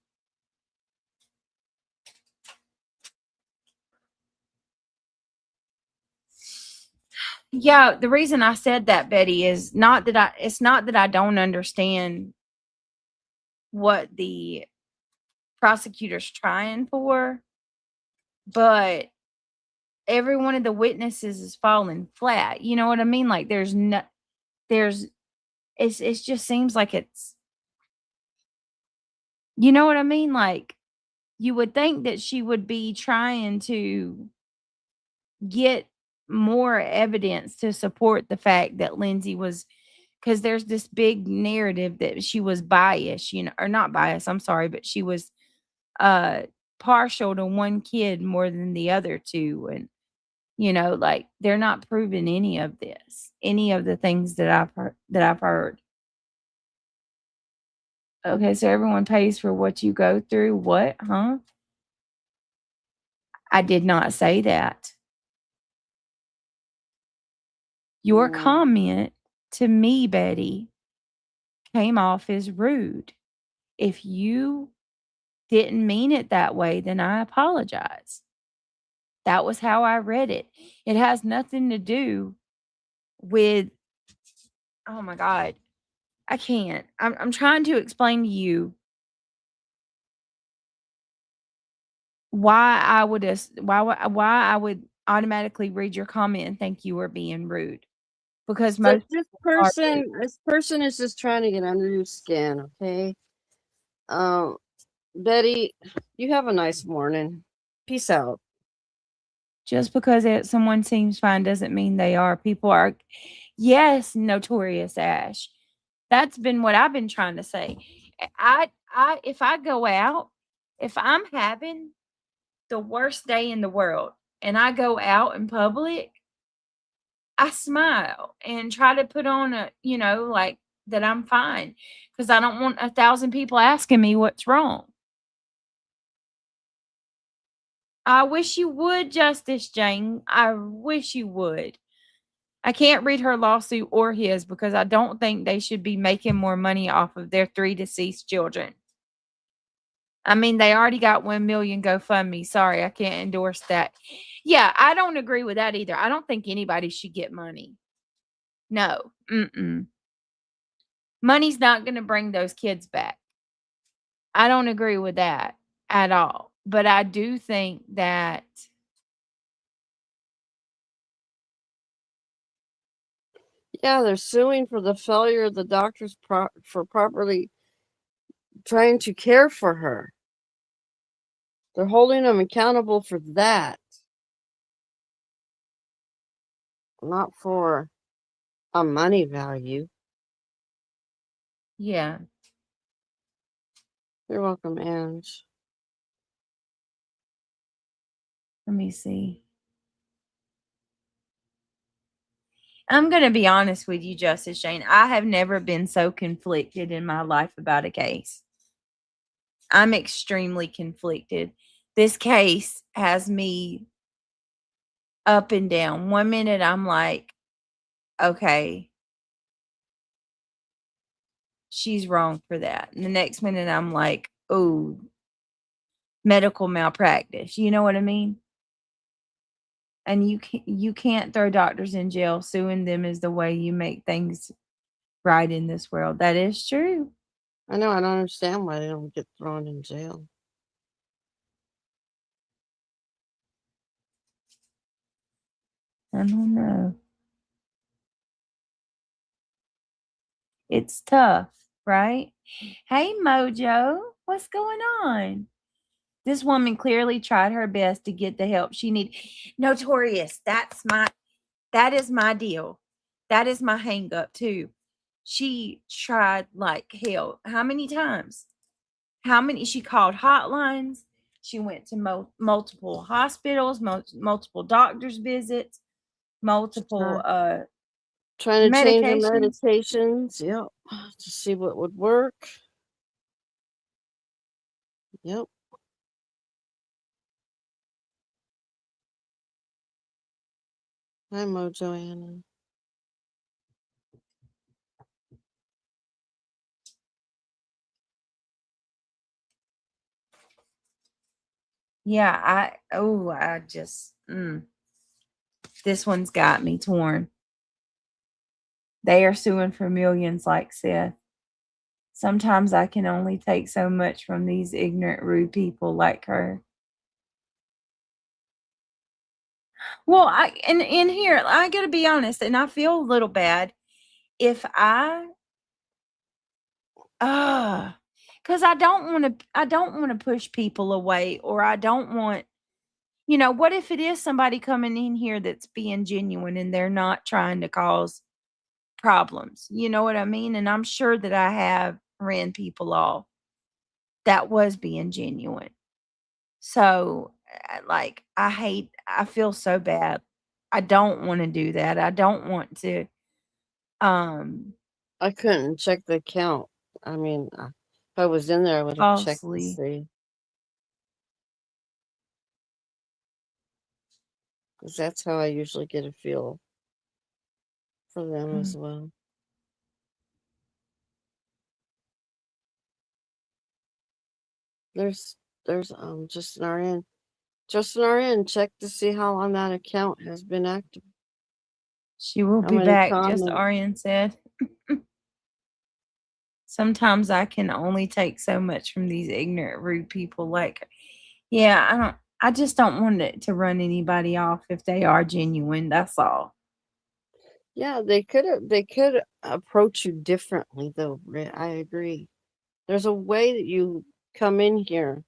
the reason I said that, Betty, is it's not that I don't understand what the prosecutor's trying for, but every one of the witnesses is falling flat. You know what I mean? Like it just seems like it's, you know what I mean? Like, you would think that she would be trying to get more evidence to support the fact that Lindsay was, because there's this big narrative that she was biased, or not biased, I'm sorry, but she was partial to one kid more than the other two. And, like, they're not proving any of this, any of the things that I've heard. Okay, so everyone pays for what you go through. What? Huh? I did not say that. Your comment to me, Betty, came off as rude. If you didn't mean it that way, then I apologize. That was how I read it. It has nothing to do with, oh my God, I can't. I'm trying to explain to you why I would automatically read your comment and think you were being rude, because So most this people are rude. person is just trying to get under your skin, okay? Betty, you have a nice morning. Peace out. Just because someone seems fine doesn't mean they are. People are, yes, notorious Ash. That's been what I've been trying to say. If I go out, if I'm having the worst day in the world and I go out in public, I smile and try to put on like that I'm fine, because I don't want 1,000 people asking me what's wrong. I wish you would, Justice Jane. I wish you would. I can't read her lawsuit or his because I don't think they should be making more money off of their 3 deceased children. I mean, they already got 1 million GoFundMe. Sorry, I can't endorse that. Yeah, I don't agree with that either. I don't think anybody should get money. No. Money's not going to bring those kids back. I don't agree with that at all. But I do think that Yeah, they're suing for the failure of the doctors for properly trying to care for her. They're holding them accountable for that, not for a money value. yeah. You're welcome, Ange. Let me see. I'm going to be honest with you, Justice Jane. I have never been so conflicted in my life about a case. I'm extremely conflicted. This case has me up and down. One minute I'm like, okay, she's wrong for that. And the next minute I'm like, oh, medical malpractice. You know what I mean? And you can't throw doctors in jail. Suing them is the way you make things right in this world. That is true. I know, I don't understand why they don't get thrown in jail. I don't know. It's tough, right? Hey, Mojo, what's going on? This woman clearly tried her best to get the help she needed. Notorious. That is my deal. That is my hang up too. She tried like hell. How many times? She called hotlines. She went to multiple hospitals, multiple doctor's visits, multiple Trying to change her medications. medications, yep, to see what would work. Yep. Hi, Mojo Anna. Yeah, this one's got me torn. They are suing for millions like Seth. Sometimes I can only take so much from these ignorant, rude people like her. Well, in here, I gotta be honest, and I feel a little bad if because I don't want to push people away, or I don't want, what if it is somebody coming in here that's being genuine and they're not trying to cause problems? You know what I mean? And I'm sure that I have ran people off that was being genuine. So, I feel so bad. I don't want to do that. I don't want to. I couldn't check the account. I mean, if I was in there, I would have checked to Falsely. see. Because that's how I usually get a feel for them as well. There's Justin RN. Justin RN, check to see how long that account has been active. She will How be many back, just comments? Arian said. Sometimes I can only take so much from these ignorant, rude people. Yeah, I just don't want it to run anybody off if they are genuine. That's all. Yeah, they could approach you differently though. I agree. There's a way that you come in here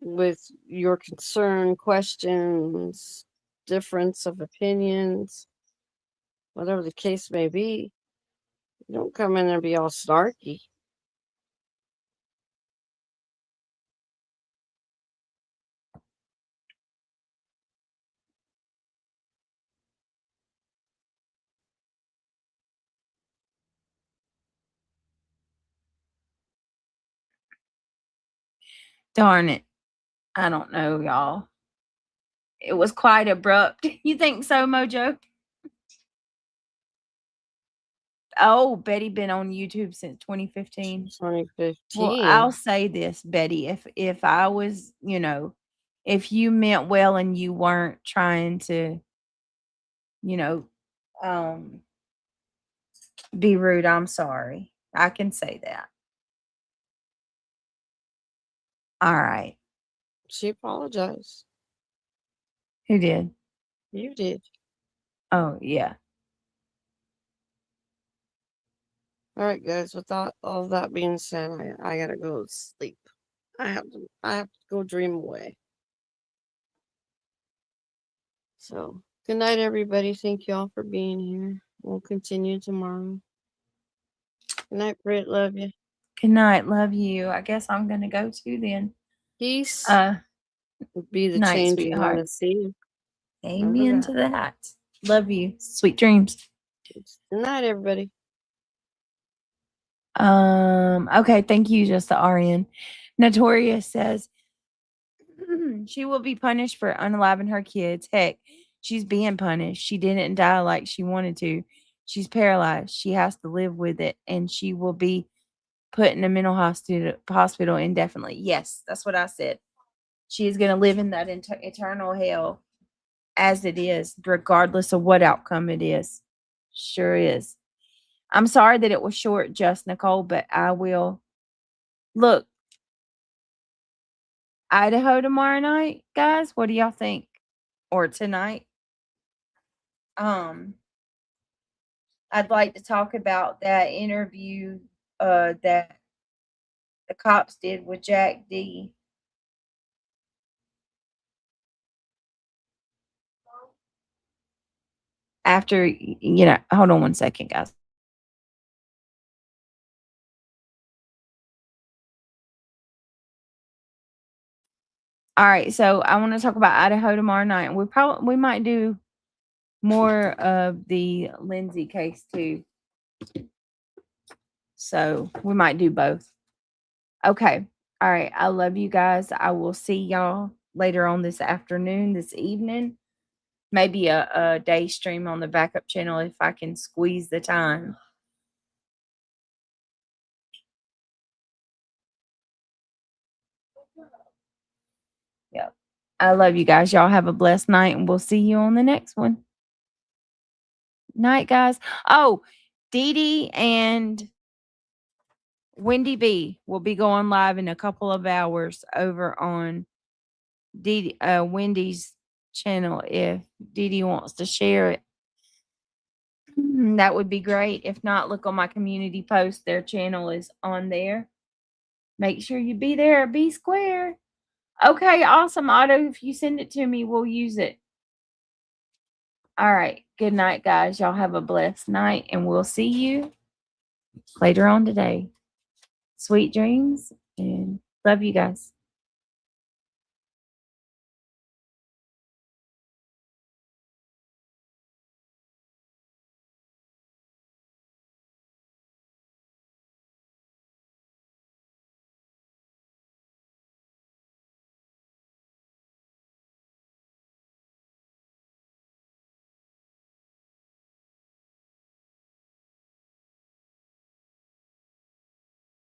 with your concern, questions, difference of opinions, whatever the case may be. You don't come in there and be all snarky. Darn it. I don't know, y'all. It was quite abrupt. You think so, Mojo? Oh, Betty been on YouTube since 2015. 2015. Well, I'll say this, Betty, if I was, if you meant well and you weren't trying to, you know, be rude, I'm sorry. I can say that. All right. She apologized. Who did? You did. Oh, yeah. All right, guys. Without all that being said, I gotta go to sleep. I have to go dream away. So, good night, everybody. Thank you all for being here. We'll continue tomorrow. Good night, Britt. Love you. Good night. Love you. I guess I'm gonna go too then. Peace. Be the night, change we want to sweethearts. see. Amen to that. Love you. Sweet dreams. Good night, everybody. Okay, thank you, just the RN. Notorious says she will be punished for unaliving her kids. Heck, she's being punished. She didn't die like she wanted to. She's paralyzed. She has to live with it, and she will be put in a mental hospital indefinitely. Yes, that's what I said. She is going to live in that eternal hell as it is, regardless of what outcome it is. Sure is. I'm sorry that it was short, just Nicole, but I will look. Idaho tomorrow night, guys. What do y'all think? Or tonight? I'd like to talk about that interview that the cops did with Jack D. After, hold on one second, guys. All right, so I want to talk about Idaho tomorrow night. We might do more of the Lindsay case too. So we might do both. Okay. All right. I love you guys. I will see y'all later on this afternoon, this evening. Maybe a day stream on the backup channel if I can squeeze the time. Yep. I love you guys. Y'all have a blessed night, and we'll see you on the next one. Night, guys. Oh, Dee Dee and Wendy B will be going live in a couple of hours over on Wendy's channel. If Dee Dee wants to share it, that would be great. If not, look on my community post. Their channel is on there. Make sure you be there. Be square. Okay, awesome, Otto. If you send it to me, we'll use it. All right. Good night, guys. Y'all have a blessed night, and we'll see you later on today. Sweet dreams, and love you guys.